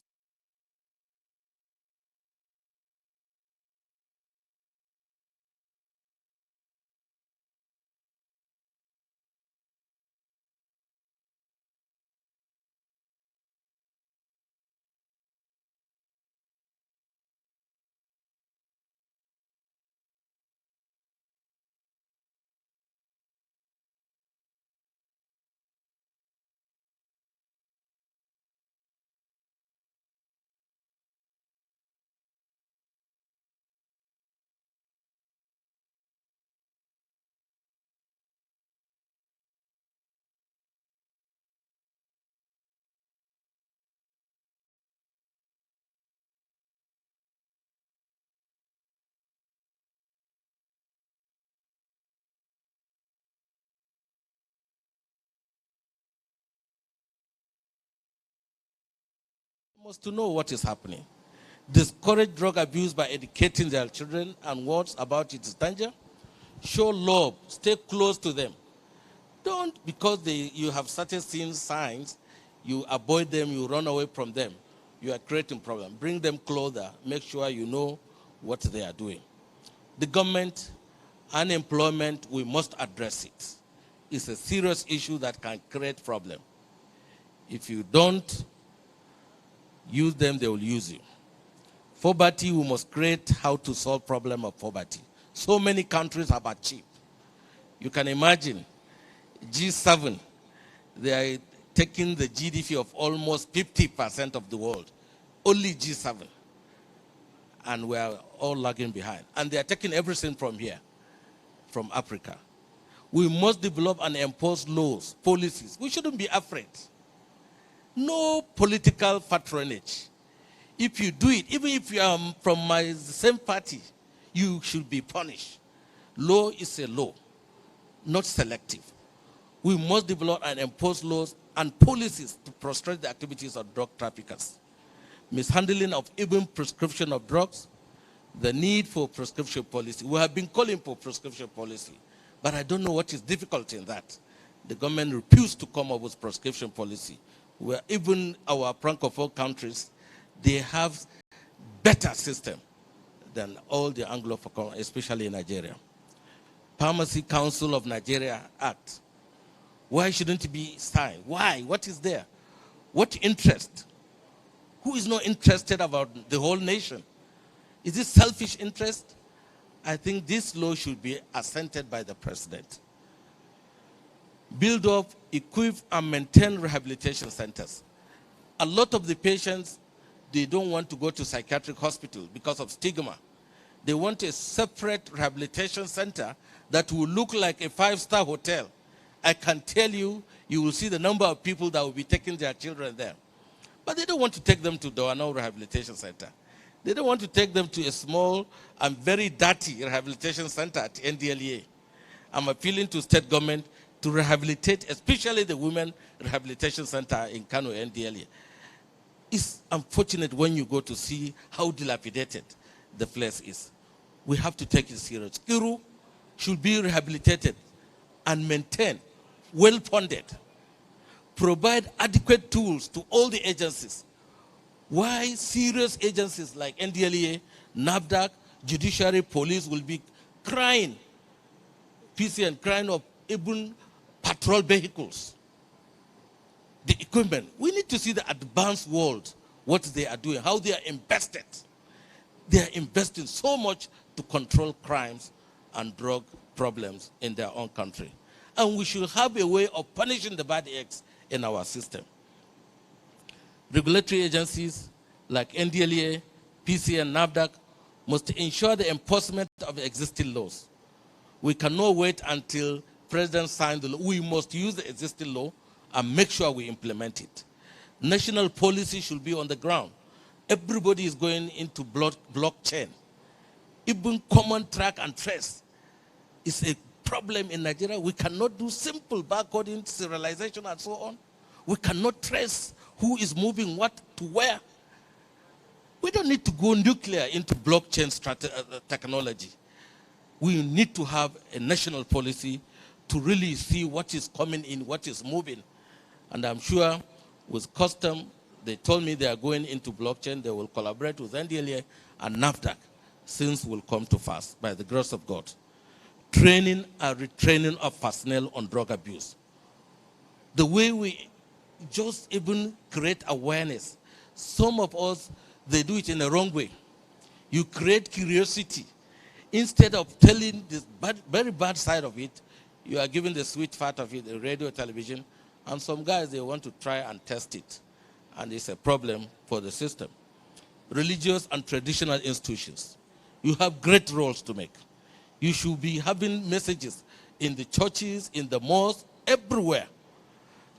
must to know what is happening. Discourage drug abuse by educating their children and wards about its danger. Show love. Stay close to them. Don't, because you have started seeing signs, you avoid them, you run away from them. You are creating problems. Bring them closer. Make sure you know what they are doing. The government, unemployment, we must address it. It's a serious issue that can create problem. If you don't use them, they will use you. Poverty, we must create how to solve problem of poverty. So many countries have achieved. You can imagine, G7, they are taking the GDP of almost 50% of the world. Only G7. And we are all lagging behind. And they are taking everything from here, from Africa. We must develop and enforce laws, policies. We shouldn't be afraid. No political patronage. If you do it, even if you are from my same party, you should be punished. Law is a law, not selective. We must develop and enforce laws and policies to frustrate the activities of drug traffickers. Mishandling of even prescription of drugs, the need for prescription policy. We have been calling for prescription policy, But I don't know what is difficult in that. The government refused to come up with prescription policy, where even our Francophone countries, they have better system than all the Anglophone, especially in Nigeria. Pharmacy Council of Nigeria Act. Why shouldn't it be signed? Why? What is there? What interest? Who is not interested about the whole nation? Is this selfish interest? I think this law should be assented by the president. Build up, equip, and maintain rehabilitation centers. A lot of the patients, they don't want to go to psychiatric hospital because of stigma. They want a separate rehabilitation center that will look like a 5-star hotel. I can tell you, you will see the number of people that will be taking their children there. But they don't want to take them to Doano Rehabilitation Center. They don't want to take them to a small and very dirty rehabilitation center at NDLEA. I'm appealing to state government to rehabilitate, especially the women rehabilitation center in Kano, NDLEA. It's unfortunate when you go to see how dilapidated the place is. We have to take it serious. Kiru should be rehabilitated and maintained, well-funded. Provide adequate tools to all the agencies. Why serious agencies like NDLEA, NAFDAC, Judiciary, Police will be crying, PCN crying of even patrol vehicles, the equipment. We need to see the advanced world, what they are doing, how they are invested. They are investing so much to control crimes and drug problems in their own country. And we should have a way of punishing the bad eggs in our system. Regulatory agencies like NDLEA, PC, and NAFDAC must ensure the enforcement of existing laws. We cannot wait until President signs the law. We must use the existing law and make sure we implement it. National policy should be on the ground. Everybody is going into blockchain. Even common track and trace is a problem in Nigeria. We cannot do simple barcoding, serialization, and so on. We cannot trace who is moving what to where. We don't need to go nuclear into blockchain technology. We need to have a national policy to really see what is coming in, what is moving. And I'm sure with custom, they told me they are going into blockchain. They will collaborate with NDLEA and NAFDAC. Things will come to pass by the grace of God. Training and retraining of personnel on drug abuse. The way we just even create awareness. Some of us, they do it in the wrong way. You create curiosity. Instead of telling this very bad side of it, you are giving the sweet part of it, the radio, television, and some guys, they want to try and test it. And it's a problem for the system. Religious and traditional institutions. You have great roles to make. You should be having messages in the churches, in the mosques, everywhere.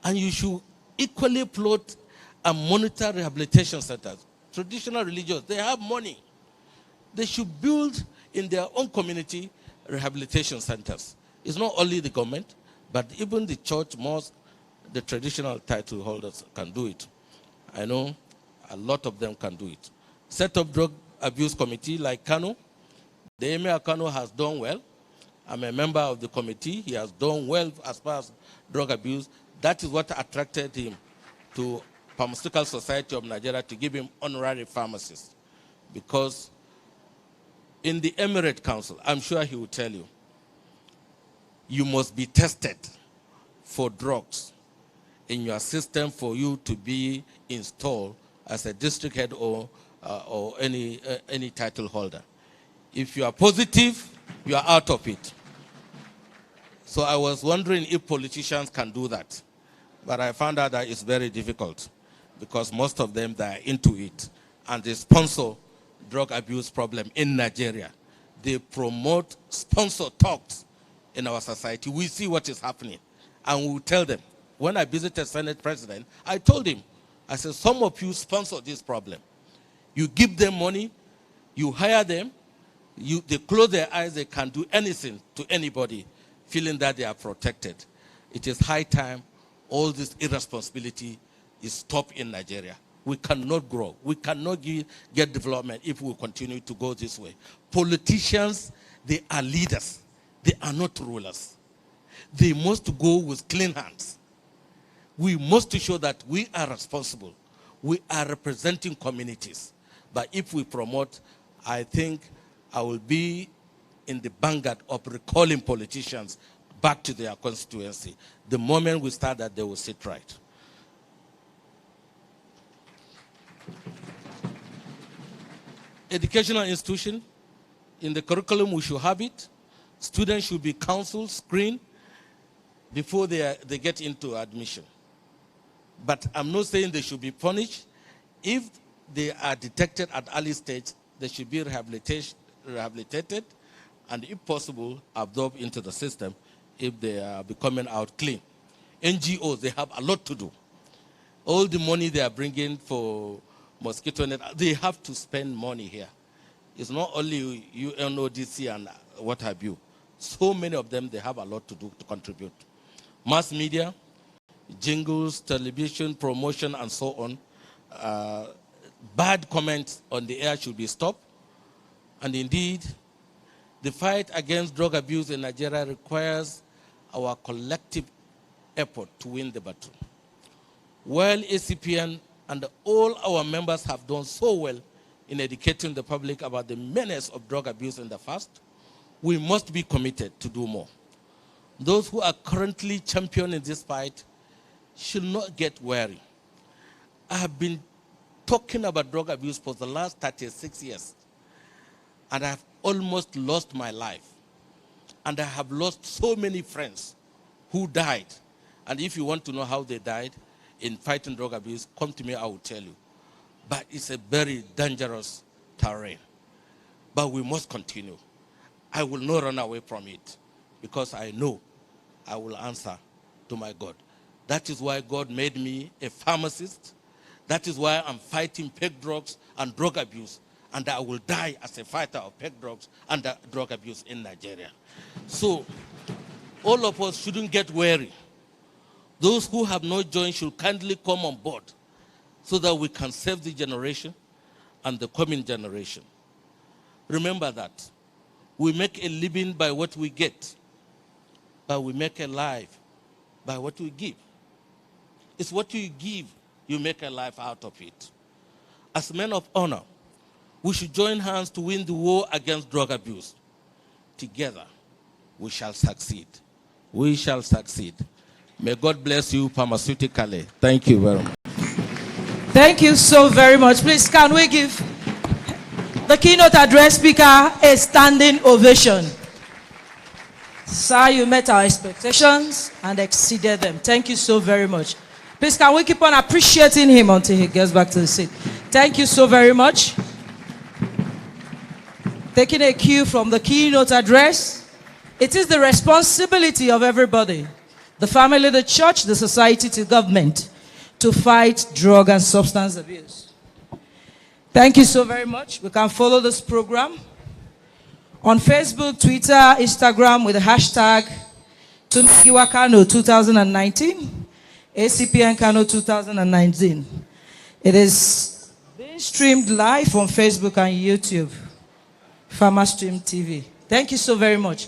And you should equally plot and monitor rehabilitation centers. Traditional religious, they have money. They should build in their own community rehabilitation centers. It's not only the government, but even the church, mosque, the traditional title holders can do it. I know a lot of them can do it. Set up drug abuse committee like Kano. The Emir Kano has done well. I'm a member of the committee. He has done well as far as drug abuse. That is what attracted him to Pharmaceutical Society of Nigeria to give him honorary pharmacist. Because in the Emirate Council, I'm sure he will tell you, you must be tested for drugs in your system for you to be installed as a district head or any title holder. If you are positive, you are out of it. So I was wondering if politicians can do that. But I found out that it's very difficult because most of them, they are into it. And they sponsor drug abuse problem in Nigeria. They promote sponsor talks in our society. We see what is happening. And we will tell them. When I visited Senate President, I told him, I said, some of you sponsor this problem. You give them money, you hire them, they close their eyes, they can do anything to anybody, feeling that they are protected. It is high time all this irresponsibility is stopped in Nigeria. We cannot grow. We cannot get development if we continue to go this way. Politicians, they are leaders. They are not rulers. They must go with clean hands. We must show that we are responsible. We are representing communities. But if we promote, I think I will be in the vanguard of recalling politicians back to their constituency. The moment we start that, they will sit right. Educational institution, in the curriculum we should have it. Students should be counseled, screened before they get into admission. But I'm not saying they should be punished. If they are detected at early stage, they should be rehabilitated, and if possible, absorbed into the system if they are becoming out clean. NGOs, they have a lot to do. All the money they are bringing for mosquito net, they have to spend money here. It's not only UNODC and what have you. So many of them, they have a lot to do to contribute. Mass media, jingles, television, promotion, and so on. Bad comments on the air should be stopped. And indeed, the fight against drug abuse in Nigeria requires our collective effort to win the battle. While ACPN and all our members have done so well in educating the public about the menace of drug abuse in the past, we must be committed to do more. Those who are currently championing this fight should not get weary. I have been talking about drug abuse for the last 36 years, and I have almost lost my life. And I have lost so many friends who died. And if you want to know how they died in fighting drug abuse, come to me, I will tell you. But it's a very dangerous terrain. But we must continue. I will not run away from it because I know I will answer to my God. That is why God made me a pharmacist. That is why I'm fighting peg drugs and drug abuse. And I will die as a fighter of peg drugs and drug abuse in Nigeria. So all of us shouldn't get weary. Those who have not joined should kindly come on board so that we can save the generation and the coming generation. Remember that we make a living by what we get, but we make a life by what we give. It's what you give, you make a life out of it. As men of honor, we should join hands to win the war against drug abuse. Together, we shall succeed. We shall succeed. May God bless you pharmaceutically. Thank you very much. Thank you so very much. Please, can we give the keynote address speaker a standing ovation? Sir, you met our expectations and exceeded them. Thank you so very much. Please, can we keep on appreciating him until he gets back to the seat? Thank you so very much. Taking a cue from the keynote address, it is the responsibility of everybody, the family, the church, the society, the government, to fight drug and substance abuse. Thank you so very much. We can follow this program on Facebook, Twitter, Instagram with the hashtag Tungiwa Kano 2019, ACPN Kano 2019. It is being streamed live on Facebook and YouTube, PharmaStream TV. Thank you so very much.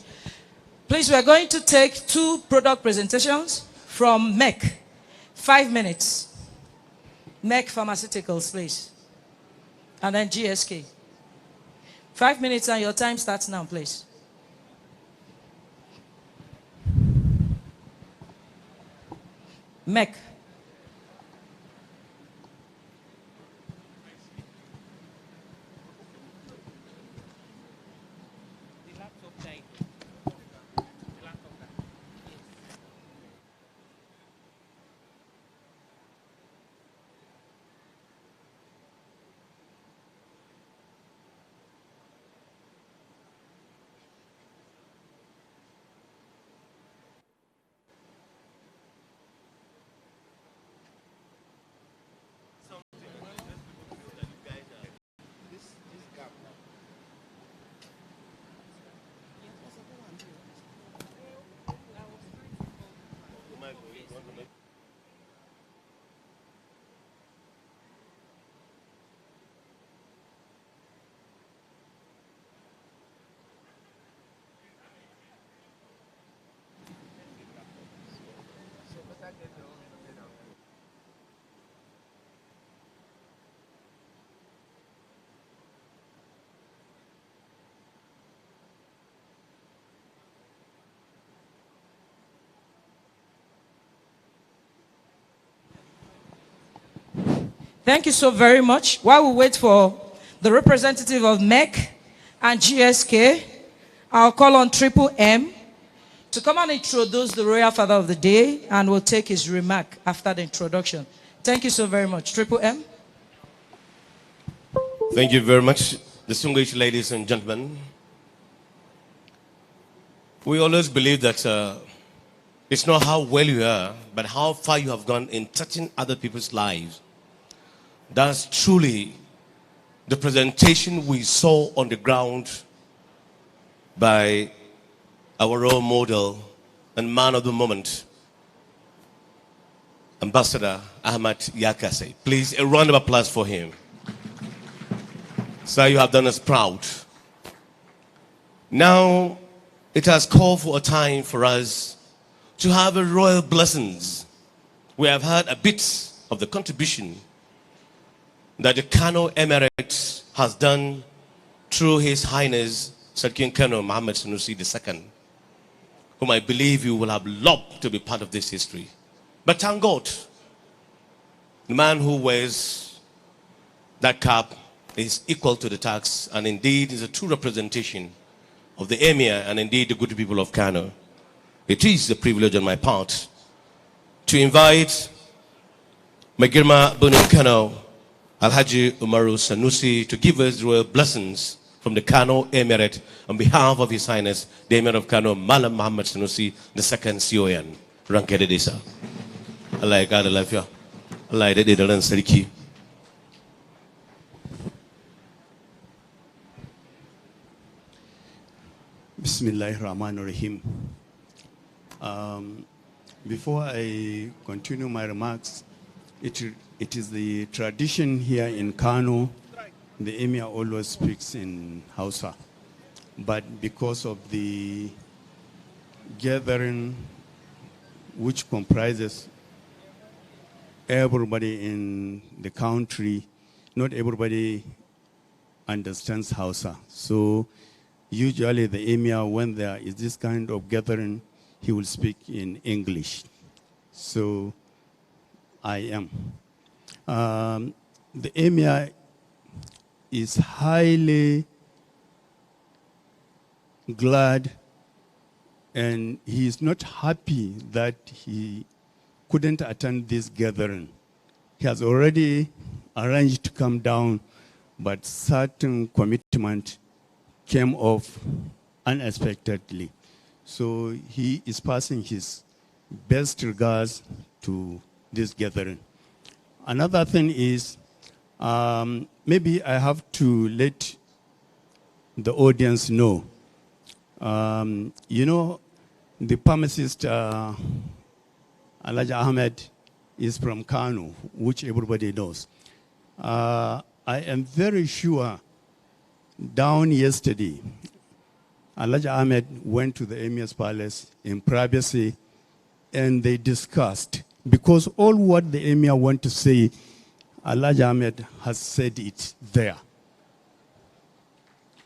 Please, we are going to take 2 product presentations from MEC. 5 minutes. MEC Pharmaceuticals, please. And then GSK. 5 minutes and your time starts now, please. MEC. Thank you so very much. While we wait for the representative of MEC and GSK, I'll call on Triple M to come and introduce the Royal Father of the Day, and we'll take his remark after the introduction. Thank you so very much. Triple M. Thank you very much, distinguished ladies and gentlemen. We always believe that it's not how well you are, but how far you have gone in touching other people's lives. That's truly the presentation we saw on the ground by our role model and man of the moment, Ambassador Ahmad Yakase. Please, a round of applause for him. Sir, you have done us proud. Now, it has called for a time for us to have a royal blessings. We have heard a bit of the contribution that the Kano Emirates has done through His Highness Sir Kano Mohammed Sanusi II, whom I believe you will have loved to be part of this history. But thank God, the man who wears that cap is equal to the tax, and indeed is a true representation of the Emir and indeed the good people of Kano. It is a privilege on my part to invite Magirma Bunu Kano Alhaji Umaru Sanusi to give us royal blessings from the Kano Emirate on behalf of His Highness the Emir of Kano Malam Muhammad Sanusi II CON. Rankede Desa. Allah ya kara lafiya. Allah ya dade da ran sarki. Bismillahirrahmanirrahim. Before I continue my remarks, it is the tradition here in Kano, the Emir always speaks in Hausa. But because of the gathering which comprises everybody in the country, not everybody understands Hausa. So usually the Emir, when there is this kind of gathering, he will speak in English. So I am. The Emir is highly glad, and he is not happy that he couldn't attend this gathering. He has already arranged to come down, but certain commitment came off unexpectedly. So he is passing his best regards to this gathering. Another thing is, maybe I have to let the audience know. You know, the pharmacist, Alhaji Ahmed, is from Kano, which everybody knows. I am very sure down yesterday, Alhaji Ahmed went to the Emir's palace in privacy, and they discussed, because all what the Emir want to say, Alhaji Ahmed has said it there.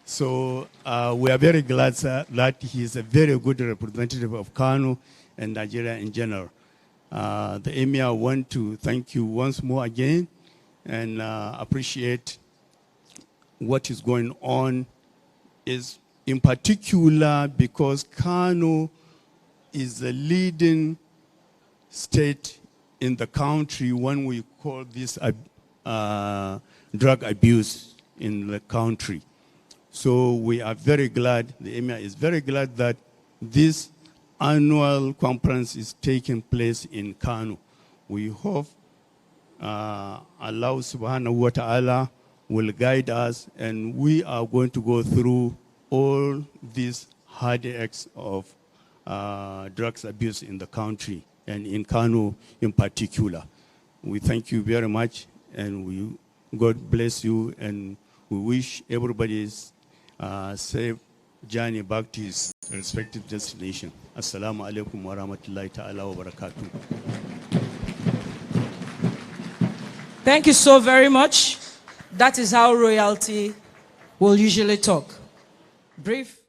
So we are very glad, sir, that he is a very good representative of Kano and Nigeria in general. The Emir want to thank you once more again and appreciate what is going on, is in particular because Kano is the leading state in the country when we call this drug abuse in the country. So we are very glad, the Emir is very glad that this annual conference is taking place in Kano. We hope Allah subhanahu wa ta'ala will guide us, and we are going to go through all these headaches of drugs abuse in the country, and in Kano in particular. We thank you very much, and God bless you, and we wish everybody is safe journey back to his respective destination. Assalamu alaikum wa rahmatullahi ta'ala wa barakatuh. Thank you so very much. That is how royalty will usually talk. Brief.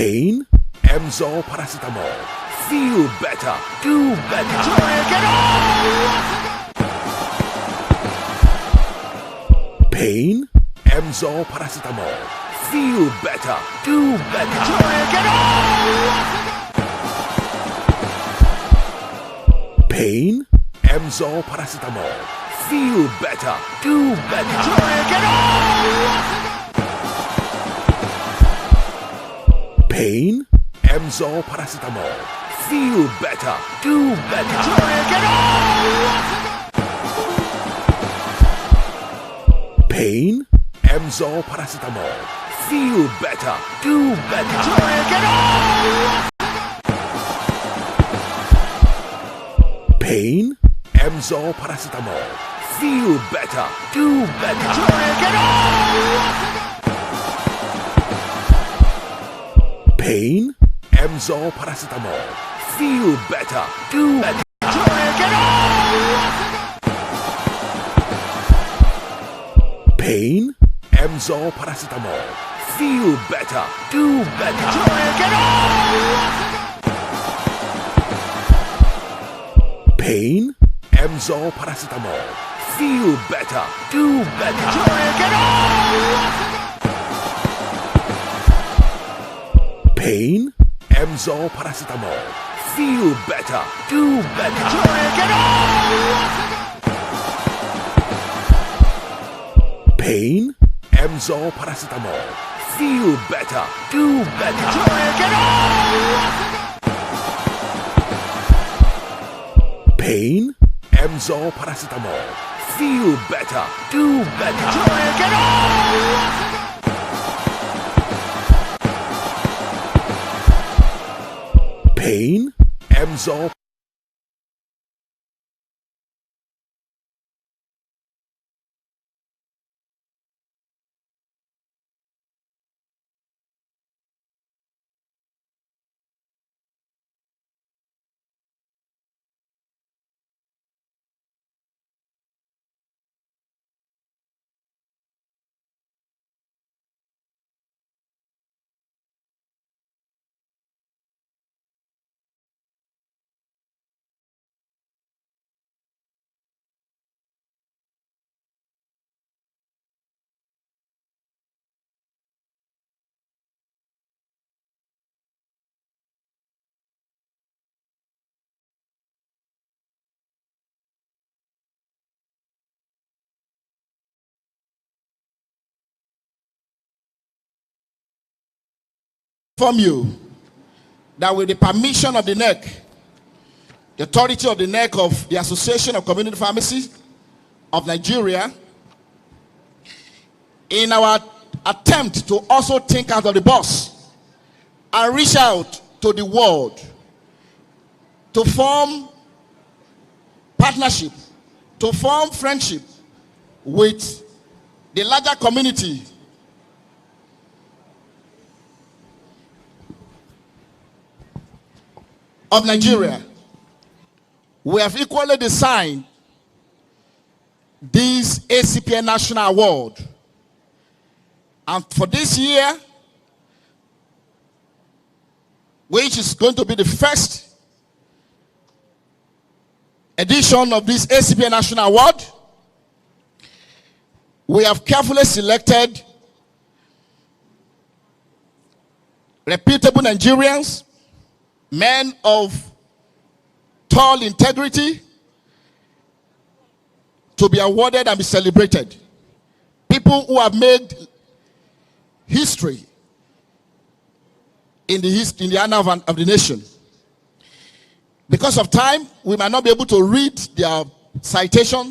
Pain? Emzor paracetamol. Feel better. Do better. Pain? Emzor paracetamol. Feel better. Do better. Pain? Emzor paracetamol. Feel better. Do better. Pain? Emzor paracetamol. Feel better. Do better. Pain? Emzor paracetamol. Feel better. Do better. Pain? Emzor paracetamol. Feel better. Do better. Pain? Emzor paracetamol. Feel better. Do better. Pain? Emzor paracetamol. Feel better. Do better. Pain? Emzor paracetamol. Feel better. Do better. Pain? Emzor paracetamol. Feel better. Do better. Pain? Emzor paracetamol. Feel better. Do better. Pain? Emzor paracetamol. Feel better. Do better. Pain? Emzor. Inform you that with the permission of the NEC, the authority of the NEC of the Association of Community Pharmacists of Nigeria, in our attempt to also think out of the box and reach out to the world to form partnership, to form friendship with the larger community of Nigeria, we have equally designed this Acpn National Award. And for this year, which is going to be the first edition of this Acpn National Award, we have carefully selected reputable Nigerians, men of tall integrity, to be awarded and be celebrated. People who have made history in the annals of the nation. Because of time, we might not be able to read their citation.